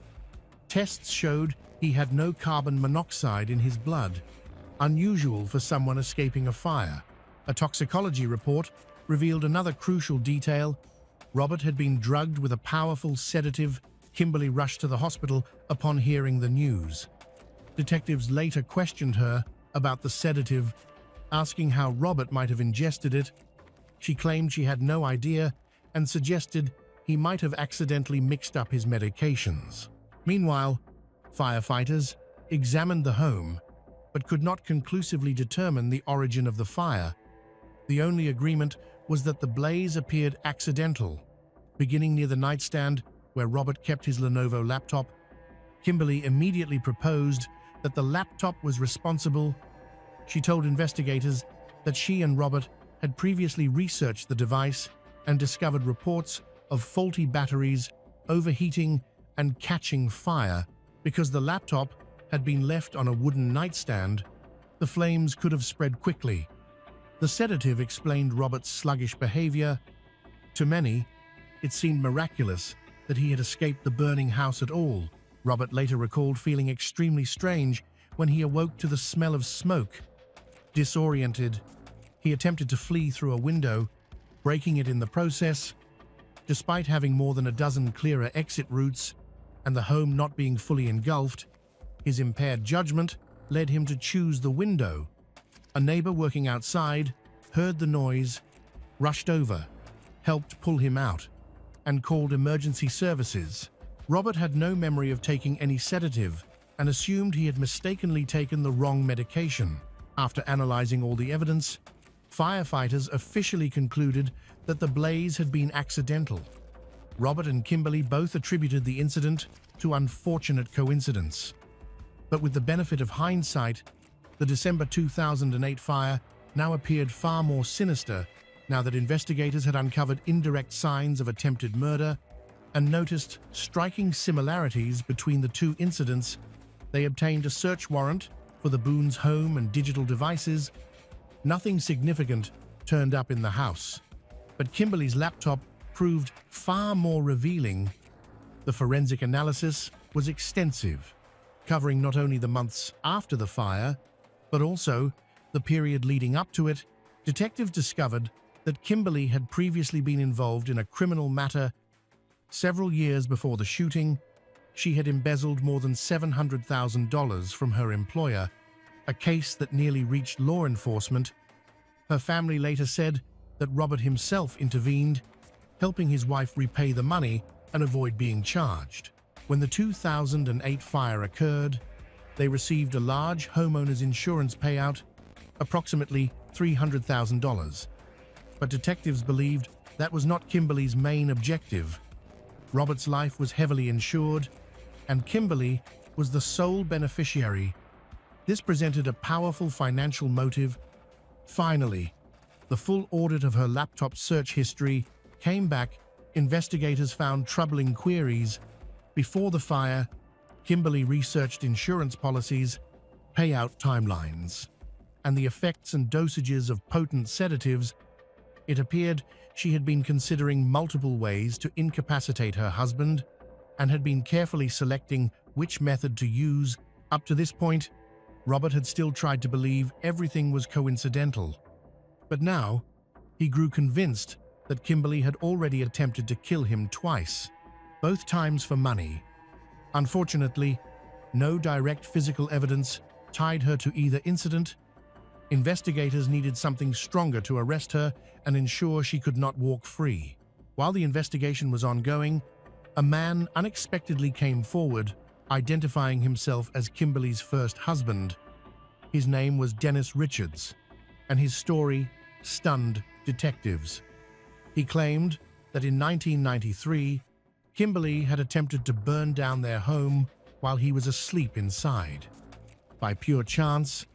Tests showed he had no carbon monoxide in his blood, unusual for someone escaping a fire. A toxicology report revealed another crucial detail. Robert had been drugged with a powerful sedative. Kimberly rushed to the hospital upon hearing the news. Detectives later questioned her about the sedative, asking how Robert might have ingested it. She claimed she had no idea and suggested he might have accidentally mixed up his medications. Meanwhile, firefighters examined the home but could not conclusively determine the origin of the fire. The only agreement was that the blaze appeared accidental, beginning near the nightstand where Robert kept his Lenovo laptop. Kimberly immediately proposed that the laptop was responsible. She told investigators that she and Robert had previously researched the device and discovered reports of faulty batteries, overheating, and catching fire. Because the laptop had been left on a wooden nightstand, the flames could have spread quickly. The sedative explained Robert's sluggish behavior. To many, it seemed miraculous that he had escaped the burning house at all. Robert later recalled feeling extremely strange when he awoke to the smell of smoke. Disoriented, he attempted to flee through a window, breaking it in the process. Despite having more than a dozen clearer exit routes and the home not being fully engulfed, his impaired judgment led him to choose the window. A neighbor working outside heard the noise, rushed over, helped pull him out, and called emergency services. Robert had no memory of taking any sedative and assumed he had mistakenly taken the wrong medication. After analyzing all the evidence, firefighters officially concluded that the blaze had been accidental. Robert and Kimberly both attributed the incident to unfortunate coincidence. But with the benefit of hindsight, the December 2008 fire now appeared far more sinister now that investigators had uncovered indirect signs of attempted murder and noticed striking similarities between the two incidents. They obtained a search warrant for the Boone's home and digital devices. Nothing significant turned up in the house, but Kimberly's laptop proved far more revealing. The forensic analysis was extensive, covering not only the months after the fire, but also the period leading up to it. Detectives discovered that Kimberly had previously been involved in a criminal matter. Several years before the shooting, she had embezzled more than $700,000 from her employer, a case that nearly reached law enforcement. Her family later said that Robert himself intervened, helping his wife repay the money and avoid being charged. When the 2008 fire occurred, they received a large homeowner's insurance payout, approximately $300,000. But detectives believed that was not Kimberly's main objective. Robert's life was heavily insured, and Kimberly was the sole beneficiary. This presented a powerful financial motive. Finally, the full audit of her laptop search history came back. Investigators found troubling queries. Before the fire, Kimberly researched insurance policies, payout timelines, and the effects and dosages of potent sedatives. It appeared she had been considering multiple ways to incapacitate her husband and had been carefully selecting which method to use. Up to this point, Robert had still tried to believe everything was coincidental. But now, he grew convinced that Kimberly had already attempted to kill him twice, both times for money. Unfortunately, no direct physical evidence tied her to either incident. Investigators needed something stronger to arrest her and ensure she could not walk free. While the investigation was ongoing, a man unexpectedly came forward, identifying himself as Kimberly's first husband. His name was Dennis Richards, and his story stunned detectives. He claimed that in 1993, Kimberly had attempted to burn down their home while he was asleep inside. By pure chance,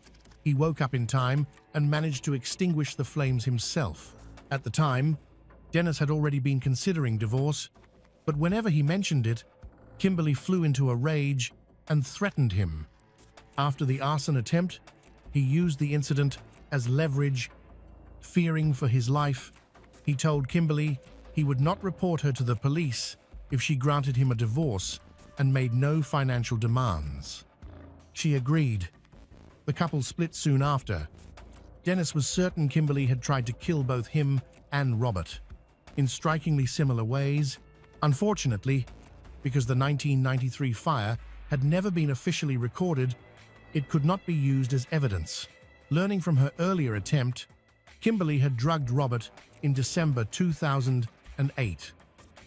he woke up in time and managed to extinguish the flames himself. At the time, Dennis had already been considering divorce, but whenever he mentioned it, Kimberly flew into a rage and threatened him. After the arson attempt, he used the incident as leverage. Fearing for his life, he told Kimberly he would not report her to the police if she granted him a divorce and made no financial demands. She agreed. The couple split soon after. Dennis was certain Kimberly had tried to kill both him and Robert in strikingly similar ways. Unfortunately, because the 1993 fire had never been officially recorded, it could not be used as evidence. Learning from her earlier attempt, Kimberly had drugged Robert in December 2008,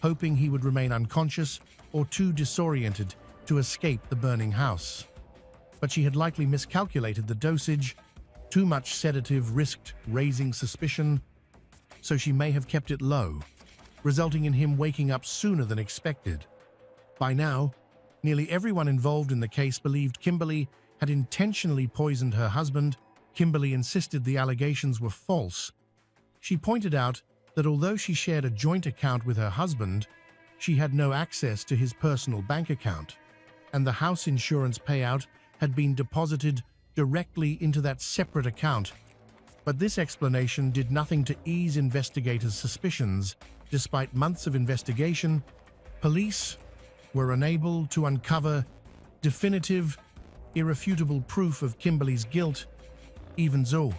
hoping he would remain unconscious or too disoriented to escape the burning house. But she had likely miscalculated the dosage. Too much sedative risked raising suspicion, so she may have kept it low, resulting in him waking up sooner than expected. By now, nearly everyone involved in the case believed Kimberly had intentionally poisoned her husband. Kimberly insisted the allegations were false. She pointed out that although she shared a joint account with her husband, she had no access to his personal bank account, and the house insurance payout had been deposited directly into that separate account. But this explanation did nothing to ease investigators' suspicions. Despite months of investigation, police were unable to uncover definitive, irrefutable proof of Kimberly's guilt. Even so,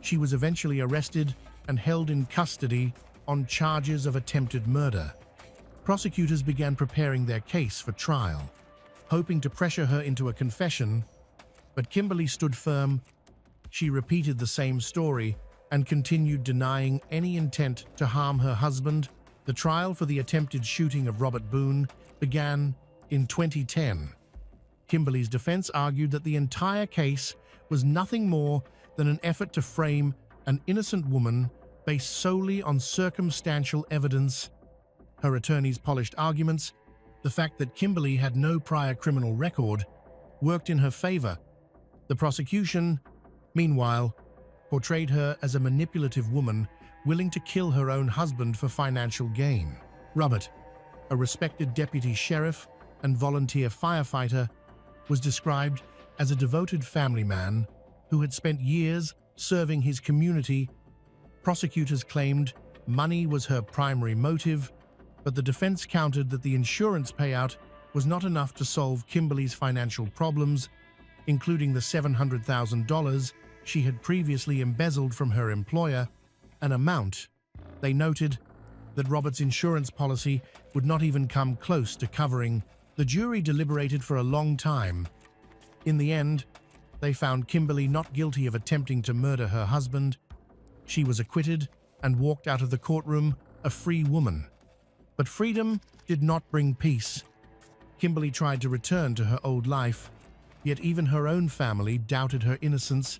she was eventually arrested and held in custody on charges of attempted murder. Prosecutors began preparing their case for trial, hoping to pressure her into a confession, but Kimberly stood firm. She repeated the same story and continued denying any intent to harm her husband. The trial for the attempted shooting of Robert Boone began in 2010. Kimberly's defense argued that the entire case was nothing more than an effort to frame an innocent woman based solely on circumstantial evidence. Her attorney's polished arguments, the fact that Kimberly had no prior criminal record, worked in her favor. The prosecution, meanwhile, portrayed her as a manipulative woman willing to kill her own husband for financial gain. Robert, a respected deputy sheriff and volunteer firefighter, was described as a devoted family man who had spent years serving his community. Prosecutors claimed money was her primary motive, but the defense countered that the insurance payout was not enough to solve Kimberly's financial problems, including the $700,000 she had previously embezzled from her employer, an amount. They noted that Robert's insurance policy would not even come close to covering. The jury deliberated for a long time. In the end, they found Kimberly not guilty of attempting to murder her husband. She was acquitted and walked out of the courtroom a free woman. But freedom did not bring peace. Kimberly tried to return to her old life, yet even her own family doubted her innocence.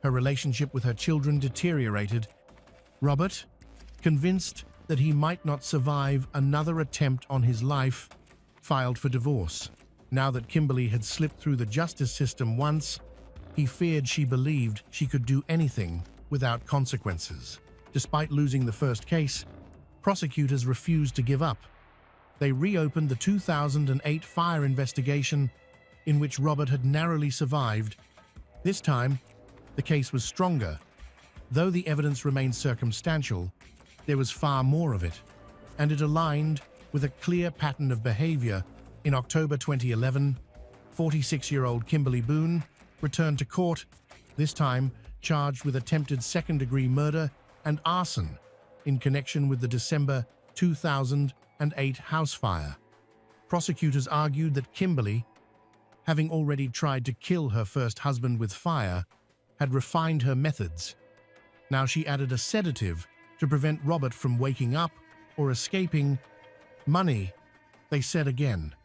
Her relationship with her children deteriorated. Robert, convinced that he might not survive another attempt on his life, filed for divorce. Now that Kimberly had slipped through the justice system once, he feared she believed she could do anything without consequences. Despite losing the first case, prosecutors refused to give up. They reopened the 2008 fire investigation, in which Robert had narrowly survived. This time, the case was stronger. Though the evidence remained circumstantial, there was far more of it, and it aligned with a clear pattern of behavior. In October 2011, 46-year-old Kimberly Boone returned to court, this time charged with attempted second-degree murder and arson in connection with the December 2008 house fire. Prosecutors argued that Kimberly, having already tried to kill her first husband with fire, had refined her methods. Now she added a sedative to prevent Robert from waking up or escaping. Money, they said again,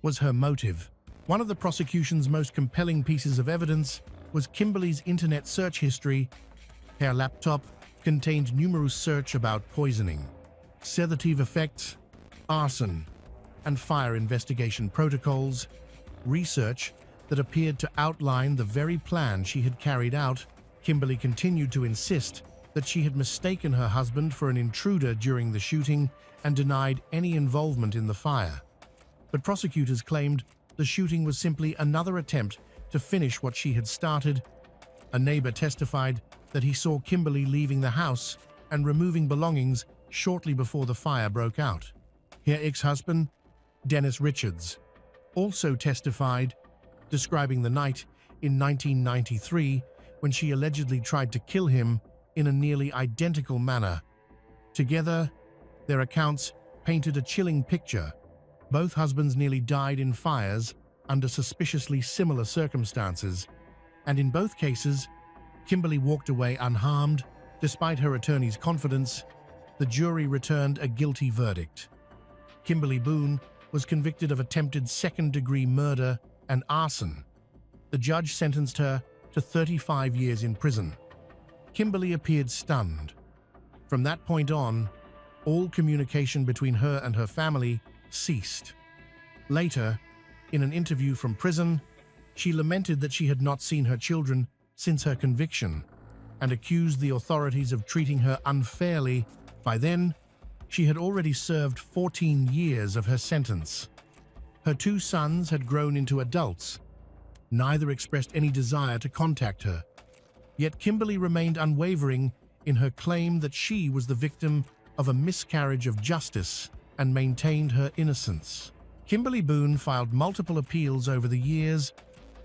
was her motive. One of the prosecution's most compelling pieces of evidence was Kimberly's internet search history. Her laptop contained numerous search about poisoning, sedative effects, arson, and fire investigation protocols, research that appeared to outline the very plan she had carried out. Kimberly continued to insist that she had mistaken her husband for an intruder during the shooting and denied any involvement in the fire. But prosecutors claimed the shooting was simply another attempt to finish what she had started. A neighbor testified that he saw Kimberly leaving the house and removing belongings shortly before the fire broke out. Her ex-husband, Dennis Richards, also testified, describing the night in 1993 when she allegedly tried to kill him in a nearly identical manner. Together, their accounts painted a chilling picture. Both husbands nearly died in fires under suspiciously similar circumstances, and in both cases, Kimberly walked away unharmed. Despite her attorney's confidence, the jury returned a guilty verdict. Kimberly Boone was convicted of attempted second-degree murder and arson. The judge sentenced her to 35 years in prison. Kimberly appeared stunned. From that point on, all communication between her and her family ceased. Later, in an interview from prison, she lamented that she had not seen her children since her conviction and accused the authorities of treating her unfairly. By then, she had already served 14 years of her sentence. Her two sons had grown into adults. Neither expressed any desire to contact her. Yet Kimberly remained unwavering in her claim that she was the victim of a miscarriage of justice and maintained her innocence. Kimberly Boone filed multiple appeals over the years,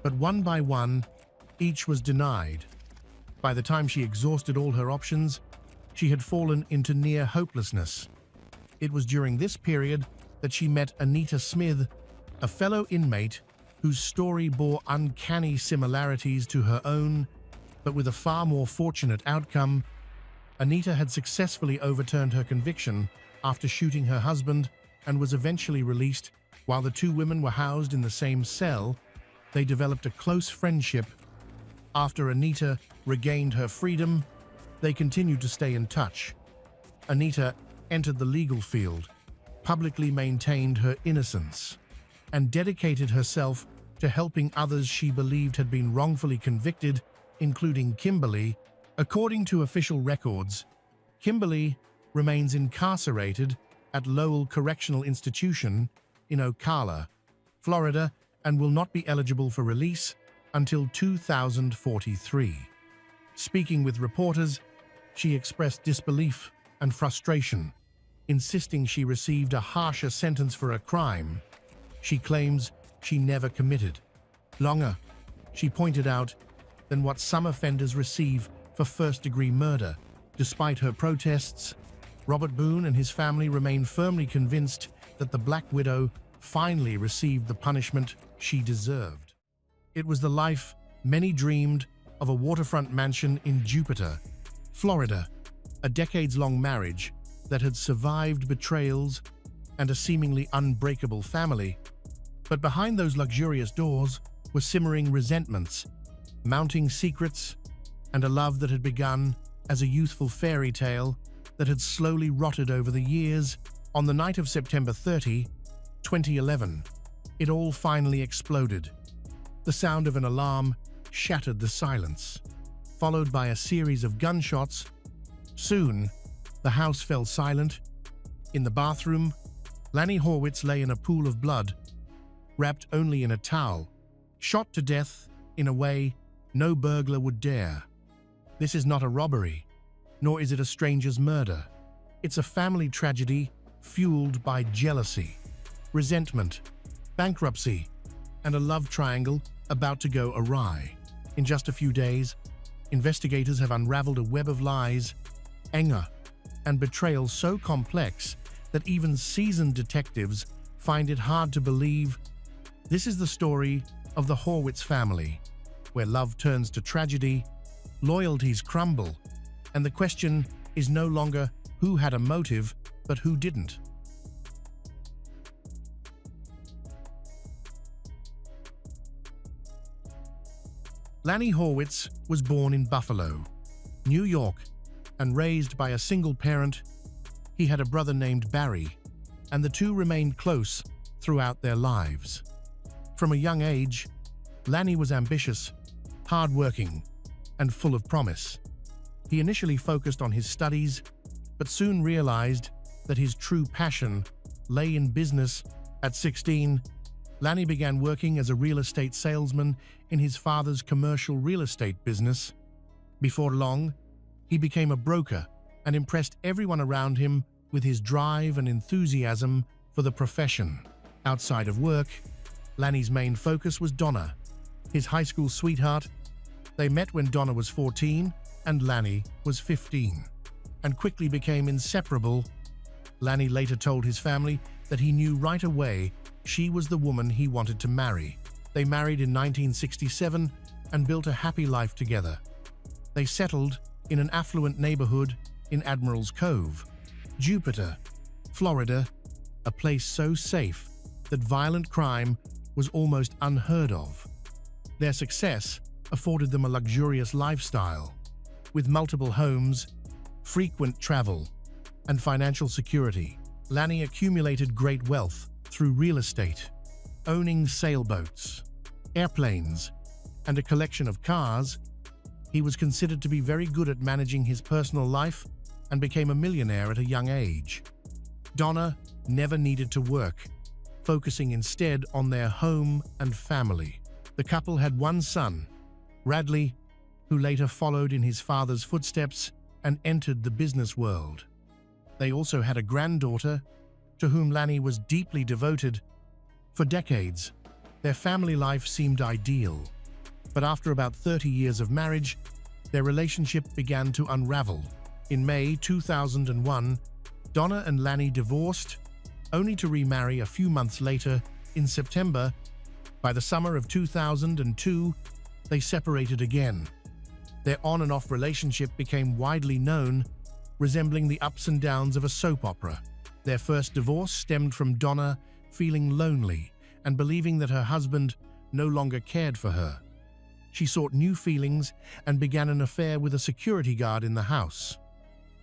but one by one, each was denied. By the time she exhausted all her options, she had fallen into near hopelessness. It was during this period that she met Anita Smith, a fellow inmate whose story bore uncanny similarities to her own, but with a far more fortunate outcome. Anita had successfully overturned her conviction after shooting her husband and was eventually released. While the two women were housed in the same cell, they developed a close friendship. After Anita regained her freedom, they continued to stay in touch. Anita entered the legal field, publicly maintained her innocence, and dedicated herself to helping others she believed had been wrongfully convicted, including Kimberly. According to official records, Kimberly remains incarcerated at Lowell Correctional Institution in Ocala, Florida, and will not be eligible for release until 2043. Speaking with reporters, she expressed disbelief and frustration, insisting she received a harsher sentence for a crime she claims she never committed. Longer, she pointed out, than what some offenders receive for first-degree murder. Despite her protests, Robert Boone and his family remain firmly convinced that the Black Widow finally received the punishment she deserved. It was the life many dreamed of: a waterfront mansion in Jupiter, Florida, a decades-long marriage that had survived betrayals, and a seemingly unbreakable family. But behind those luxurious doors were simmering resentments, mounting secrets, and a love that had begun as a youthful fairy tale that had slowly rotted over the years. On the night of September 30, 2011, it all finally exploded. The sound of an alarm shattered the silence, followed by a series of gunshots. Soon, the house fell silent. In the bathroom, Lanny Horwitz lay in a pool of blood, wrapped only in a towel, shot to death in a way no burglar would dare. This is not a robbery, nor is it a stranger's murder. It's a family tragedy fueled by jealousy, resentment, bankruptcy, and a love triangle about to go awry. In just a few days, investigators have unraveled a web of lies, anger, and betrayal so complex that even seasoned detectives find it hard to believe. This is the story of the Horwitz family, where love turns to tragedy, loyalties crumble, and the question is no longer who had a motive, but who didn't. Lanny Horwitz was born in Buffalo, New York, and raised by a single parent, he had a brother named Barry, and the two remained close throughout their lives. From a young age, Lanny was ambitious, hardworking, and full of promise. He initially focused on his studies, but soon realized that his true passion lay in business. At 16, Lanny began working as a real estate salesman in his father's commercial real estate business. Before long, he became a broker and impressed everyone around him with his drive and enthusiasm for the profession. Outside of work, Lanny's main focus was Donna, his high school sweetheart. They met when Donna was 14 and Lanny was 15, and quickly became inseparable. Lanny later told his family that he knew right away she was the woman he wanted to marry. They married in 1967 and built a happy life together. They settled in an affluent neighborhood in Admiral's Cove, Jupiter, Florida, a place so safe that violent crime was almost unheard of. Their success afforded them a luxurious lifestyle, with multiple homes, frequent travel, and financial security. Lanny accumulated great wealth through real estate, owning sailboats, airplanes, and a collection of cars. He was considered to be very good at managing his personal life and became a millionaire at a young age. Donna never needed to work, focusing instead on their home and family. The couple had one son, Radley, who later followed in his father's footsteps and entered the business world. They also had a granddaughter, to whom Lanny was deeply devoted. For decades, their family life seemed ideal, but after about 30 years of marriage, their relationship began to unravel. In May 2001, Donna and Lanny divorced, only to remarry a few months later in September. By the summer of 2002, they separated again. Their on and off relationship became widely known, resembling the ups and downs of a soap opera. Their first divorce stemmed from Donna feeling lonely and believing that her husband no longer cared for her. She sought new feelings and began an affair with a security guard in the house.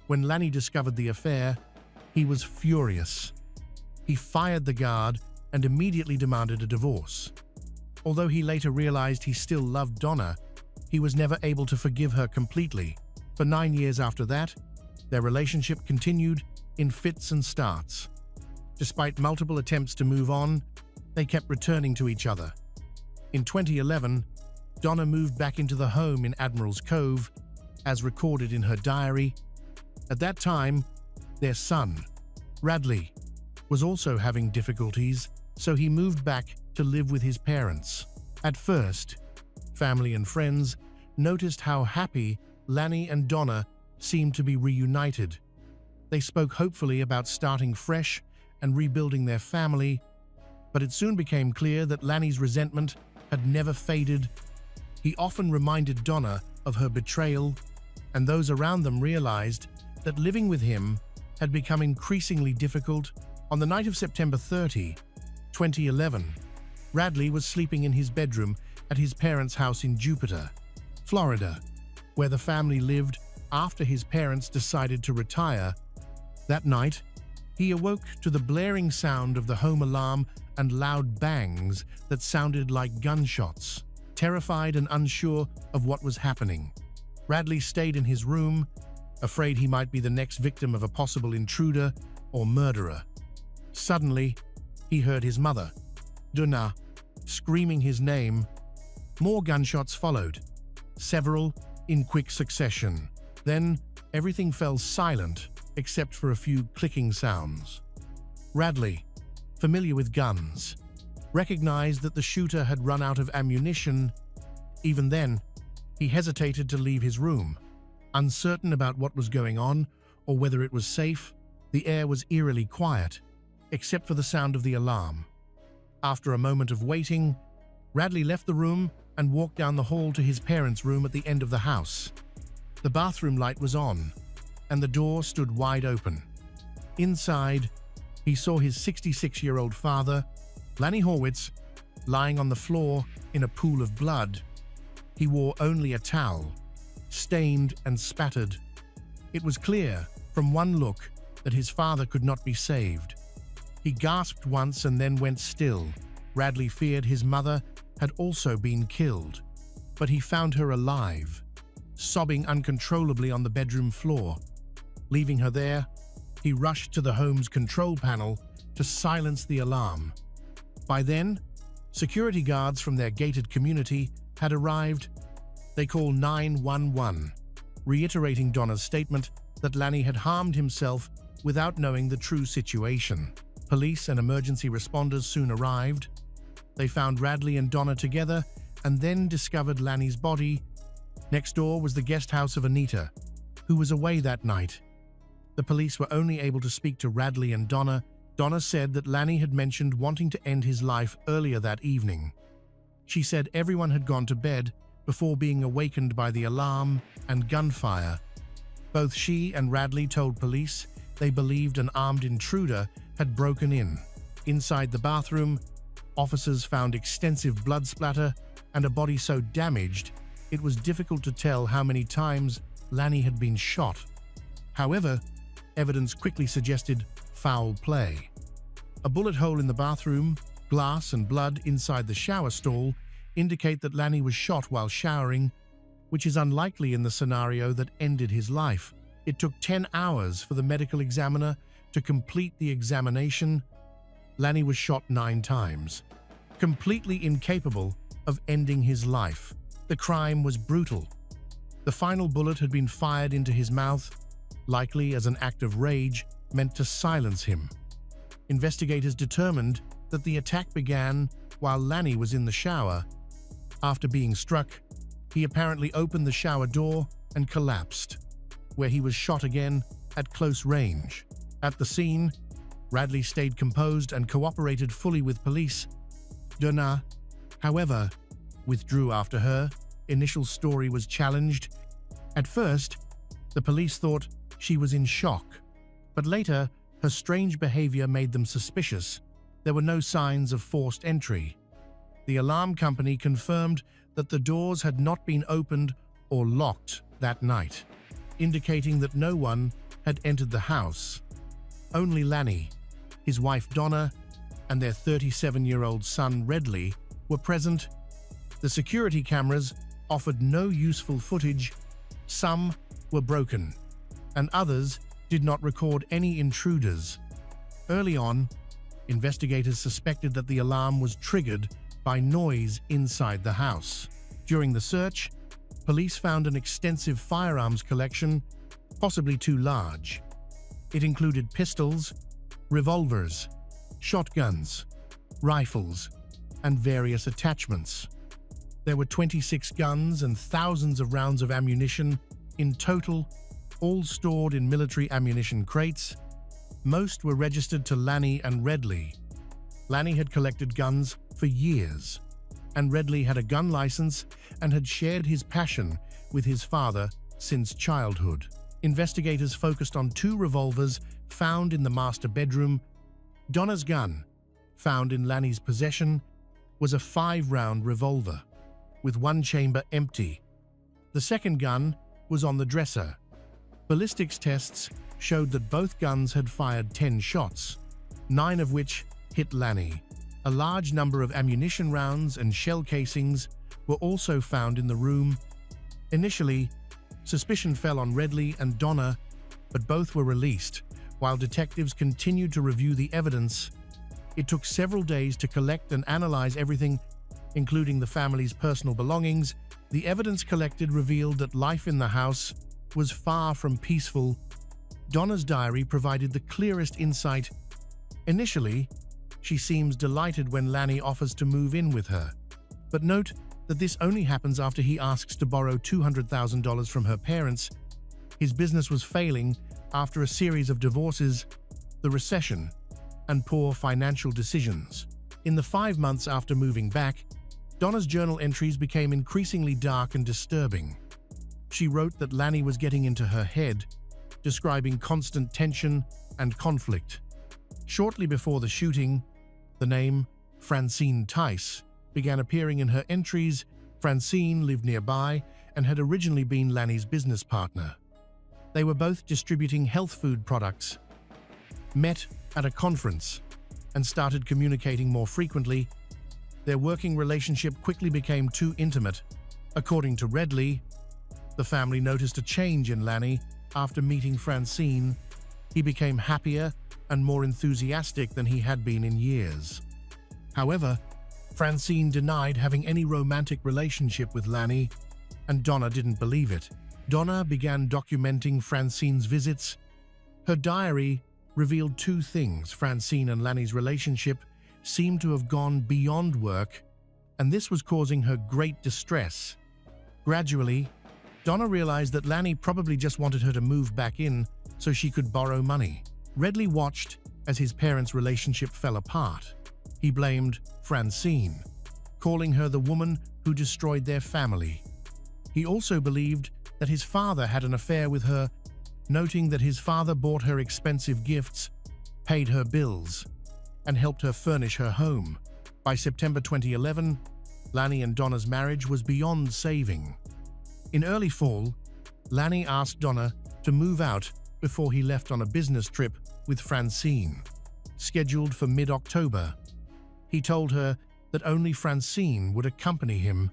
When Lanny discovered the affair, he was furious. He fired the guard and immediately demanded a divorce. Although he later realized he still loved Donna, he was never able to forgive her completely. For 9 years after that, their relationship continued in fits and starts. Despite multiple attempts to move on, they kept returning to each other. In 2011, Donna moved back into the home in Admiral's Cove, as recorded in her diary. At that time, their son, Radley, was also having difficulties, so he moved back to live with his parents. At first, family and friends noticed how happy Lanny and Donna seemed to be reunited. They spoke hopefully about starting fresh and rebuilding their family, but it soon became clear that Lanny's resentment had never faded. He often reminded Donna of her betrayal, and those around them realized that living with him had become increasingly difficult. On the night of September 30, 2011, Radley was sleeping in his bedroom at his parents' house in Jupiter, Florida, where the family lived after his parents decided to retire. That night, he awoke to the blaring sound of the home alarm and loud bangs that sounded like gunshots. Terrified and unsure of what was happening, Radley stayed in his room, afraid he might be the next victim of a possible intruder or murderer. Suddenly, he heard his mother, Donna, screaming his name. More gunshots followed, several in quick succession. Then, everything fell silent except for a few clicking sounds. Radley, familiar with guns, recognized that the shooter had run out of ammunition. Even then, he hesitated to leave his room. Uncertain about what was going on or whether it was safe, the air was eerily quiet, except for the sound of the alarm. After a moment of waiting, Radley left the room and walked down the hall to his parents' room at the end of the house. The bathroom light was on, and the door stood wide open. Inside, he saw his 66-year-old father, Lanny Horwitz, lying on the floor in a pool of blood. He wore only a towel, stained and spattered. It was clear, from one look, that his father could not be saved. He gasped once and then went still. Radley feared his mother had also been killed, but he found her alive, sobbing uncontrollably on the bedroom floor. Leaving her there, he rushed to the home's control panel to silence the alarm. By then, security guards from their gated community had arrived. They called 911, reiterating Donna's statement that Lanny had harmed himself without knowing the true situation. Police and emergency responders soon arrived. They found Radley and Donna together and then discovered Lanny's body. Next door was the guest house of Anita, who was away that night. The police were only able to speak to Radley and Donna. Donna said that Lanny had mentioned wanting to end his life earlier that evening. She said everyone had gone to bed before being awakened by the alarm and gunfire. Both she and Radley told police they believed an armed intruder had broken in. Inside the bathroom, officers found extensive blood splatter and a body so damaged it was difficult to tell how many times Lanny had been shot. However, evidence quickly suggested foul play. A bullet hole in the bathroom, glass and blood inside the shower stall indicate that Lanny was shot while showering, which is unlikely in the scenario that ended his life. It took 10 hours for the medical examiner to complete the examination. Lanny was shot 9 times, completely incapable of ending his life. The crime was brutal. The final bullet had been fired into his mouth, likely as an act of rage meant to silence him. Investigators determined that the attack began while Lanny was in the shower. After being struck, he apparently opened the shower door and collapsed, where he was shot again at close range. At the scene, Radley stayed composed and cooperated fully with police. Donna, however, withdrew after her initial story was challenged. At first, the police thought she was in shock, but later her strange behavior made them suspicious. There were no signs of forced entry. The alarm company confirmed that the doors had not been opened or locked that night, indicating that no one had entered the house. Only Lanny, his wife Donna, and their 37-year-old son Radley were present. The security cameras offered no useful footage. Some were broken, and others did not record any intruders. Early on, investigators suspected that the alarm was triggered by noise inside the house. During the search, police found an extensive firearms collection, possibly too large. It included pistols, revolvers, shotguns, rifles, and various attachments. There were 26 guns and thousands of rounds of ammunition in total, all stored in military ammunition crates. Most were registered to Lanny and Radley. Lanny had collected guns for years, and Radley had a gun license and had shared his passion with his father since childhood. Investigators focused on 2 revolvers found in the master bedroom. Donna's gun, found in Lanny's possession, was a 5-round revolver, with one chamber empty. The second gun was on the dresser. Ballistics tests showed that both guns had fired 10 shots, 9 of which hit Lanny. A large number of ammunition rounds and shell casings were also found in the room. Initially, suspicion fell on Radley and Donna, but both were released, while detectives continued to review the evidence. It took several days to collect and analyze everything, including the family's personal belongings. The evidence collected revealed that life in the house was far from peaceful. Donna's diary provided the clearest insight. Initially, she seems delighted when Lanny offers to move in with her. But note that this only happens after he asks to borrow $200,000 from her parents. His business was failing after a series of divorces, the recession, and poor financial decisions. In the 5 months after moving back, Donna's journal entries became increasingly dark and disturbing. She wrote that Lanny was getting into her head, describing constant tension and conflict. Shortly before the shooting, the name Francine Tice began appearing in her entries. Francine lived nearby and had originally been Lanny's business partner. They were both distributing health food products, met at a conference, and started communicating more frequently. Their working relationship quickly became too intimate. According to Redley, the family noticed a change in Lanny after meeting Francine. He became happier and more enthusiastic than he had been in years. However, Francine denied having any romantic relationship with Lanny, and Donna didn't believe it. Donna began documenting Francine's visits. Her diary revealed two things. Francine and Lanny's relationship seemed to have gone beyond work, and this was causing her great distress. Gradually, Donna realized that Lanny probably just wanted her to move back in so she could borrow money. Redley watched as his parents' relationship fell apart. He blamed Francine, calling her the woman who destroyed their family. He also believed that his father had an affair with her, noting that his father bought her expensive gifts, paid her bills, and helped her furnish her home. By September 2011, Lanny and Donna's marriage was beyond saving. In early fall, Lanny asked Donna to move out before he left on a business trip with Francine, scheduled for mid-October. He told her that only Francine would accompany him.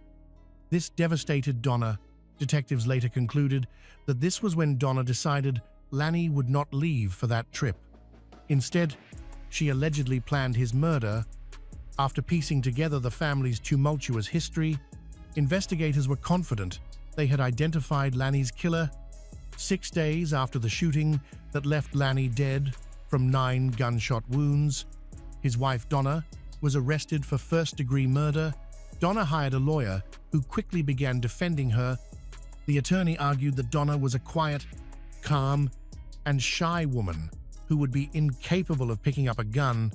This devastated Donna. Detectives later concluded that this was when Donna decided Lanny would not leave for that trip. Instead, she allegedly planned his murder. After piecing together the family's tumultuous history, investigators were confident they had identified Lanny's killer. 6 days after the shooting that left Lanny dead from 9 gunshot wounds, his wife Donna was arrested for first-degree murder. Donna hired a lawyer who quickly began defending her. The attorney argued that Donna was a quiet, calm, and shy woman who would be incapable of picking up a gun.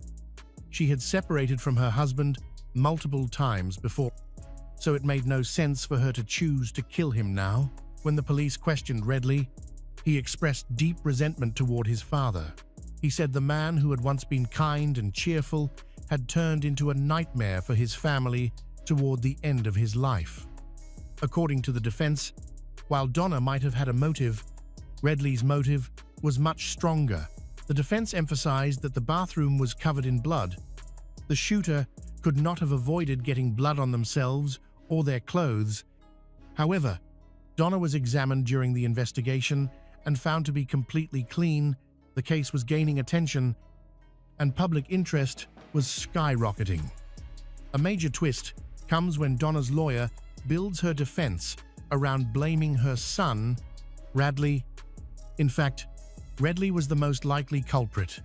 She had separated from her husband multiple times before, so it made no sense for her to choose to kill him now. When the police questioned Redley, he expressed deep resentment toward his father. He said the man who had once been kind and cheerful had turned into a nightmare for his family toward the end of his life. According to the defense, while Donna might have had a motive, Redley's motive was much stronger. The defense emphasized that the bathroom was covered in blood. The shooter could not have avoided getting blood on themselves or their clothes. However, Donna was examined during the investigation and found to be completely clean. The case was gaining attention, and public interest was skyrocketing. A major twist comes when Donna's lawyer builds her defense around blaming her son, Redley. In fact, Redley was the most likely culprit.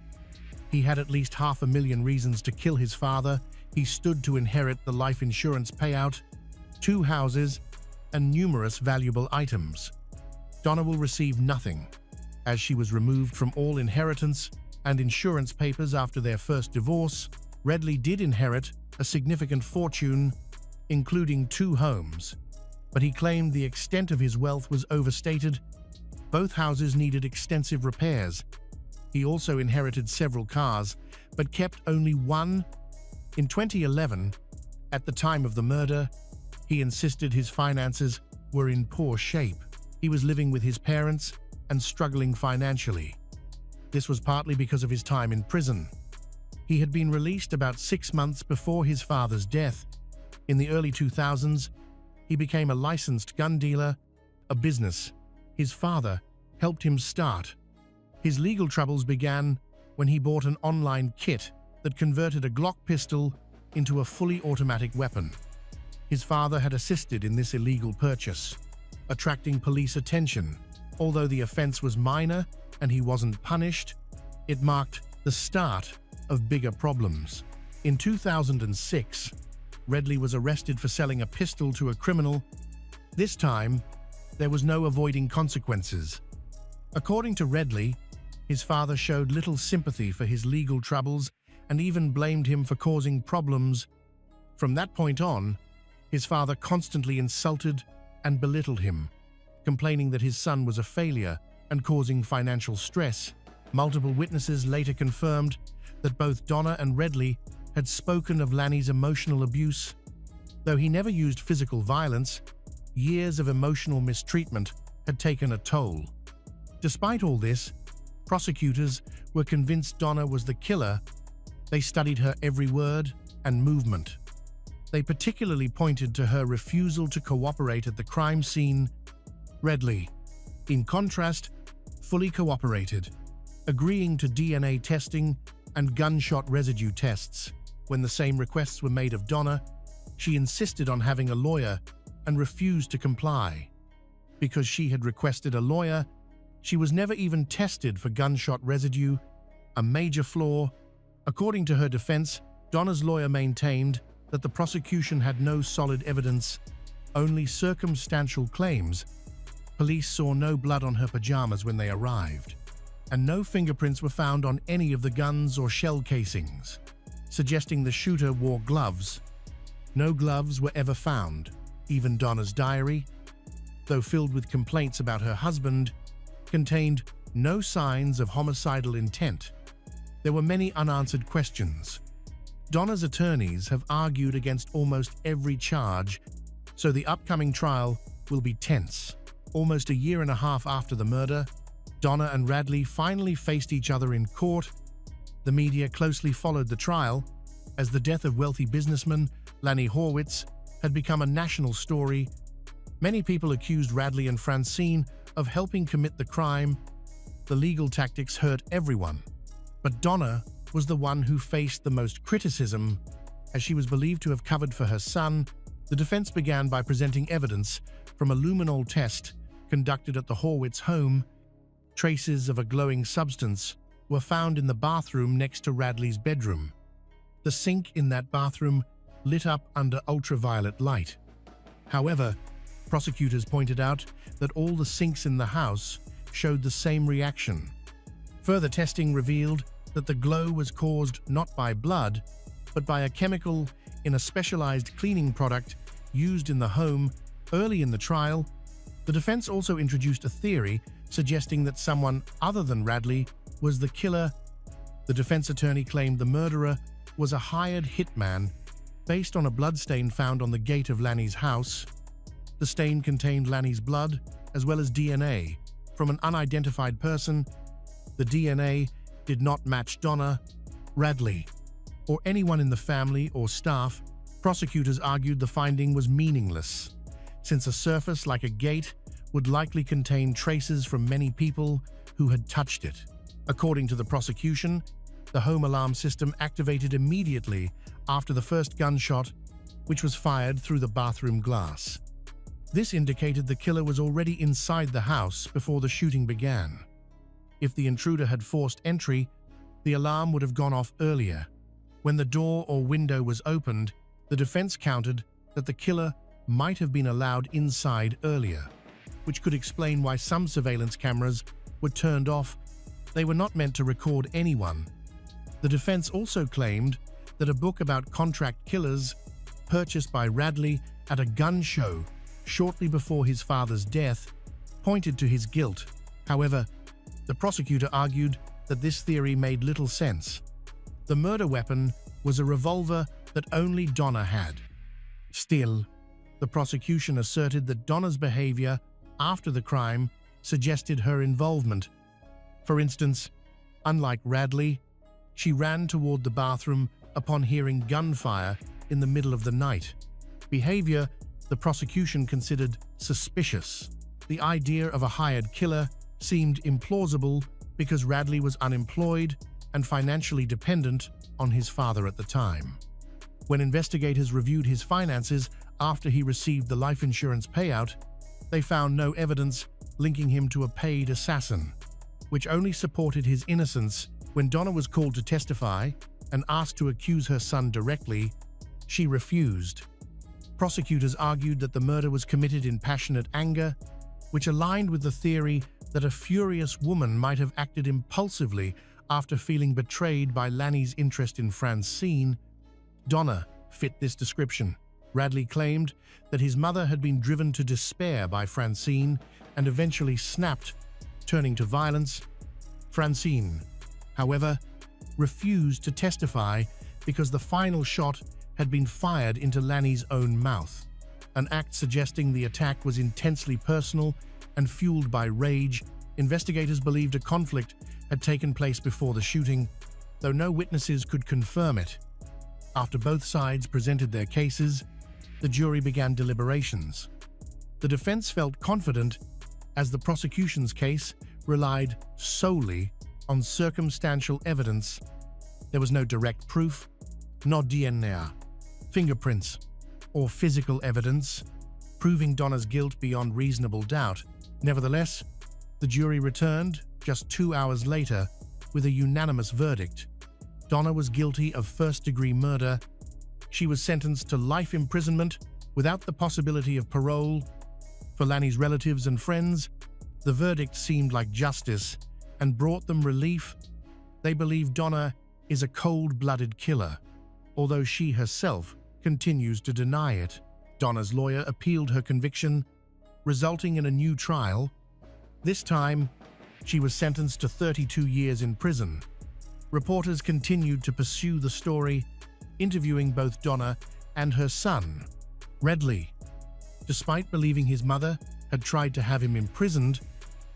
He had at least 500,000 reasons to kill his father. He stood to inherit the life insurance payout, 2 houses, and numerous valuable items. Donna will receive nothing, as she was removed from all inheritance and insurance papers after their first divorce. Redley did inherit a significant fortune, including 2 homes, but he claimed the extent of his wealth was overstated. Both houses needed extensive repairs. He also inherited several cars, but kept only one. In 2011, at the time of the murder, he insisted his finances were in poor shape. He was living with his parents and struggling financially. This was partly because of his time in prison. He had been released about 6 months before his father's death. In the early 2000s, he became a licensed gun dealer, a business his father helped him start. His legal troubles began when he bought an online kit that converted a Glock pistol into a fully automatic weapon. His father had assisted in this illegal purchase, attracting police attention. Although the offense was minor and he wasn't punished, it marked the start of bigger problems. In 2006, Redley was arrested for selling a pistol to a criminal. This time, there was no avoiding consequences. According to Redley, his father showed little sympathy for his legal troubles and even blamed him for causing problems. From that point on, his father constantly insulted and belittled him, complaining that his son was a failure and causing financial stress. Multiple witnesses later confirmed that both Donna and Redley had spoken of Lanny's emotional abuse. Though he never used physical violence, years of emotional mistreatment had taken a toll. Despite all this, prosecutors were convinced Donna was the killer. They studied her every word and movement. They particularly pointed to her refusal to cooperate at the crime scene. Redley, in contrast, fully cooperated, agreeing to DNA testing and gunshot residue tests. When the same requests were made of Donna, she insisted on having a lawyer and refused to comply. Because she had requested a lawyer, she was never even tested for gunshot residue, a major flaw. According to her defense, Donna's lawyer maintained that the prosecution had no solid evidence, only circumstantial claims. Police saw no blood on her pajamas when they arrived, and no fingerprints were found on any of the guns or shell casings, suggesting the shooter wore gloves. No gloves were ever found. Even Donna's diary, though filled with complaints about her husband, contained no signs of homicidal intent. There were many unanswered questions. Donna's attorneys have argued against almost every charge, so the upcoming trial will be tense. Almost a year and a half after the murder, Donna and Radley finally faced each other in court. The media closely followed the trial, as the death of wealthy businessman Lanny Horowitz had become a national story. Many people accused Radley and Francine of helping commit the crime. The legal tactics hurt everyone, but Donna was the one who faced the most criticism, as she was believed to have covered for her son. The defense began by presenting evidence from a luminol test conducted at the Horowitz home. Traces of a glowing substance were found in the bathroom next to Radley's bedroom. The sink in that bathroom lit up under ultraviolet light. However, prosecutors pointed out that all the sinks in the house showed the same reaction. Further testing revealed that the glow was caused not by blood, but by a chemical in a specialized cleaning product used in the home. Early in the trial, the defense also introduced a theory suggesting that someone other than Radley was the killer. The defense attorney claimed the murderer was a hired hitman based on a bloodstain found on the gate of Lanny's house. The stain contained Lanny's blood as well as DNA from an unidentified person. The DNA did not match Donna, Radley, or anyone in the family or staff. Prosecutors argued the finding was meaningless, since a surface like a gate would likely contain traces from many people who had touched it. According to the prosecution, the home alarm system activated immediately after the first gunshot, which was fired through the bathroom glass. This indicated the killer was already inside the house before the shooting began. If the intruder had forced entry, the alarm would have gone off earlier. When the door or window was opened, the defense countered that the killer might have been allowed inside earlier, which could explain why some surveillance cameras were turned off. They were not meant to record anyone. The defense also claimed that a book about contract killers, purchased by Radley at a gun show shortly before his father's death, pointed to his guilt. However, the prosecutor argued that this theory made little sense. The murder weapon was a revolver that only Donna had. Still, the prosecution asserted that Donna's behavior after the crime suggested her involvement. For instance, unlike Radley, she ran toward the bathroom upon hearing gunfire in the middle of the night. Behavior the prosecution considered suspicious. The idea of a hired killer seemed implausible because Radley was unemployed and financially dependent on his father at the time. When investigators reviewed his finances after he received the life insurance payout, they found no evidence linking him to a paid assassin, which only supported his innocence. When Donna was called to testify and asked to accuse her son directly, she refused. Prosecutors argued that the murder was committed in passionate anger, which aligned with the theory that a furious woman might have acted impulsively after feeling betrayed by Lanny's interest in Francine. Donna fit this description. Radley claimed that his mother had been driven to despair by Francine and eventually snapped, turning to violence. Francine, however, refused to testify because the final shot had been fired into Lanny's own mouth, an act suggesting the attack was intensely personal and fueled by rage. Investigators believed a conflict had taken place before the shooting, though no witnesses could confirm it. After both sides presented their cases, the jury began deliberations. The defense felt confident as the prosecution's case relied solely on circumstantial evidence. There was no direct proof, no DNA, fingerprints, or physical evidence proving Donna's guilt beyond reasonable doubt. Nevertheless, the jury returned just 2 hours later with a unanimous verdict. Donna was guilty of first-degree murder. She was sentenced to life imprisonment without the possibility of parole. For Lanny's relatives and friends, the verdict seemed like justice and brought them relief. They believe Donna is a cold-blooded killer, although she herself continues to deny it. Donna's lawyer appealed her conviction, resulting in a new trial. This time, she was sentenced to 32 years in prison. Reporters continued to pursue the story, interviewing both Donna and her son, Redley. Despite believing his mother had tried to have him imprisoned,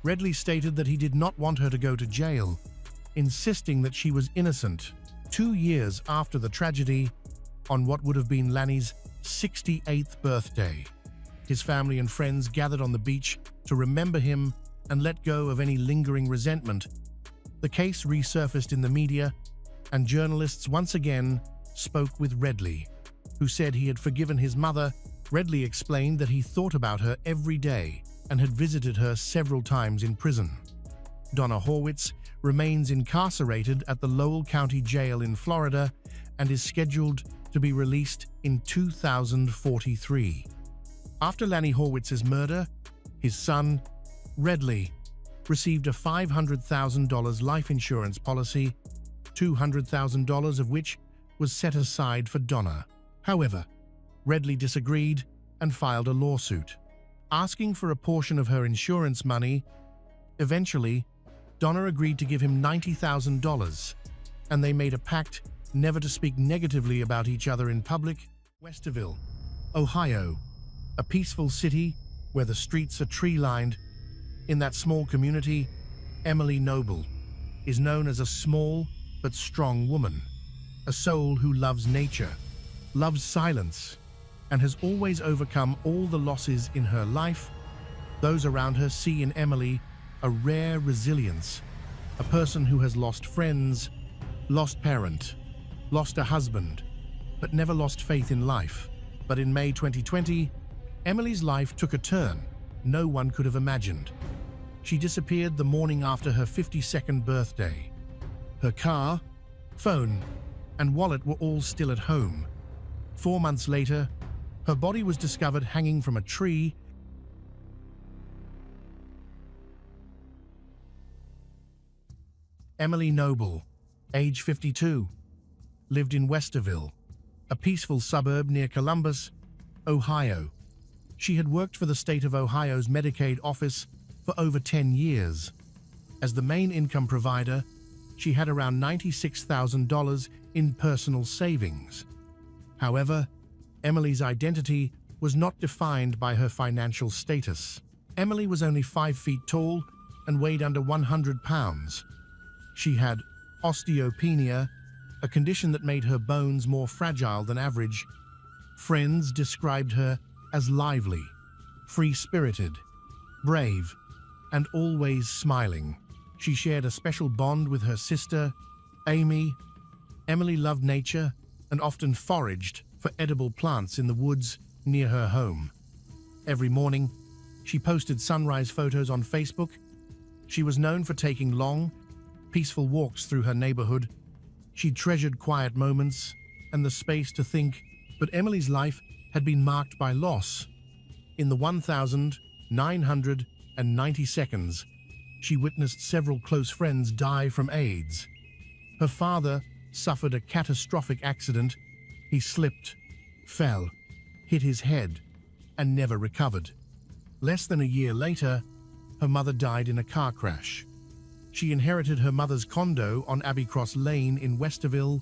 Redley stated that he did not want her to go to jail, insisting that she was innocent. 2 years after the tragedy, on what would have been Lanny's 68th birthday, his family and friends gathered on the beach to remember him and let go of any lingering resentment. The case resurfaced in the media, and journalists once again spoke with Redley, who said he had forgiven his mother. Redley explained that he thought about her every day and had visited her several times in prison. Donna Horwitz remains incarcerated at the Lowell County Jail in Florida and is scheduled to be released in 2043. After Lanny Horwitz's murder, his son, Redley, received a $500,000 life insurance policy, $200,000 of which was set aside for Donna. However, Redley disagreed and filed a lawsuit, asking for a portion of her insurance money. Eventually, Donna agreed to give him $90,000, and they made a pact never to speak negatively about each other in public. Westerville, Ohio, a peaceful city where the streets are tree-lined. In that small community, Emily Noble is known as a small but strong woman, a soul who loves nature, loves silence, and has always overcome all the losses in her life. Those around her see in Emily a rare resilience, a person who has lost friends, lost parent, lost a husband, but never lost faith in life. But in May 2020, Emily's life took a turn no one could have imagined. She disappeared the morning after her 52nd birthday. Her car, phone, and wallet were all still at home. 4 months later, her body was discovered hanging from a tree. Emily Noble, age 52, lived in Westerville, a peaceful suburb near Columbus, Ohio. She had worked for the state of Ohio's Medicaid office for over 10 years. As the main income provider, she had around $96,000 in personal savings. However, Emily's identity was not defined by her financial status. Emily was only 5 feet tall and weighed under 100 pounds. She had osteopenia, a condition that made her bones more fragile than average. Friends described her as lively, free-spirited, brave, and always smiling. She shared a special bond with her sister, Amy. Emily loved nature and often foraged for edible plants in the woods near her home. Every morning, she posted sunrise photos on Facebook. She was known for taking long, peaceful walks through her neighborhood. She treasured quiet moments and the space to think, but Emily's life had been marked by loss. In the 1,990 seconds, she witnessed several close friends die from AIDS. Her father suffered a catastrophic accident. He slipped, fell, hit his head, and never recovered. Less than a year later, her mother died in a car crash. She inherited her mother's condo on Abbey Cross Lane in Westerville,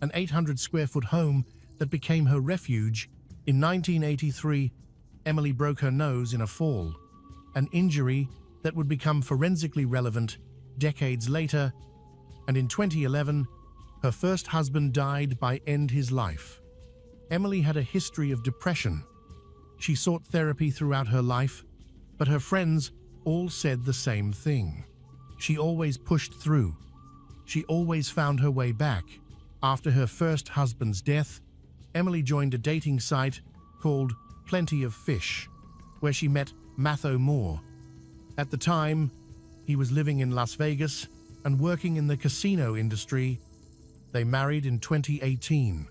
an 800-square-foot home that became her refuge. In 1983, Emily broke her nose in a fall, an injury that would become forensically relevant decades later, and in 2011, her first husband died by end his life. Emily had a history of depression. She sought therapy throughout her life, but her friends all said the same thing. She always pushed through. She always found her way back. After her first husband's death, Emily joined a dating site called Plenty of Fish, where she met Matthew Moore. At the time, he was living in Las Vegas and working in the casino industry. They married in 2018,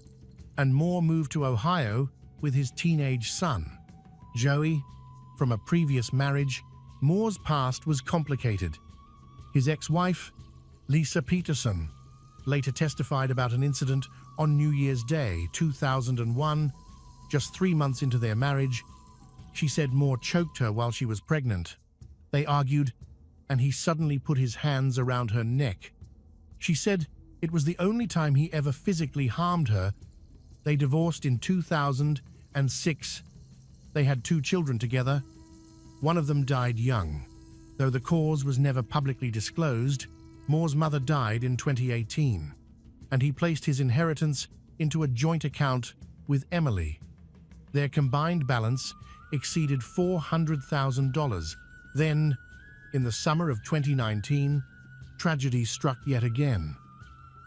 and Moore moved to Ohio with his teenage son, Joey. From a previous marriage, Moore's past was complicated. His ex-wife, Lisa Peterson, later testified about an incident on New Year's Day, 2001, just 3 months into their marriage. She said Moore choked her while she was pregnant. They argued, and he suddenly put his hands around her neck. She said it was the only time he ever physically harmed her. They divorced in 2006. They had 2 children together. One of them died young. Though the cause was never publicly disclosed, Moore's mother died in 2018, and he placed his inheritance into a joint account with Emily. Their combined balance exceeded $400,000. Then, in the summer of 2019, tragedy struck yet again.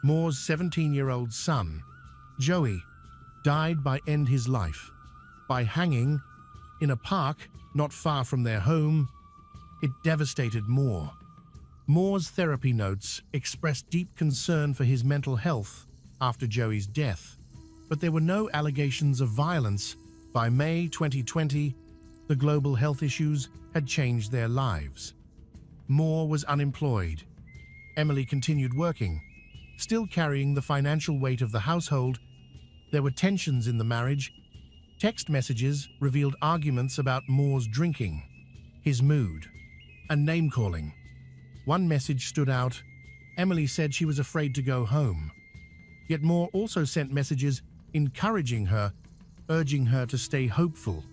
Moore's 17-year-old son, Joey, died by end his life by hanging in a park not far from their home. It devastated Moore. Moore's therapy notes expressed deep concern for his mental health after Joey's death, but there were no allegations of violence. By May 2020, the global health issues had changed their lives. Moore was unemployed. Emily continued working, still carrying the financial weight of the household. There were tensions in the marriage. Text messages revealed arguments about Moore's drinking, his mood, and name-calling. One message stood out. Emily said she was afraid to go home. Yet Moore also sent messages encouraging her, urging her to stay hopeful.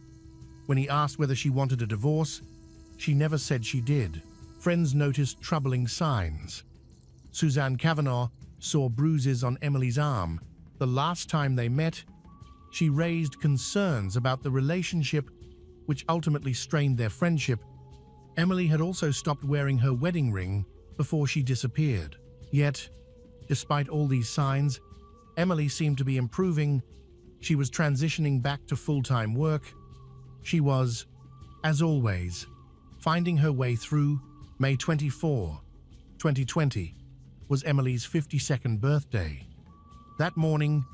When he asked whether she wanted a divorce, she never said she did. Friends noticed troubling signs. Suzanne Kavanaugh saw bruises on Emily's arm. The last time they met, she raised concerns about the relationship, which ultimately strained their friendship. Emily had also stopped wearing her wedding ring before she disappeared. Yet, despite all these signs, Emily seemed to be improving. She was transitioning back to full-time work. She was, as always, finding her way through. May 24, 2020, was Emily's 52nd birthday. That morning,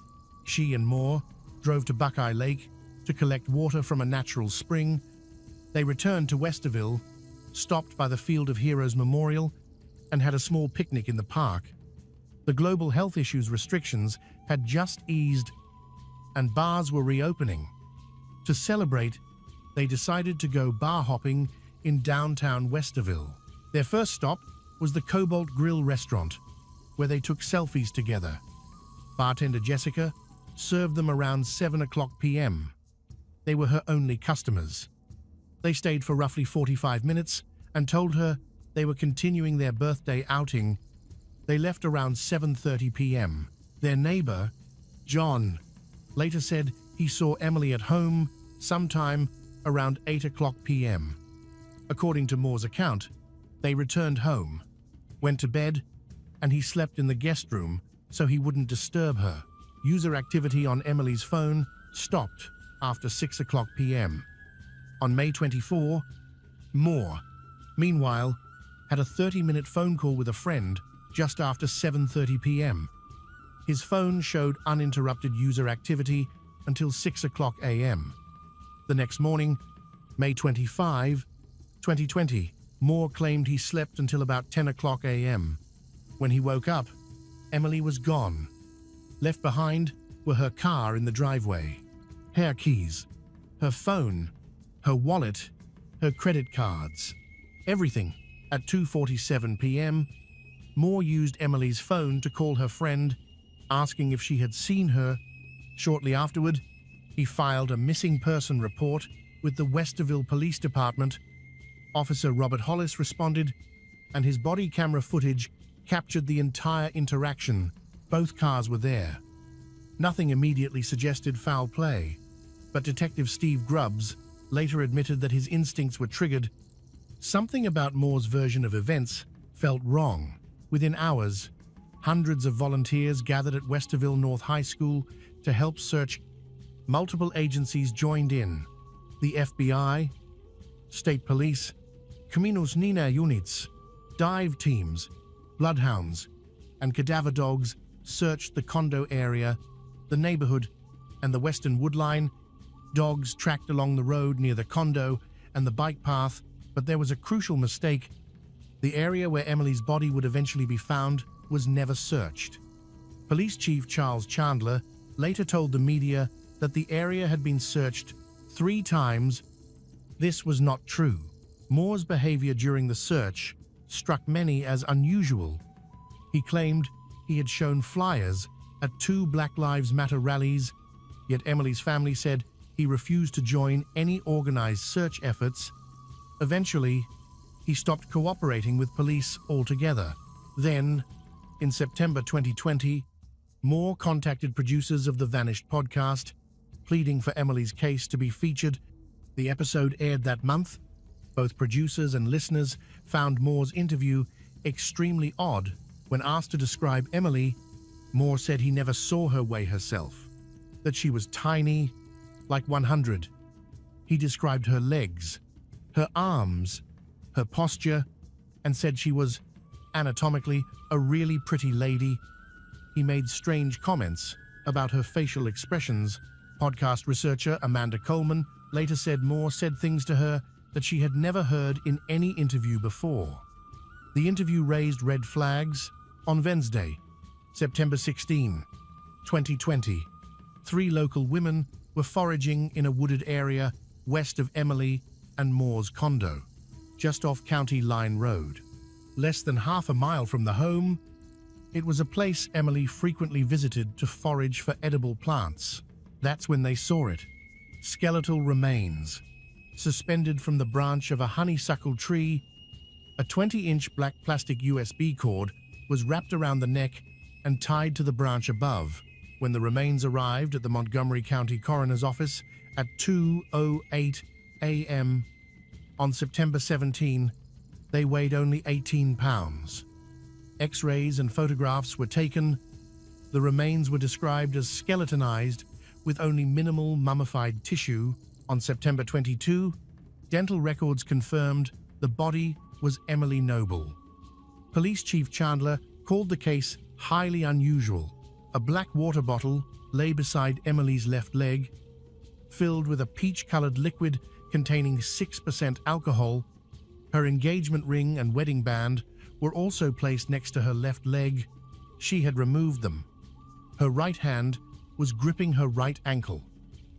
she and Moore drove to Buckeye Lake to collect water from a natural spring. They returned to Westerville, stopped by the Field of Heroes Memorial, and had a small picnic in the park. The global health issues restrictions had just eased, and bars were reopening. To celebrate, they decided to go bar hopping in downtown Westerville. Their first stop was the Cobalt Grill restaurant, where they took selfies together. Bartender Jessica served them around 7:00 p.m. They were her only customers. They stayed for roughly 45 minutes and told her they were continuing their birthday outing. They left around 7:30 p.m. Their neighbor, John, later said he saw Emily at home sometime around 8:00 p.m. According to Moore's account, they returned home, went to bed, and he slept in the guest room so he wouldn't disturb her. User activity on Emily's phone stopped after 6:00 p.m. On May 24, Moore, meanwhile, had a 30-minute phone call with a friend just after 7:30 p.m. His phone showed uninterrupted user activity until 6:00 a.m. The next morning, May 25, 2020, Moore claimed he slept until about 10:00 a.m. When he woke up, Emily was gone. Left behind were her car in the driveway, her keys, her phone, her wallet, her credit cards, everything. At 2:47 p.m., Moore used Emily's phone to call her friend, asking if she had seen her. Shortly afterward, he filed a missing person report with the Westerville Police Department. Officer Robert Hollis responded, and his body camera footage captured the entire interaction. Both cars were there. Nothing immediately suggested foul play, but Detective Steve Grubbs later admitted that his instincts were triggered. Something about Moore's version of events felt wrong. Within hours, hundreds of volunteers gathered at Westerville North High School to help search. Multiple agencies joined in. The FBI, state police, Caminos Nina units, dive teams, bloodhounds, and cadaver dogs searched the condo area, the neighborhood, and the western woodline. Dogs tracked along the road near the condo and the bike path, but there was a crucial mistake. The area where Emily's body would eventually be found was never searched. Police Chief Charles Chandler later told the media that the area had been searched 3 times. This was not true. Moore's behavior during the search struck many as unusual. He claimed he had shown flyers at 2 Black Lives Matter rallies, yet Emily's family said he refused to join any organized search efforts. Eventually, he stopped cooperating with police altogether. Then, in September 2020, Moore contacted producers of the Vanished podcast, pleading for Emily's case to be featured. The episode aired that month. Both producers and listeners found Moore's interview extremely odd. When asked to describe Emily, Moore said he never saw her weigh herself, that she was tiny, like 100. He described her legs, her arms, her posture, and said she was, anatomically, a really pretty lady. He made strange comments about her facial expressions. Podcast researcher Amanda Coleman later said Moore said things to her that she had never heard in any interview before. The interview raised red flags. On Wednesday, September 16, 2020, 3 local women were foraging in a wooded area west of Emily and Moore's condo, just off County Line Road. Less than half a mile from the home, it was a place Emily frequently visited to forage for edible plants. That's when they saw it. Skeletal remains, suspended from the branch of a honeysuckle tree. A 20-inch black plastic USB cord was wrapped around the neck and tied to the branch above. When the remains arrived at the Montgomery County Coroner's Office at 2:08 a.m. on September 17, they weighed only 18 pounds. X-rays and photographs were taken. The remains were described as skeletonized with only minimal mummified tissue. On September 22, dental records confirmed the body was Emily Noble. Police Chief Chandler called the case highly unusual. A black water bottle lay beside Emily's left leg, filled with a peach-colored liquid containing 6% alcohol. Her engagement ring and wedding band were also placed next to her left leg. She had removed them. Her right hand was gripping her right ankle.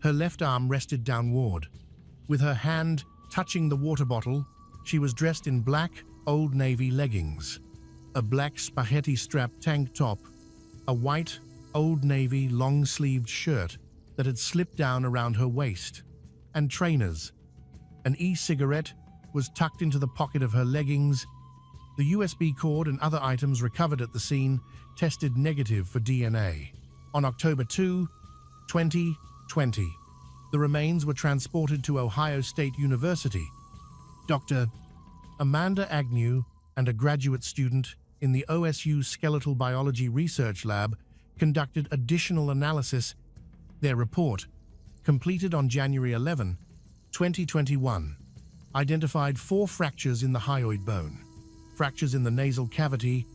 Her left arm rested downward. With her hand touching the water bottle, she was dressed in black Old Navy leggings, a black spaghetti-strap tank top, a white Old Navy long-sleeved shirt that had slipped down around her waist, and trainers. An e-cigarette was tucked into the pocket of her leggings. The USB cord and other items recovered at the scene tested negative for DNA. On October 2, 2020, the remains were transported to Ohio State University. Dr. Amanda Agnew and a graduate student in the OSU Skeletal Biology Research Lab conducted additional analysis. Their report, completed on January 11, 2021, identified 4 fractures in the hyoid bone, fractures in the nasal cavity,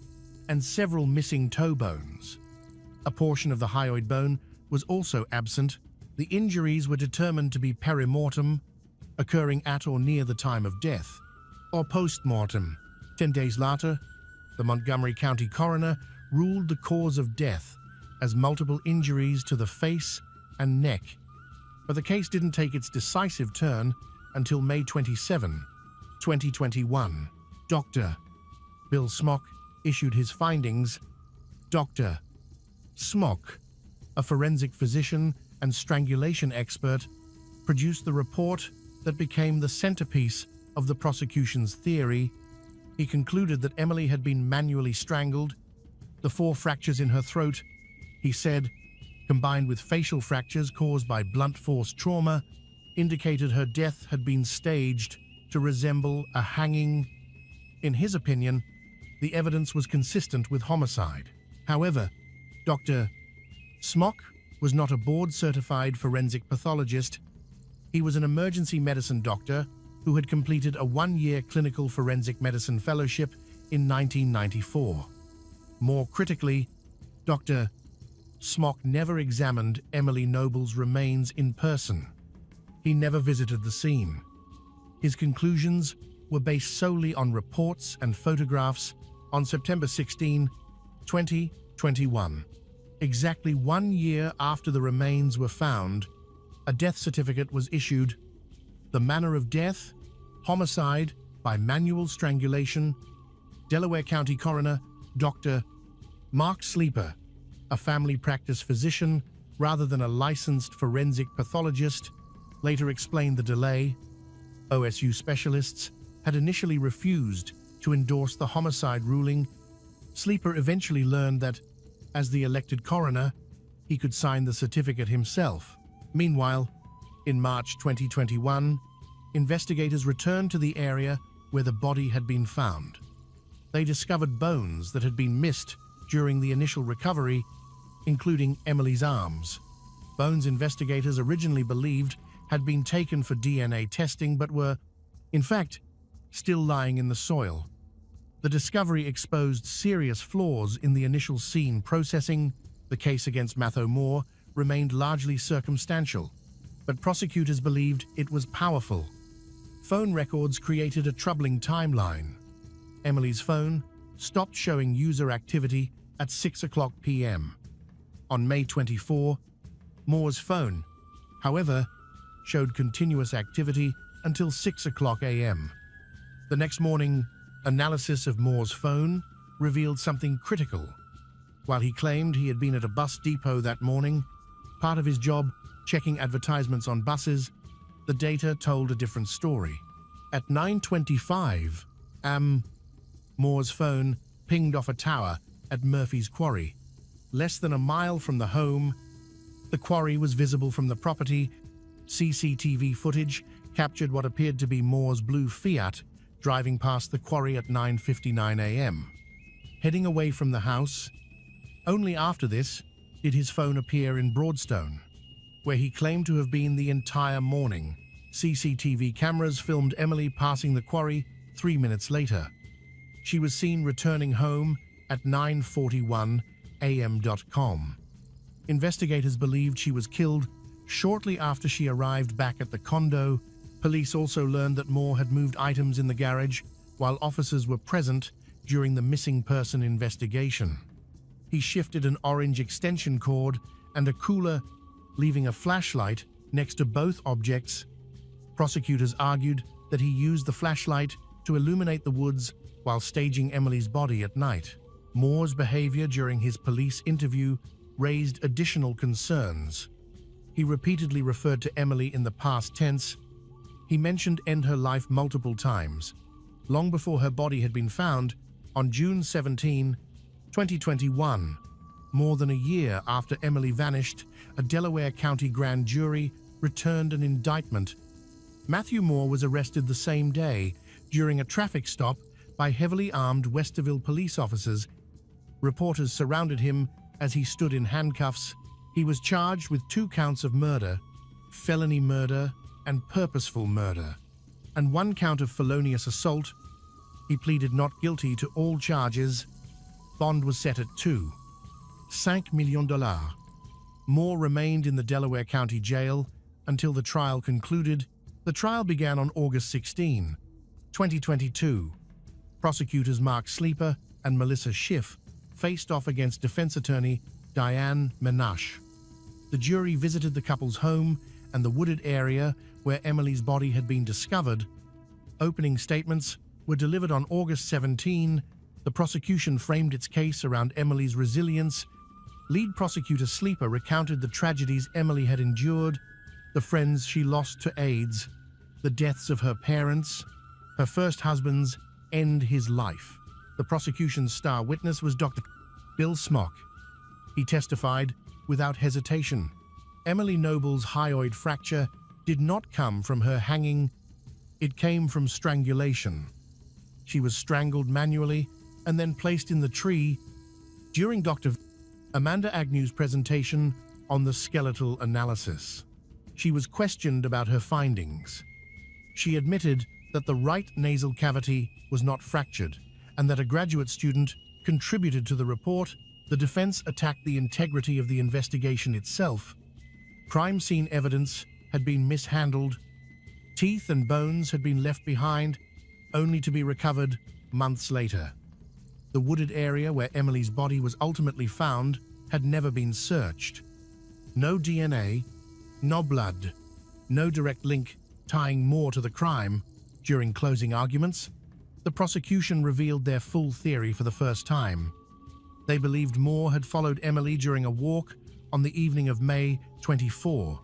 and several missing toe bones. A portion of the hyoid bone was also absent. The injuries were determined to be perimortem, occurring at or near the time of death, or postmortem. 10 days later, the Montgomery County coroner ruled the cause of death as multiple injuries to the face and neck. But the case didn't take its decisive turn until May 27, 2021. Dr. Bill Smock issued his findings. Dr. Smock, a forensic physician and strangulation expert, produced the report that became the centerpiece of the prosecution's theory. He concluded that Emily had been manually strangled. The 4 fractures in her throat, he said, combined with facial fractures caused by blunt force trauma, indicated her death had been staged to resemble a hanging. In his opinion, the evidence was consistent with homicide. However, Dr. Smock was not a board-certified forensic pathologist. He was an emergency medicine doctor who had completed a 1-year clinical forensic medicine fellowship in 1994. More critically, Dr. Smock never examined Emily Noble's remains in person. He never visited the scene. His conclusions were based solely on reports and photographs. On September 16, 2021, exactly 1 year after the remains were found, a death certificate was issued. The manner of death: homicide by manual strangulation. Delaware County Coroner Dr. Mark Sleeper, a family practice physician rather than a licensed forensic pathologist, later explained the delay. OSU specialists had initially refused to endorse the homicide ruling. Sleeper eventually learned that, as the elected coroner, he could sign the certificate himself. Meanwhile, in March 2021, investigators returned to the area where the body had been found. They discovered bones that had been missed during the initial recovery, including Emily's arms. Bones investigators originally believed had been taken for DNA testing but were, in fact, still lying in the soil. The discovery exposed serious flaws in the initial scene processing. The case against Matthew Moore remained largely circumstantial, but prosecutors believed it was powerful. Phone records created a troubling timeline. Emily's phone stopped showing user activity at 6:00 p.m. On May 24, Moore's phone, however, showed continuous activity until 6:00 a.m. The next morning, analysis of Moore's phone revealed something critical. While he claimed he had been at a bus depot that morning, part of his job checking advertisements on buses, the data told a different story. At 9:25 am, Moore's phone pinged off a tower at Murphy's Quarry, less than a mile from the home. The quarry was visible from the property. CCTV footage captured what appeared to be Moore's blue Fiat driving past the quarry at 9:59 a.m., heading away from the house. Only after this did his phone appear in Broadstone, where he claimed to have been the entire morning. CCTV cameras filmed Emily passing the quarry 3 minutes later. She was seen returning home at 9:41 a.m. Investigators believed she was killed shortly after she arrived back at the condo. Police also learned that Moore had moved items in the garage while officers were present during the missing person investigation. He shifted an orange extension cord and a cooler, leaving a flashlight next to both objects. Prosecutors argued that he used the flashlight to illuminate the woods while staging Emily's body at night. Moore's behavior during his police interview raised additional concerns. He repeatedly referred to Emily in the past tense. He mentioned end her life multiple times, long before her body had been found. On June 17, 2021, more than a year after Emily vanished, a Delaware County grand jury returned an indictment. Matthew Moore was arrested the same day during a traffic stop by heavily armed Westerville police officers. Reporters surrounded him as he stood in handcuffs. He was charged with 2 counts of murder, felony murder, and purposeful murder, and 1 count of felonious assault. He pleaded not guilty to all charges. Bond was set at $2.5 million. Moore remained in the Delaware County Jail until the trial concluded. The trial began on August 16, 2022. Prosecutors Mark Sleeper and Melissa Schiff faced off against defense attorney Diane Menashe. The jury visited the couple's home and the wooded area where Emily's body had been discovered. Opening statements were delivered on August 17. The prosecution framed its case around Emily's resilience. Lead prosecutor Sleeper recounted the tragedies Emily had endured, the friends she lost to AIDS, the deaths of her parents, her first husband's end his life. The prosecution's star witness was Dr. Bill Smock. He testified without hesitation. Emily Noble's hyoid fracture did not come from her hanging, it came from strangulation. She was strangled manually and then placed in the tree. During Dr. Amanda Agnew's presentation on the skeletal analysis, she was questioned about her findings. She admitted that the right nasal cavity was not fractured and that a graduate student contributed to the report. The defense attacked the integrity of the investigation itself. Crime scene evidence had been mishandled. Teeth and bones had been left behind, only to be recovered months later. The wooded area where Emily's body was ultimately found had never been searched. No DNA, no blood, no direct link tying Moore to the crime. During closing arguments, the prosecution revealed their full theory for the first time. They believed Moore had followed Emily during a walk on the evening of May 24,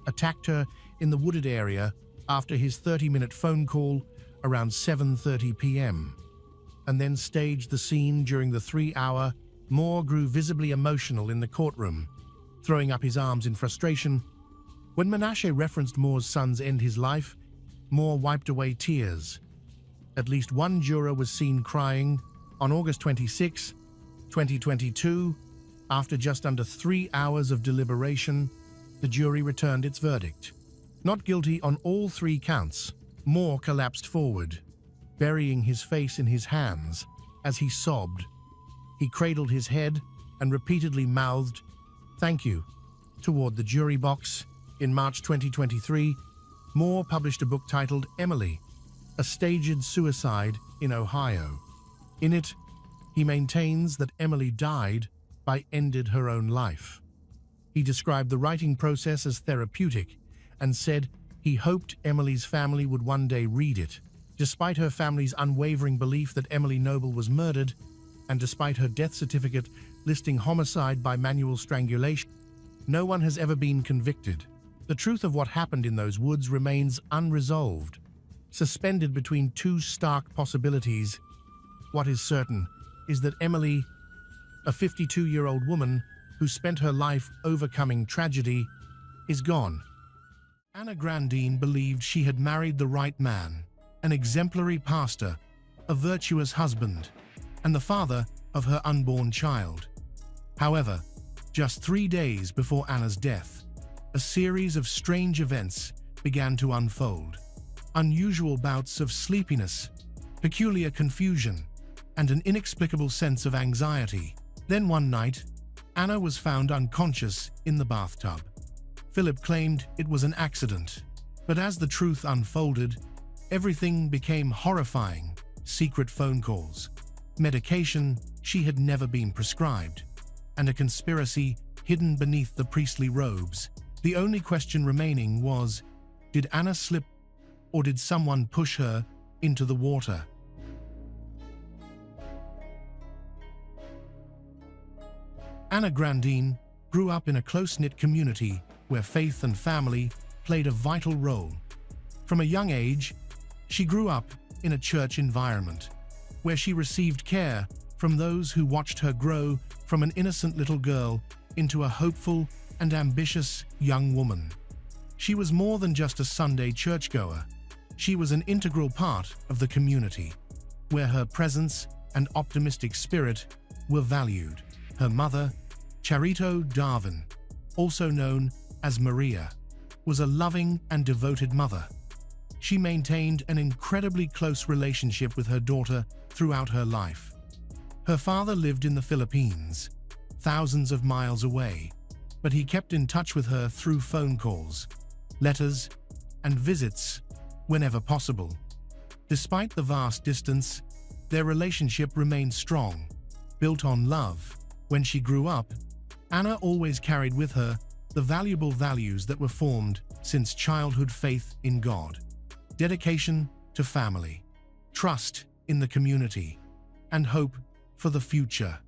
attacked her in the wooded area after his 30-minute phone call around 7:30 p.m., and then staged the scene during the 3-hour. Moore grew visibly emotional in the courtroom, throwing up his arms in frustration. When Menashe referenced Moore's son's end his life, Moore wiped away tears. At least one juror was seen crying. On August 26, 2022, after just under 3 hours of deliberation, the jury returned its verdict. Not guilty on all 3 counts. Moore collapsed forward, burying his face in his hands as he sobbed. He cradled his head and repeatedly mouthed, "Thank you," toward the jury box. In March 2023, Moore published a book titled Emily, a staged suicide in Ohio. In it, he maintains that Emily died by ended her own life. He described the writing process as therapeutic and said he hoped Emily's family would one day read it. Despite her family's unwavering belief that Emily Noble was murdered, and despite her death certificate listing homicide by manual strangulation, no one has ever been convicted. The truth of what happened in those woods remains unresolved, suspended between 2 stark possibilities. What is certain is that Emily, a 52-year-old woman who spent her life overcoming tragedy, is gone. Anna Grandine believed she had married the right man, an exemplary pastor, a virtuous husband, and the father of her unborn child. However, just 3 days before Anna's death, a series of strange events began to unfold. Unusual bouts of sleepiness, peculiar confusion, and an inexplicable sense of anxiety. Then one night, Anna was found unconscious in the bathtub. Philip claimed it was an accident, but as the truth unfolded, everything became horrifying. Secret phone calls, medication she had never been prescribed, and a conspiracy hidden beneath the priestly robes. The only question remaining was, did Anna slip, or did someone push her into the water? Anna Grandine grew up in a close-knit community where faith and family played a vital role. From a young age, she grew up in a church environment where she received care from those who watched her grow from an innocent little girl into a hopeful and ambitious young woman. She was more than just a Sunday churchgoer. She was an integral part of the community, where her presence and optimistic spirit were valued. Her mother, Charito Darvin, also known as Maria, was a loving and devoted mother. She maintained an incredibly close relationship with her daughter throughout her life. Her father lived in the Philippines, thousands of miles away, but he kept in touch with her through phone calls, letters, and visits whenever possible. Despite the vast distance, their relationship remained strong, built on love. When she grew up, Anna always carried with her the valuable values that were formed since childhood: faith in God, dedication to family, trust in the community, and hope for the future.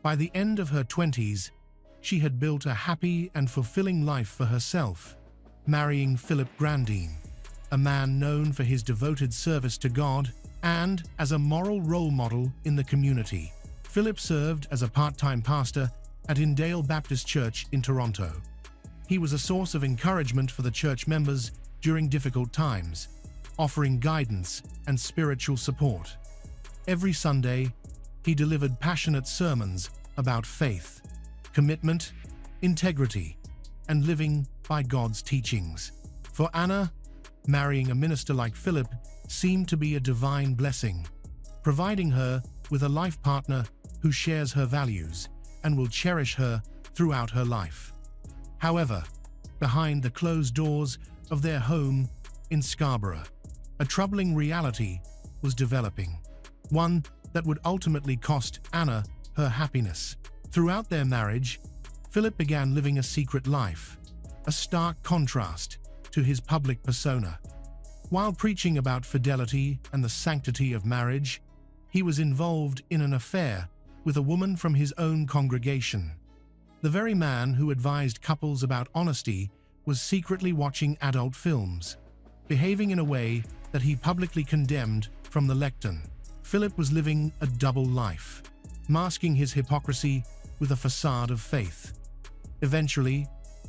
By the end of her 20s, she had built a happy and fulfilling life for herself, marrying Philip Grandine, a man known for his devoted service to God and as a moral role model in the community. Philip served as a part-time pastor at Indale Baptist Church in Toronto. He was a source of encouragement for the church members during difficult times, offering guidance and spiritual support. Every Sunday, he delivered passionate sermons about faith, commitment, integrity, and living by God's teachings. For Anna, marrying a minister like Philip seemed to be a divine blessing, providing her with a life partner who shares her values and will cherish her throughout her life. However, behind the closed doors of their home in Scarborough, a troubling reality was developing, one that would ultimately cost Anna her happiness. Throughout their marriage, Philip began living a secret life, a stark contrast to his public persona. While preaching about fidelity and the sanctity of marriage, he was involved in an affair with a woman from his own congregation. The very man who advised couples about honesty was secretly watching adult films, behaving in a way that he publicly condemned from the lectern. Philip was living a double life, masking his hypocrisy with a facade of faith. Eventually,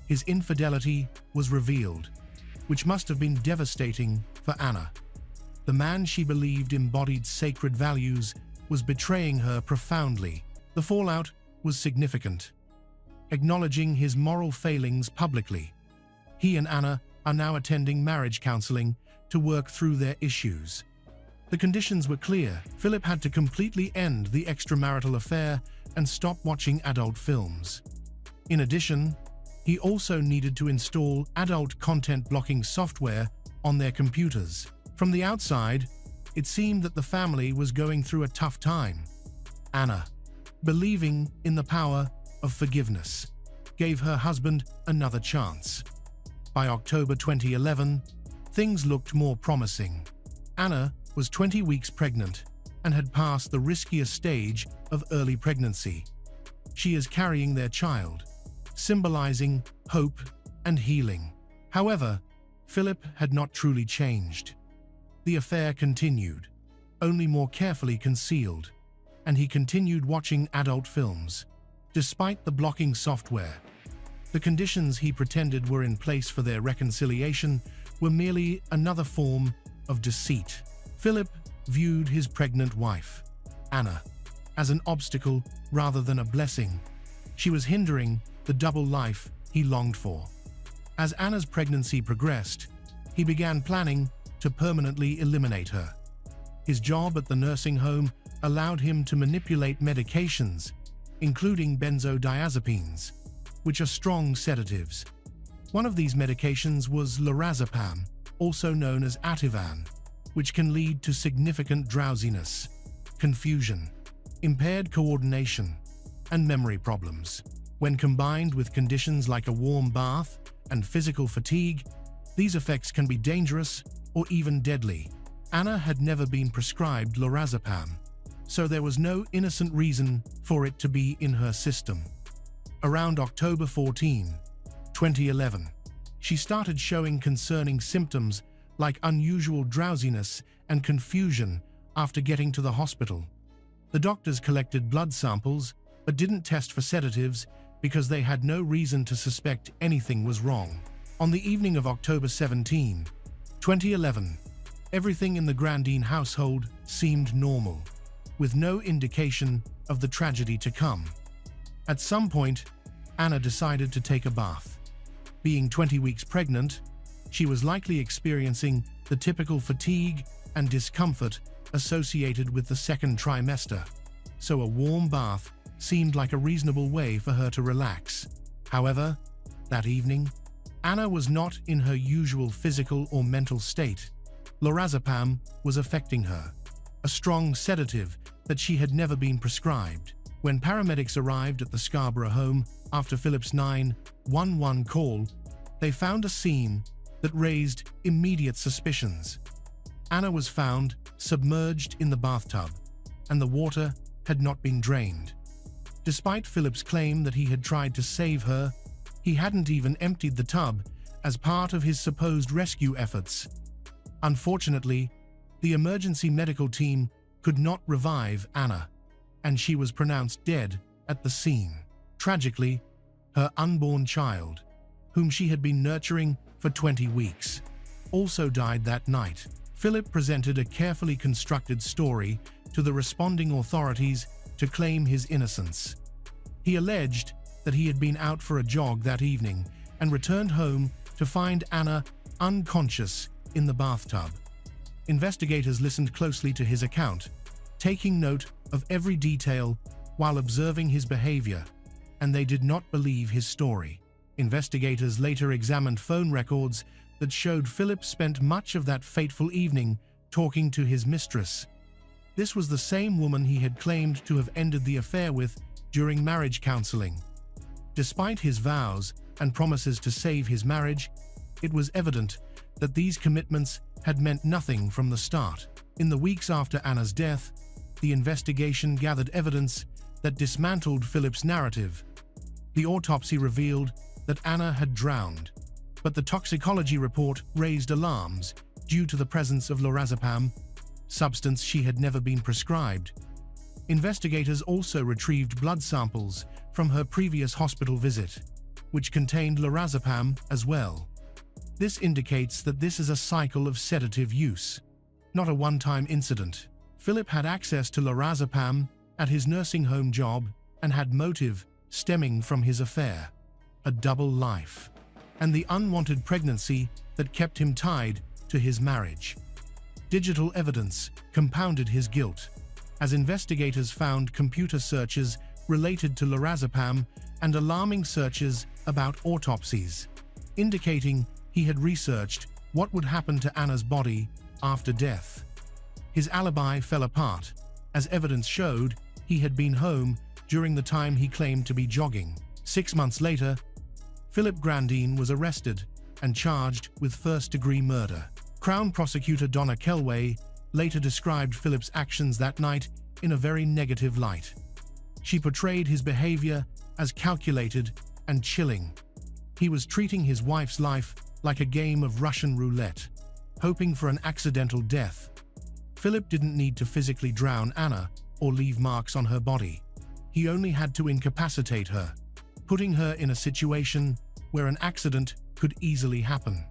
his infidelity was revealed, which must have been devastating for Anna. The man she believed embodied sacred values was betraying her profoundly. The fallout was significant. Acknowledging his moral failings publicly, he and Anna are now attending marriage counseling to work through their issues. The conditions were clear. Philip had to completely end the extramarital affair and stop watching adult films. In addition, he also needed to install adult content blocking software on their computers. From the outside, it seemed that the family was going through a tough time. Anna, believing in the power of forgiveness, gave her husband another chance. By October 2011, things looked more promising. Anna was 20 weeks pregnant and had passed the riskiest stage of early pregnancy. She is carrying their child, symbolizing hope and healing. However, Philip had not truly changed. The affair continued, only more carefully concealed, and he continued watching adult films. Despite the blocking software, the conditions he pretended were in place for their reconciliation were merely another form of deceit. Philip viewed his pregnant wife, Anna, as an obstacle rather than a blessing. She was hindering the double life he longed for. As Anna's pregnancy progressed, he began planning to permanently eliminate her. His job at the nursing home allowed him to manipulate medications, including benzodiazepines, which are strong sedatives. One of these medications was lorazepam, also known as Ativan, which can lead to significant drowsiness, confusion, impaired coordination, and memory problems. When combined with conditions like a warm bath and physical fatigue, these effects can be dangerous or even deadly. Anna had never been prescribed lorazepam, so there was no innocent reason for it to be in her system. Around October 14, 2011, she started showing concerning symptoms like unusual drowsiness and confusion after getting to the hospital. The doctors collected blood samples but didn't test for sedatives because they had no reason to suspect anything was wrong. On the evening of October 17, 2011, everything in the Grandin household seemed normal, with no indication of the tragedy to come. At some point, Anna decided to take a bath. Being 20 weeks pregnant, she was likely experiencing the typical fatigue and discomfort associated with the second trimester, so a warm bath seemed like a reasonable way for her to relax. However, that evening, Anna was not in her usual physical or mental state. Lorazepam was affecting her, a strong sedative that she had never been prescribed. When paramedics arrived at the Scarborough home after Philip's 911 call, they found a scene that raised immediate suspicions. Anna was found submerged in the bathtub, and the water had not been drained. Despite Philip's claim that he had tried to save her, he hadn't even emptied the tub as part of his supposed rescue efforts. Unfortunately, the emergency medical team could not revive Anna, and she was pronounced dead at the scene. Tragically, her unborn child, whom she had been nurturing for 20 weeks, also died that night. Philip presented a carefully constructed story to the responding authorities to claim his innocence. He alleged that he had been out for a jog that evening and returned home to find Anna unconscious in the bathtub. Investigators listened closely to his account, taking note of every detail while observing his behavior, and they did not believe his story. Investigators later examined phone records that showed Philip spent much of that fateful evening talking to his mistress. This was the same woman he had claimed to have ended the affair with during marriage counseling. Despite his vows and promises to save his marriage, it was evident that these commitments had meant nothing from the start. In the weeks after Anna's death, the investigation gathered evidence that dismantled Philip's narrative. The autopsy revealed that Anna had drowned, but the toxicology report raised alarms due to the presence of lorazepam, substance she had never been prescribed. Investigators also retrieved blood samples from her previous hospital visit, which contained lorazepam as well. This indicates that this is a cycle of sedative use, not a one-time incident. Philip had access to lorazepam at his nursing home job and had motive stemming from his affair, a double life, and the unwanted pregnancy that kept him tied to his marriage. Digital evidence compounded his guilt, as investigators found computer searches related to lorazepam and alarming searches about autopsies, indicating he had researched what would happen to Anna's body after death. His alibi fell apart, as evidence showed he had been home during the time he claimed to be jogging. 6 months later, Philip Grandin was arrested and charged with first-degree murder. Crown Prosecutor Donna Kelway later described Philip's actions that night in a very negative light. She portrayed his behavior as calculated and chilling. He was treating his wife's life like a game of Russian roulette, hoping for an accidental death. Philip didn't need to physically drown Anna or leave marks on her body. He only had to incapacitate her, putting her in a situation where an accident could easily happen.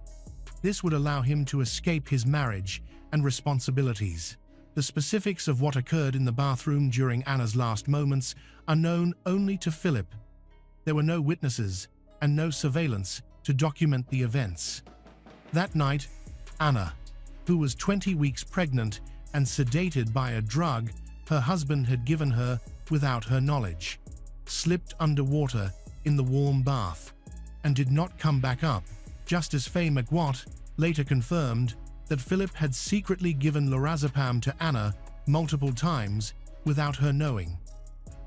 This would allow him to escape his marriage and responsibilities. The specifics of what occurred in the bathroom during Anna's last moments are known only to Philip. There were no witnesses and no surveillance to document the events. That night, Anna, who was 20 weeks pregnant and sedated by a drug her husband had given her without her knowledge, slipped underwater in the warm bath and did not come back up. Justice Faye McWatt later confirmed that Philip had secretly given lorazepam to Anna multiple times without her knowing.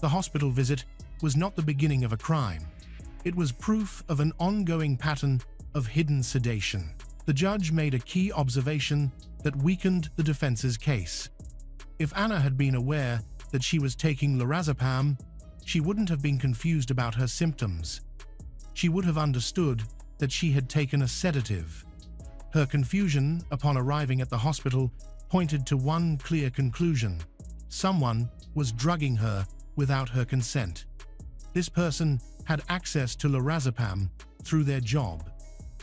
The hospital visit was not the beginning of a crime. It was proof of an ongoing pattern of hidden sedation. The judge made a key observation that weakened the defense's case. If Anna had been aware that she was taking lorazepam, she wouldn't have been confused about her symptoms. She would have understood that she had taken a sedative. Her confusion upon arriving at the hospital pointed to one clear conclusion: someone was drugging her without her consent. This person had access to lorazepam through their job,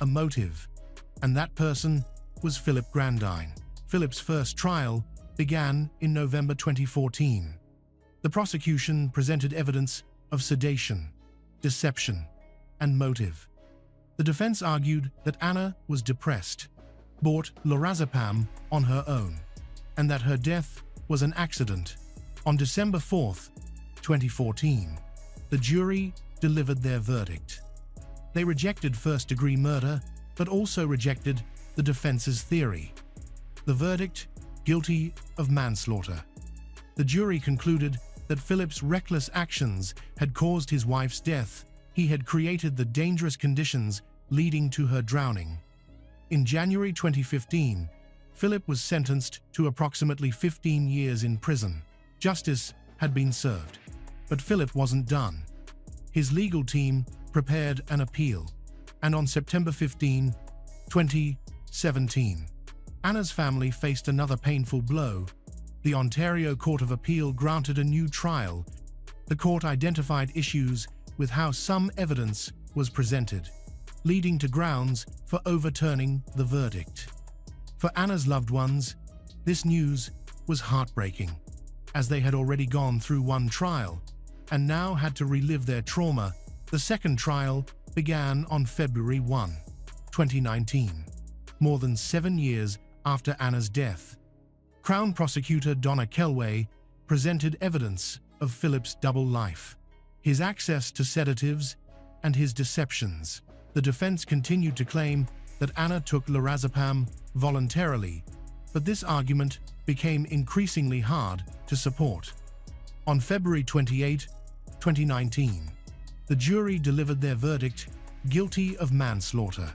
a motive, and that person was Philip Grandin. Philip's first trial began in November 2014. The prosecution presented evidence of sedation, deception, and motive. The defense argued that Anna was depressed, bought lorazepam on her own, and that her death was an accident. On December 4, 2014, the jury delivered their verdict. They rejected first-degree murder, but also rejected the defense's theory. The verdict: guilty of manslaughter. The jury concluded that Philip's reckless actions had caused his wife's death. He had created the dangerous conditions leading to her drowning. In January 2015, Philip was sentenced to approximately 15 years in prison. Justice had been served, but Philip wasn't done. His legal team prepared an appeal, and on September 15, 2017, Anna's family faced another painful blow. The Ontario Court of Appeal granted a new trial. The court identified issues with how some evidence was presented, leading to grounds for overturning the verdict. For Anna's loved ones, this news was heartbreaking, as they had already gone through one trial and now had to relive their trauma. The second trial began on February 1, 2019, more than 7 years after Anna's death. Crown Prosecutor Donna Kelway presented evidence of Philip's double life, his access to sedatives, and his deceptions. The defense continued to claim that Anna took lorazepam voluntarily, but this argument became increasingly hard to support. On February 28, 2019, the jury delivered their verdict, guilty of manslaughter.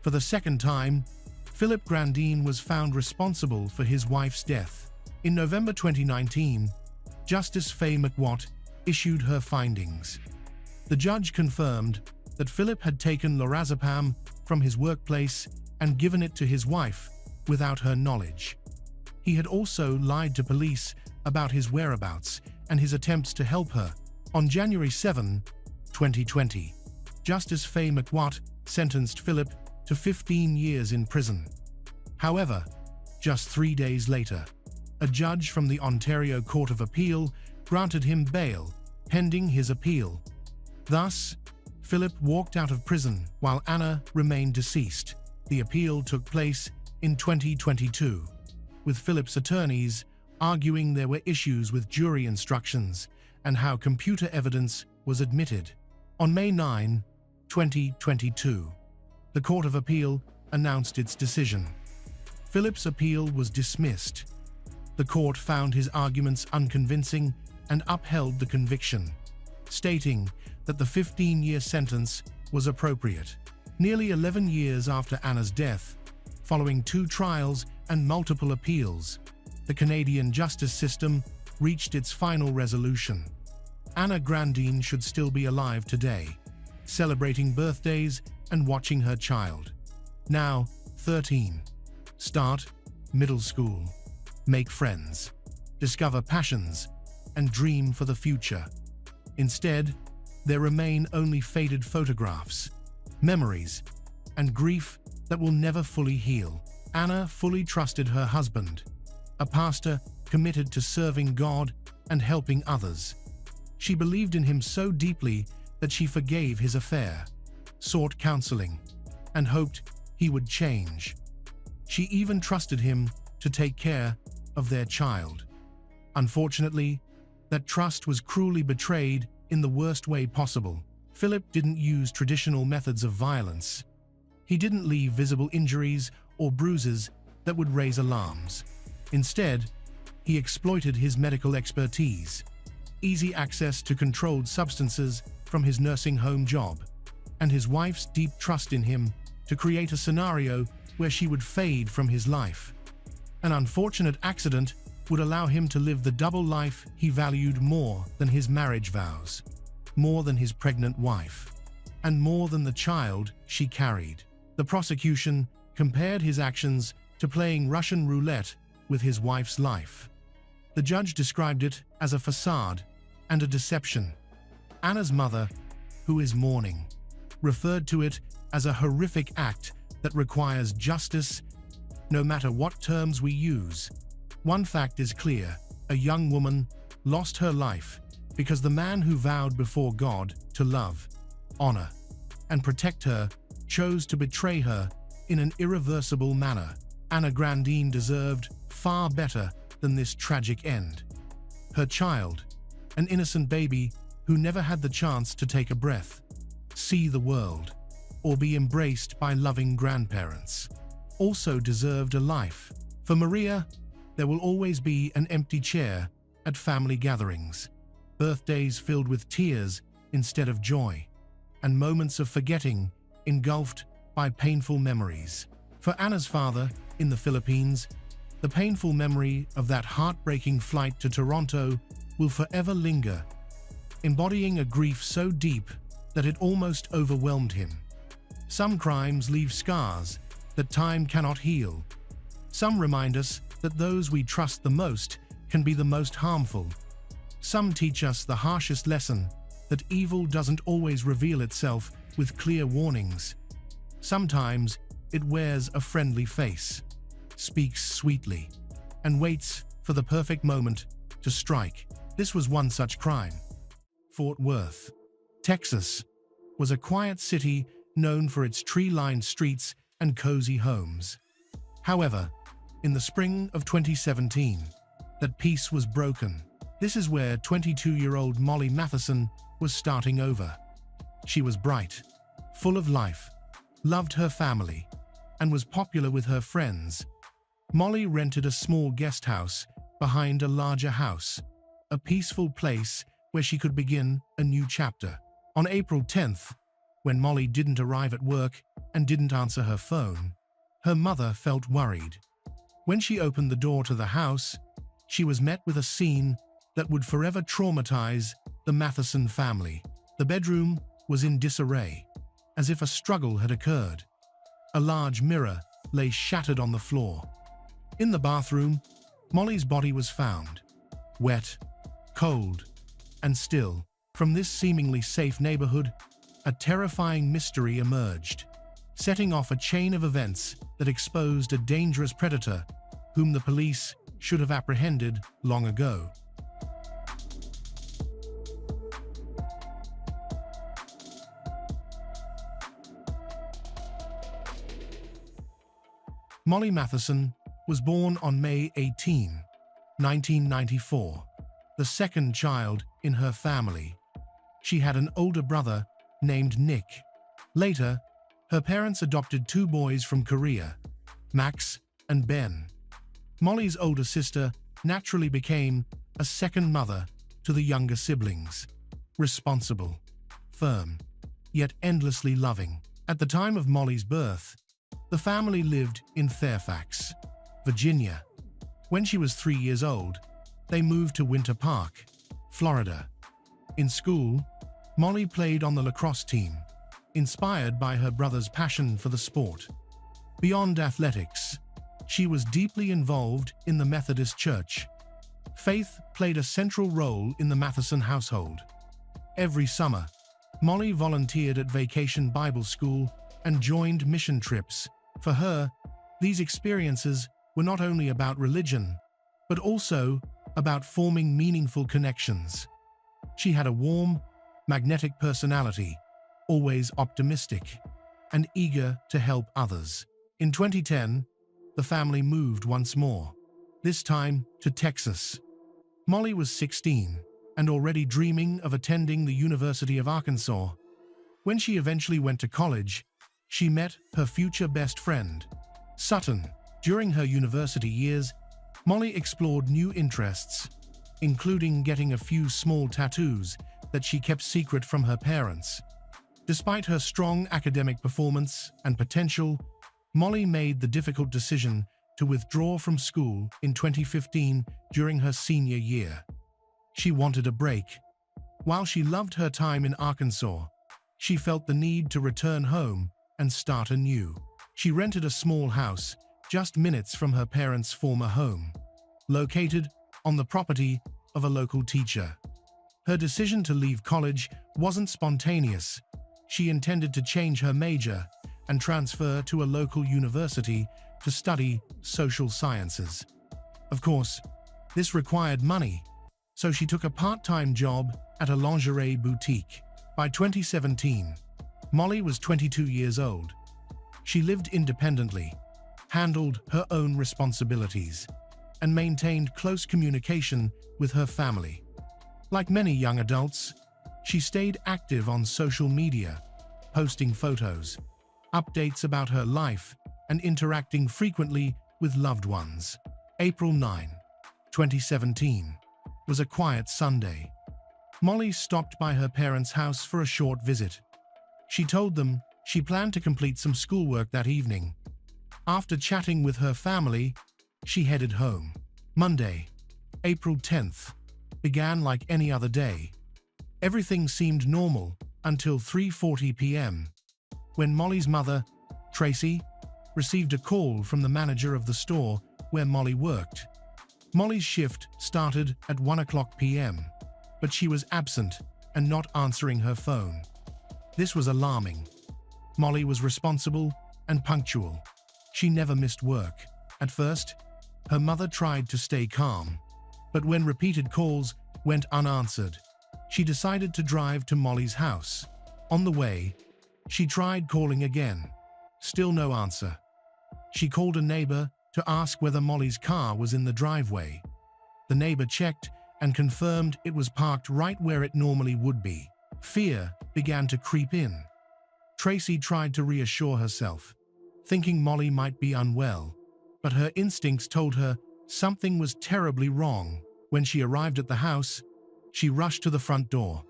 For the second time, Philip Grandin was found responsible for his wife's death. In November 2019, Justice Faye McWatt issued her findings. The judge confirmed that Philip had taken lorazepam from his workplace and given it to his wife without her knowledge. He had also lied to police about his whereabouts and his attempts to help her. On January 7, 2020, Justice Faye McWatt sentenced Philip to 15 years in prison. However, just 3 days later, a judge from the Ontario Court of Appeal granted him bail pending his appeal. Thus, Philip walked out of prison while Anna remained deceased. The appeal took place in 2022, with Philip's attorneys arguing there were issues with jury instructions and how computer evidence was admitted. On May 9, 2022, the Court of Appeal announced its decision. Philip's appeal was dismissed. The court found his arguments unconvincing and upheld the conviction, stating that the 15-year sentence was appropriate. Nearly 11 years after Anna's death, following 2 trials and multiple appeals, the Canadian justice system reached its final resolution. Anna Grandin should still be alive today, celebrating birthdays and watching her child, now 13, start middle school, make friends, discover passions, and dream for the future. Instead, there remain only faded photographs, memories, and grief that will never fully heal. Anna fully trusted her husband, a pastor committed to serving God and helping others. She believed in him so deeply that she forgave his affair, sought counseling, and hoped he would change. She even trusted him to take care of their child. Unfortunately, that trust was cruelly betrayed in the worst way possible. Philip didn't use traditional methods of violence. He didn't leave visible injuries or bruises that would raise alarms. Instead, he exploited his medical expertise, easy access to controlled substances from his nursing home job, and his wife's deep trust in him to create a scenario where she would fade from his life. An unfortunate accident would allow him to live the double life he valued more than his marriage vows, more than his pregnant wife, and more than the child she carried. The prosecution compared his actions to playing Russian roulette with his wife's life. The judge described it as a facade and a deception. Anna's mother, who is mourning, referred to it as a horrific act that requires justice no matter what terms we use. One fact is clear: a young woman lost her life because the man who vowed before God to love, honor, and protect her chose to betray her in an irreversible manner. Anna Grandin deserved far better than this tragic end. Her child, an innocent baby who never had the chance to take a breath, see the world, or be embraced by loving grandparents, also deserved a life. For Maria, there will always be an empty chair at family gatherings, birthdays filled with tears instead of joy, and moments of forgetting engulfed by painful memories. For Anna's father, in the Philippines, the painful memory of that heartbreaking flight to Toronto will forever linger, embodying a grief so deep that it almost overwhelmed him. Some crimes leave scars that time cannot heal. Some remind us that those we trust the most can be the most harmful. Some teach us the harshest lesson, that evil doesn't always reveal itself with clear warnings. Sometimes it wears a friendly face, speaks sweetly, and waits for the perfect moment to strike. This was one such crime. Fort Worth, Texas, was a quiet city known for its tree-lined streets and cozy homes. However, in the spring of 2017, that peace was broken. This is where 22-year-old Molly Matheson was starting over. She was bright, full of life, loved her family, and was popular with her friends. Molly rented a small guest house behind a larger house, a peaceful place where she could begin a new chapter. On April 10th, when Molly didn't arrive at work and didn't answer her phone, her mother felt worried. When she opened the door to the house, she was met with a scene that would forever traumatize the Matheson family. The bedroom was in disarray, as if a struggle had occurred. A large mirror lay shattered on the floor. In the bathroom, Molly's body was found, wet, cold, and still. From this seemingly safe neighborhood, a terrifying mystery emerged, setting off a chain of events that exposed a dangerous predator whom the police should have apprehended long ago. Molly Matheson was born on May 18, 1994, the second child in her family. She had an older brother named Nick. Later, her parents adopted two boys from Korea, Max and Ben. Molly's older sister naturally became a second mother to the younger siblings, responsible, firm, yet endlessly loving. At the time of Molly's birth, the family lived in Fairfax, Virginia. When she was 3 years old, they moved to Winter Park, Florida. In school, Molly played on the lacrosse team, inspired by her brother's passion for the sport. Beyond athletics, she was deeply involved in the Methodist Church. Faith played a central role in the Matheson household. Every summer, Molly volunteered at Vacation Bible School and joined mission trips. For her, these experiences were not only about religion, but also about forming meaningful connections. She had a warm, magnetic personality, always optimistic, and eager to help others. In 2010, the family moved once more, this time to Texas. Molly was 16 and already dreaming of attending the University of Arkansas. When she eventually went to college, she met her future best friend, Sutton. During her university years, Molly explored new interests, including getting a few small tattoos that she kept secret from her parents. Despite her strong academic performance and potential, Molly made the difficult decision to withdraw from school in 2015 during her senior year. She wanted a break. While she loved her time in Arkansas, she felt the need to return home and start anew. She rented a small house just minutes from her parents' former home, located on the property of a local teacher. Her decision to leave college wasn't spontaneous. She intended to change her major and transfer to a local university to study social sciences. Of course, this required money, so she took a part-time job at a lingerie boutique. By 2017, Molly was 22 years old. She lived independently, handled her own responsibilities, and maintained close communication with her family. Like many young adults, she stayed active on social media, posting photos, updates about her life, and interacting frequently with loved ones. April 9, 2017, was a quiet Sunday. Molly stopped by her parents' house for a short visit. She told them she planned to complete some schoolwork that evening. After chatting with her family, she headed home. Monday, April 10th, began like any other day. Everything seemed normal until 3:40 p.m., when Molly's mother, Tracy, received a call from the manager of the store where Molly worked. Molly's shift started at 1 p.m., but she was absent and not answering her phone. This was alarming. Molly was responsible and punctual. She never missed work. At first, her mother tried to stay calm, but when repeated calls went unanswered, she decided to drive to Molly's house. On the way, she tried calling again. Still no answer. She called a neighbor to ask whether Molly's car was in the driveway. The neighbor checked and confirmed it was parked right where it normally would be. Fear began to creep in. Tracy tried to reassure herself, thinking Molly might be unwell, but her instincts told her something was terribly wrong. When she arrived at the house, she rushed to the front door.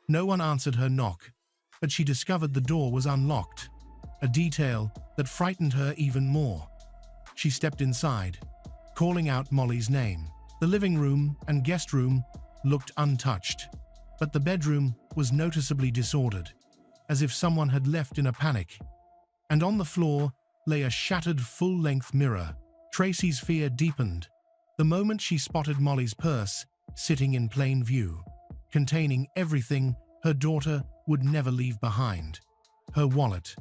No one answered her knock, but she discovered the door was unlocked, a detail that frightened her even more. She stepped inside, calling out Molly's name. The living room and guest room looked untouched, but the bedroom was noticeably disordered, as if someone had left in a panic. And on the floor lay a shattered full-length mirror. Tracy's fear deepened the moment she spotted Molly's purse sitting in plain view, containing everything her daughter would never leave behind. Her wallet,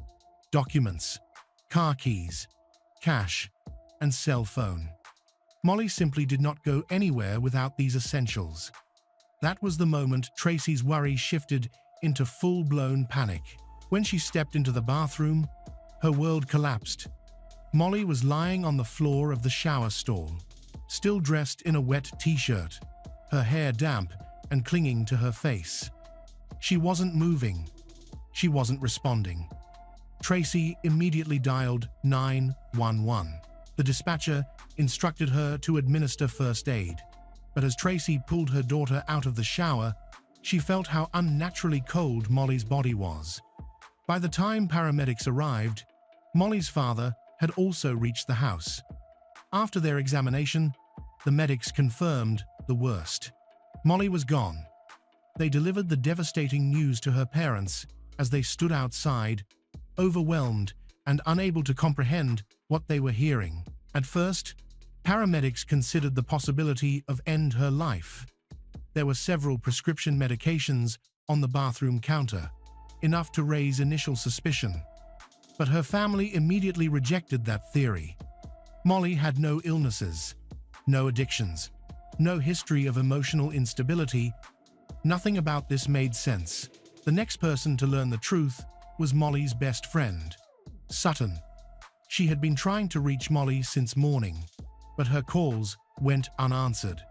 documents, car keys, cash, and cell phone. Molly simply did not go anywhere without these essentials. That was the moment Tracy's worry shifted into full-blown panic. When she stepped into the bathroom, her world collapsed. Molly was lying on the floor of the shower stall, still dressed in a wet t-shirt, her hair damp and clinging to her face. She wasn't moving. She wasn't responding. Tracy immediately dialed 911. The dispatcher instructed her to administer first aid, but as Tracy pulled her daughter out of the shower, she felt how unnaturally cold Molly's body was. By the time paramedics arrived, Molly's father had also reached the house. After their examination, the medics confirmed the worst. Molly was gone. They delivered the devastating news to her parents as they stood outside, overwhelmed and unable to comprehend what they were hearing. At first, paramedics considered the possibility of end her life. There were several prescription medications on the bathroom counter, enough to raise initial suspicion. But her family immediately rejected that theory. Molly had no illnesses, no addictions, no history of emotional instability. Nothing about this made sense. The next person to learn the truth was Molly's best friend, Sutton. She had been trying to reach Molly since morning, but her calls went unanswered.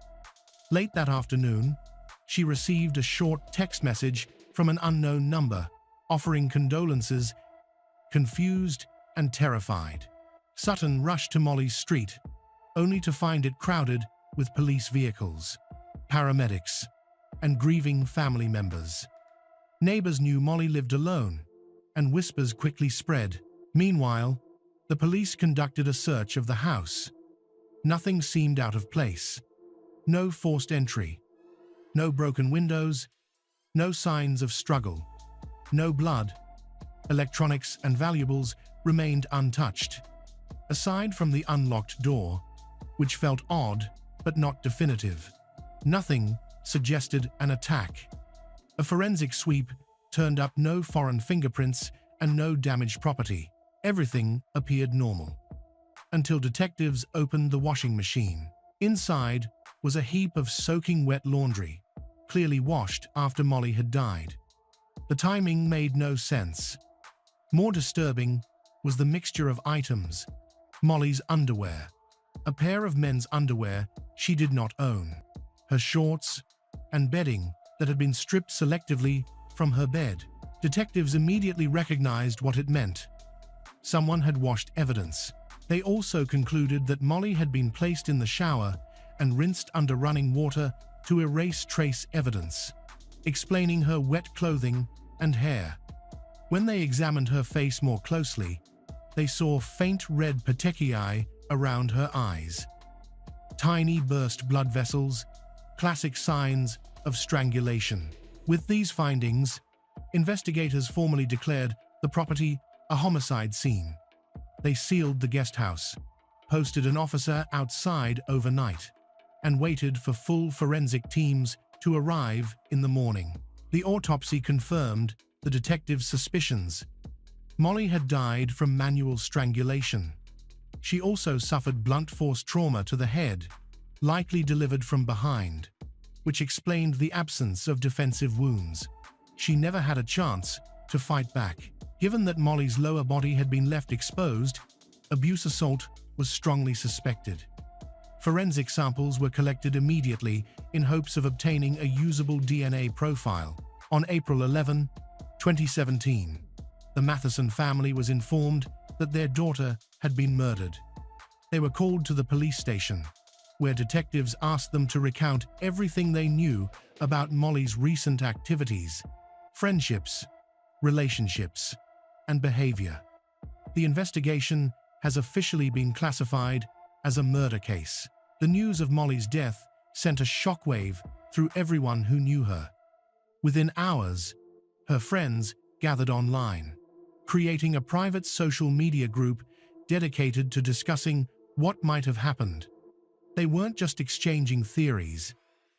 Late that afternoon, she received a short text message from an unknown number, offering condolences. Confused and terrified, Sutton rushed to Molly's street, only to find it crowded with police vehicles, paramedics, and grieving family members. Neighbors knew Molly lived alone, and whispers quickly spread. Meanwhile, the police conducted a search of the house. Nothing seemed out of place. No forced entry, no broken windows, no signs of struggle, no blood. Electronics and valuables remained untouched. Aside from the unlocked door, which felt odd but not definitive, nothing suggested an attack. A forensic sweep turned up no foreign fingerprints and no damaged property. Everything appeared normal, until detectives opened the washing machine. Inside was a heap of soaking wet laundry, clearly washed after Molly had died. The timing made no sense. More disturbing was the mixture of items. Molly's underwear, a pair of men's underwear she did not own, her shorts, and bedding that had been stripped selectively from her bed. Detectives immediately recognized what it meant. Someone had washed evidence. They also concluded that Molly had been placed in the shower and rinsed under running water to erase trace evidence, explaining her wet clothing and hair. When they examined her face more closely, they saw faint red petechiae around her eyes. Tiny burst blood vessels, classic signs of strangulation. With these findings, investigators formally declared the property a homicide scene. They sealed the guest house, posted an officer outside overnight, and waited for full forensic teams to arrive in the morning. The autopsy confirmed the detectives' suspicions. Molly had died from manual strangulation. She also suffered blunt force trauma to the head, likely delivered from behind, which explained the absence of defensive wounds. She never had a chance to fight back. Given that Molly's lower body had been left exposed, abuse assault was strongly suspected. Forensic samples were collected immediately in hopes of obtaining a usable DNA profile. On April 11, 2017, the Matheson family was informed that their daughter had been murdered. They were called to the police station, where detectives asked them to recount everything they knew about Molly's recent activities, friendships, relationships, and behavior. The investigation has officially been classified as a murder case. The news of Molly's death sent a shockwave through everyone who knew her. Within hours, her friends gathered online, creating a private social media group dedicated to discussing what might have happened. They weren't just exchanging theories.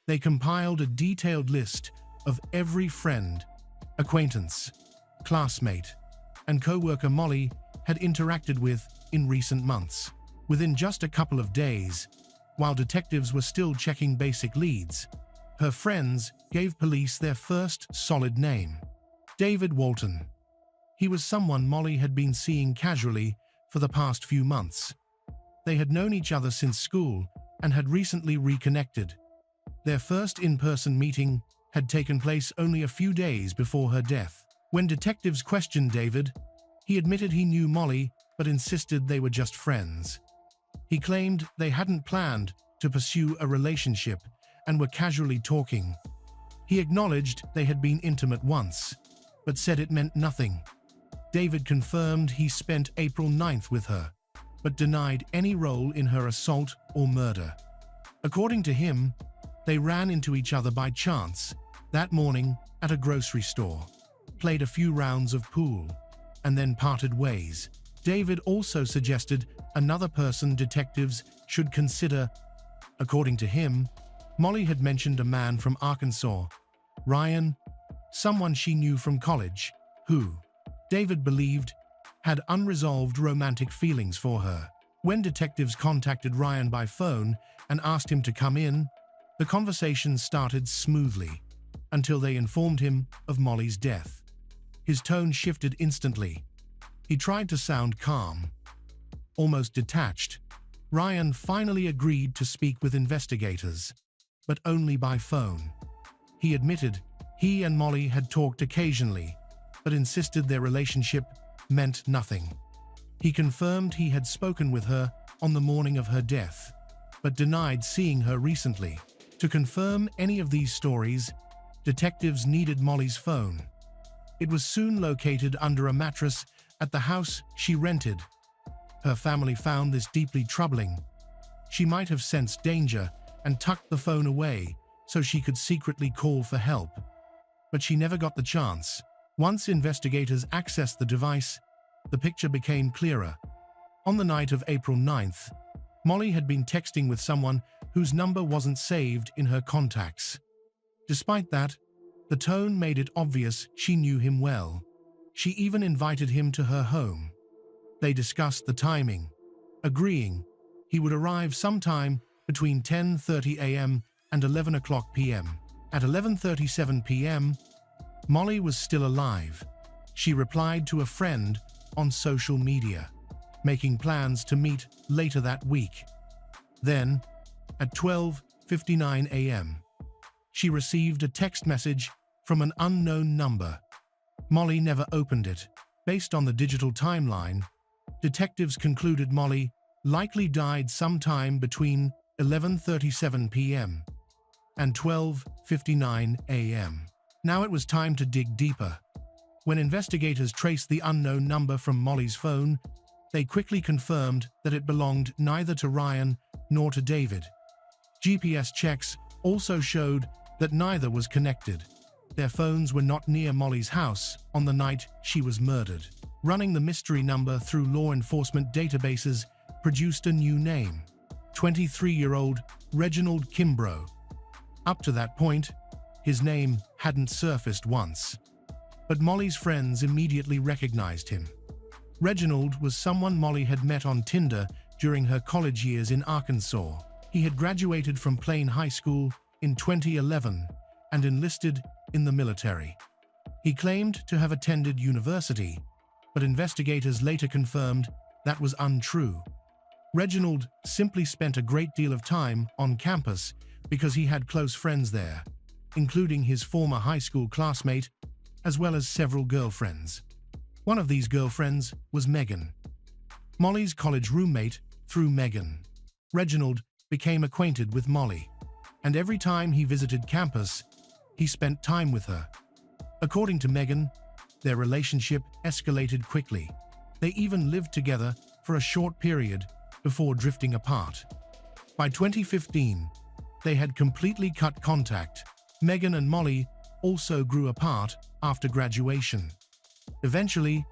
They compiled a detailed list of every friend, acquaintance, classmate, and co-worker Molly had interacted with in recent months. Within just a couple of days, while detectives were still checking basic leads, her friends gave police their first solid name: David Walton. He was someone Molly had been seeing casually for the past few months. They had known each other since school and had recently reconnected. Their first in-person meeting had taken place only a few days before her death. When detectives questioned David, he admitted he knew Molly but insisted they were just friends. He claimed they hadn't planned to pursue a relationship and were casually talking. He acknowledged they had been intimate once, but said it meant nothing. David confirmed he spent April 9th with her, but denied any role in her assault or murder. According to him, they ran into each other by chance that morning at a grocery store, played a few rounds of pool, and then parted ways. David also suggested another person detectives should consider. According to him, Molly had mentioned a man from Arkansas, Ryan, someone she knew from college, who, David believed, had unresolved romantic feelings for her. When detectives contacted Ryan by phone and asked him to come in, the conversation started smoothly, until they informed him of Molly's death. His tone shifted instantly. He tried to sound calm, almost detached. Ryan finally agreed to speak with investigators, but only by phone. He admitted he and Molly had talked occasionally, but insisted their relationship meant nothing. He confirmed he had spoken with her on the morning of her death, but denied seeing her recently. To confirm any of these stories, detectives needed Molly's phone. It was soon located under a mattress at the house she rented. Her family found this deeply troubling. She might have sensed danger and tucked the phone away so she could secretly call for help. But she never got the chance. Once investigators accessed the device, the picture became clearer. On the night of April 9th, Molly had been texting with someone whose number wasn't saved in her contacts. Despite that, the tone made it obvious she knew him well. She even invited him to her home. They discussed the timing, agreeing he would arrive sometime between 10:30 a.m. and 11 o'clock p.m. At 11:37 p.m., Molly was still alive. She replied to a friend on social media, making plans to meet later that week. Then, at 12:59 a.m., she received a text message from an unknown number. Molly never opened it. Based on the digital timeline, detectives concluded Molly likely died sometime between 11:37 p.m. and 12:59 a.m. Now it was time to dig deeper. When investigators traced the unknown number from Molly's phone, they quickly confirmed that it belonged neither to Ryan nor to David. GPS checks also showed that neither was connected. Their phones were not near Molly's house on the night she was murdered. Running the mystery number through law enforcement databases produced a new name: 23-year-old Reginald Kimbrough. Up to that point, his name hadn't surfaced once. But Molly's friends immediately recognized him. Reginald was someone Molly had met on Tinder during her college years in Arkansas. He had graduated from Plain High School in 2011 and enlisted in the military. He claimed to have attended university, but investigators later confirmed that was untrue. Reginald simply spent a great deal of time on campus because he had close friends there, including his former high school classmate, as well as several girlfriends. One of these girlfriends was Megan, Molly's college roommate. Through Megan, Reginald became acquainted with Molly, and every time he visited campus, he spent time with her. According to Megan, their relationship escalated quickly. They even lived together for a short period before drifting apart. By 2015, they had completely cut contact. Megan and Molly also grew apart after graduation. Eventually,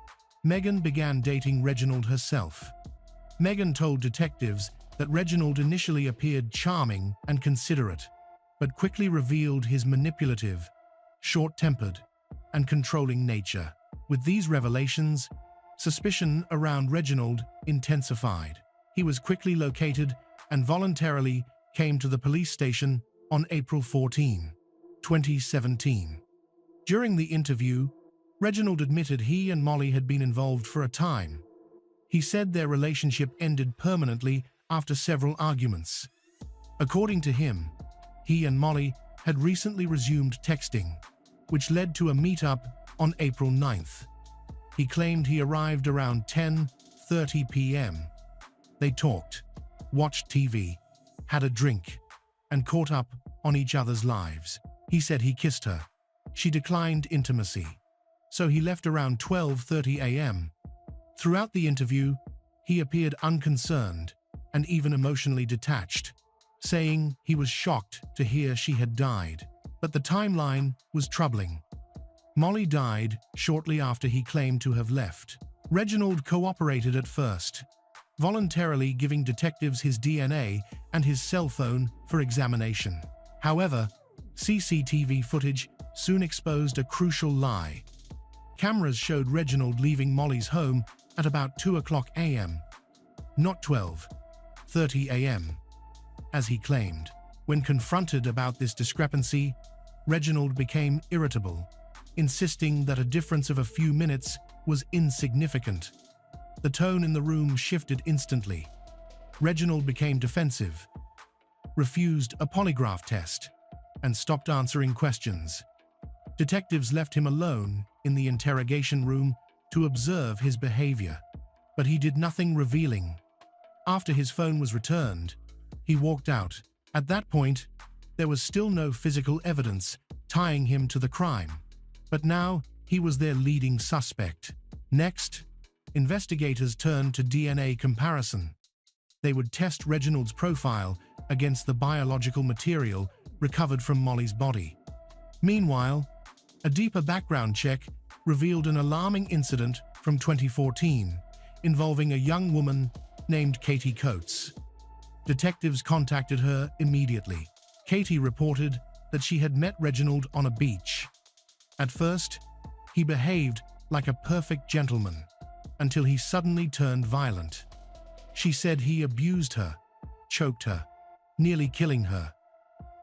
Megan began dating Reginald herself. Megan told detectives that Reginald initially appeared charming and considerate, but quickly revealed his manipulative, short-tempered, and controlling nature. With these revelations, suspicion around Reginald intensified. He was quickly located and voluntarily came to the police station on April 14, 2017. During the interview, Reginald admitted he and Molly had been involved for a time. He said their relationship ended permanently after several arguments. According to him, he and Molly had recently resumed texting, which led to a meetup on April 9th. He claimed he arrived around 10:30 p.m. They talked, watched TV, had a drink, and caught up on each other's lives. He said he kissed her. She declined intimacy, so he left around 12:30 a.m. Throughout the interview, he appeared unconcerned and even emotionally detached, saying he was shocked to hear she had died. But the timeline was troubling. Molly died shortly after he claimed to have left. Reginald cooperated at first, voluntarily giving detectives his DNA and his cell phone for examination. However, CCTV footage soon exposed a crucial lie. Cameras showed Reginald leaving Molly's home at about 2 a.m., not 12:30 a.m., as he claimed. When confronted about this discrepancy, Reginald became irritable, insisting that a difference of a few minutes was insignificant. The tone in the room shifted instantly. Reginald became defensive, refused a polygraph test, and stopped answering questions. Detectives left him alone in the interrogation room to observe his behavior, but he did nothing revealing. After his phone was returned, he walked out. At that point, there was still no physical evidence tying him to the crime, but now he was their leading suspect. Next, investigators turned to DNA comparison. They would test Reginald's profile against the biological material recovered from Molly's body. Meanwhile, a deeper background check revealed an alarming incident from 2014 involving a young woman named Katie Coates. Detectives contacted her immediately. Katie reported that she had met Reginald on a beach. At first, he behaved like a perfect gentleman, until he suddenly turned violent. She said he abused her, choked her, nearly killing her.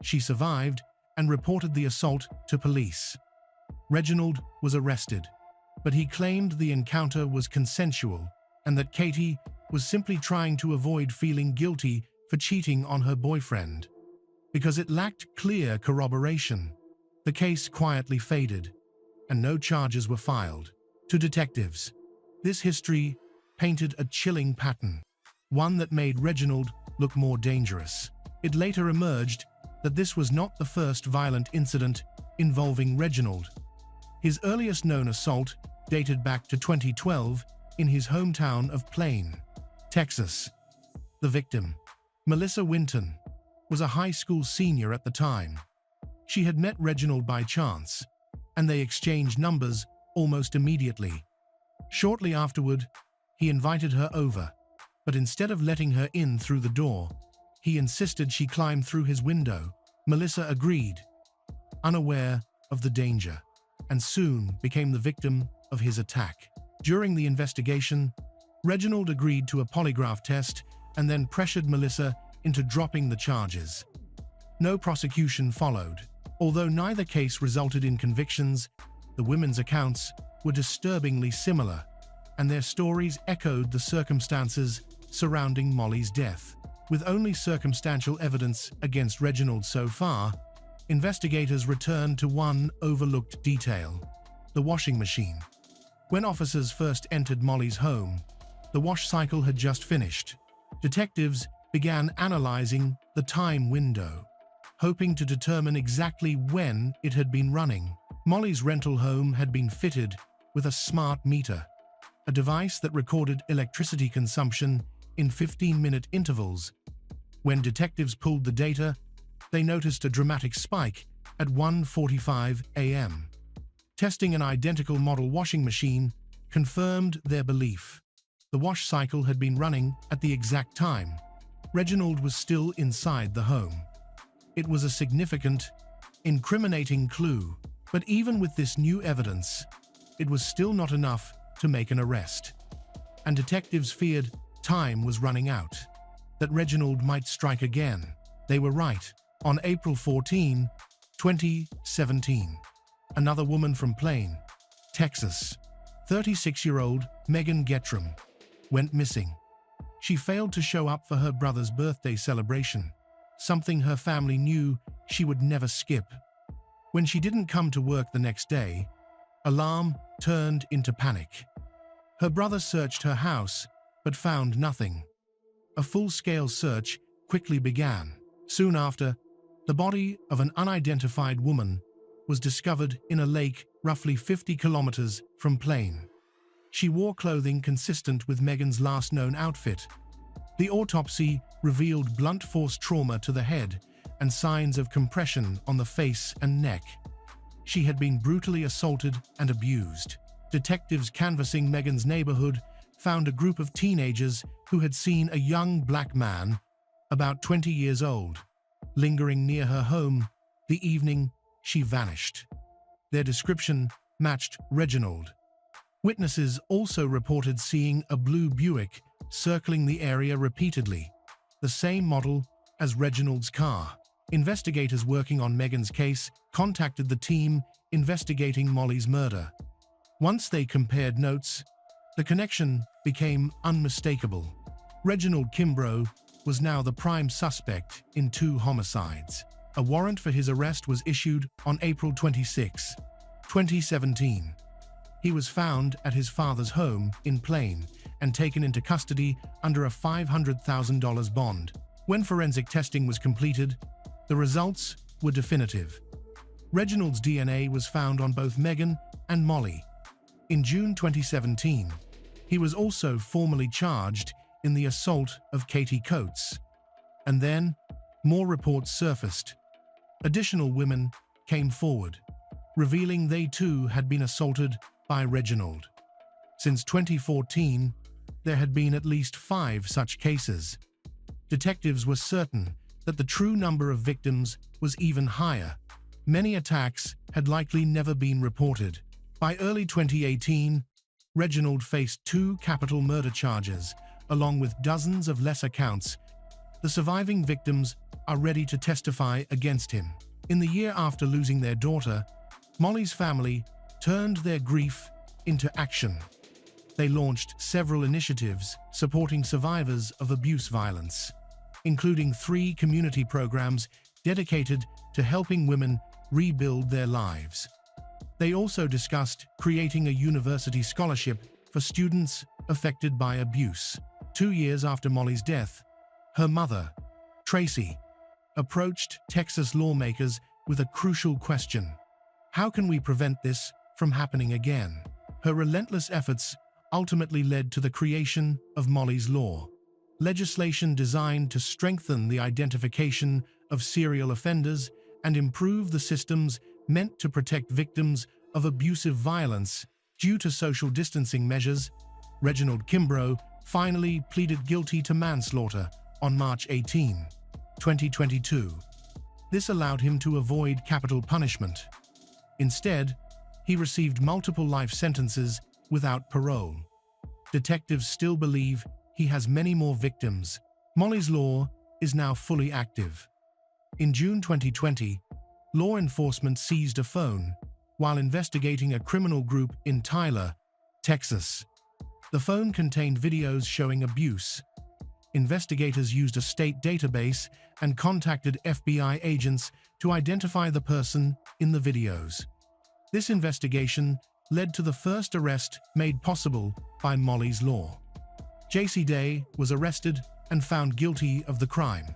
She survived and reported the assault to police. Reginald was arrested, but he claimed the encounter was consensual and that Katie was simply trying to avoid feeling guilty for cheating on her boyfriend. Because it lacked clear corroboration, the case quietly faded, and no charges were filed. To detectives, this history painted a chilling pattern, one that made Reginald look more dangerous. It later emerged that this was not the first violent incident involving Reginald. His earliest known assault dated back to 2012 in his hometown of Plain, Texas. The victim, Melissa Winton, was a high school senior at the time. She had met Reginald by chance, and they exchanged numbers almost immediately. Shortly afterward, he invited her over, but instead of letting her in through the door, he insisted she climb through his window. Melissa agreed, unaware of the danger, and soon became the victim of his attack. During the investigation, Reginald agreed to a polygraph test and then pressured Melissa into dropping the charges. No prosecution followed. Although neither case resulted in convictions, the women's accounts were disturbingly similar, and their stories echoed the circumstances surrounding Molly's death. With only circumstantial evidence against Reginald so far, investigators returned to one overlooked detail: the washing machine. When officers first entered Molly's home, the wash cycle had just finished. Detectives began analyzing the time window, hoping to determine exactly when it had been running. Molly's rental home had been fitted with a smart meter, a device that recorded electricity consumption in 15-minute intervals. When detectives pulled the data, they noticed a dramatic spike at 1:45 a.m. Testing an identical model washing machine confirmed their belief. The wash cycle had been running at the exact time. Reginald was still inside the home. It was a significant, incriminating clue, but even with this new evidence, it was still not enough to make an arrest. And detectives feared time was running out, that Reginald might strike again. They were right. On April 14, 2017, another woman from Plain, Texas, 36-year-old Megan Gettram, went missing. She failed to show up for her brother's birthday celebration, something her family knew she would never skip. When she didn't come to work the next day, alarm turned into panic. Her brother searched her house, but found nothing. A full-scale search quickly began. Soon after, the body of an unidentified woman was discovered in a lake roughly 50 kilometers from Plain. She wore clothing consistent with Megan's last known outfit. The autopsy revealed blunt force trauma to the head and signs of compression on the face and neck. She had been brutally assaulted and abused. Detectives canvassing Megan's neighborhood found a group of teenagers who had seen a young black man, about 20 years old, lingering near her home the evening she vanished. Their description matched Reginald. Witnesses also reported seeing a blue Buick circling the area repeatedly, the same model as Reginald's car. Investigators working on Megan's case contacted the team investigating Molly's murder. Once they compared notes, the connection became unmistakable. Reginald Kimbrough was now the prime suspect in 2 homicides. A warrant for his arrest was issued on April 26, 2017. He was found at his father's home in Plain and taken into custody under a $500,000 bond. When forensic testing was completed, the results were definitive. Reginald's DNA was found on both Megan and Molly. In June 2017, he was also formally charged in the assault of Katie Coates. And then, more reports surfaced. Additional women came forward, revealing they too had been assaulted by Reginald. Since 2014, there had been at least 5 such cases. Detectives were certain that the true number of victims was even higher. Many attacks had likely never been reported. By early 2018, Reginald faced 2 capital murder charges, along with dozens of lesser counts. The surviving victims are ready to testify against him. In the year after losing their daughter, Molly's family turned their grief into action. They launched several initiatives supporting survivors of abuse violence, including 3 community programs dedicated to helping women rebuild their lives. They also discussed creating a university scholarship for students affected by abuse. 2 years after Molly's death, her mother, Tracy, approached Texas lawmakers with a crucial question: how can we prevent this from happening again? Her relentless efforts ultimately led to the creation of Molly's Law, legislation designed to strengthen the identification of serial offenders and improve the systems meant to protect victims of abusive violence. Due to social distancing measures, Reginald Kimbrough finally pleaded guilty to manslaughter on March 18, 2022. This allowed him to avoid capital punishment. Instead, he received multiple life sentences without parole. Detectives still believe he has many more victims. Molly's Law is now fully active. In June 2020, law enforcement seized a phone while investigating a criminal group in Tyler, Texas. The phone contained videos showing abuse. Investigators used a state database and contacted FBI agents to identify the person in the videos. This investigation led to the first arrest made possible by Molly's Law. J.C. Day was arrested and found guilty of the crime.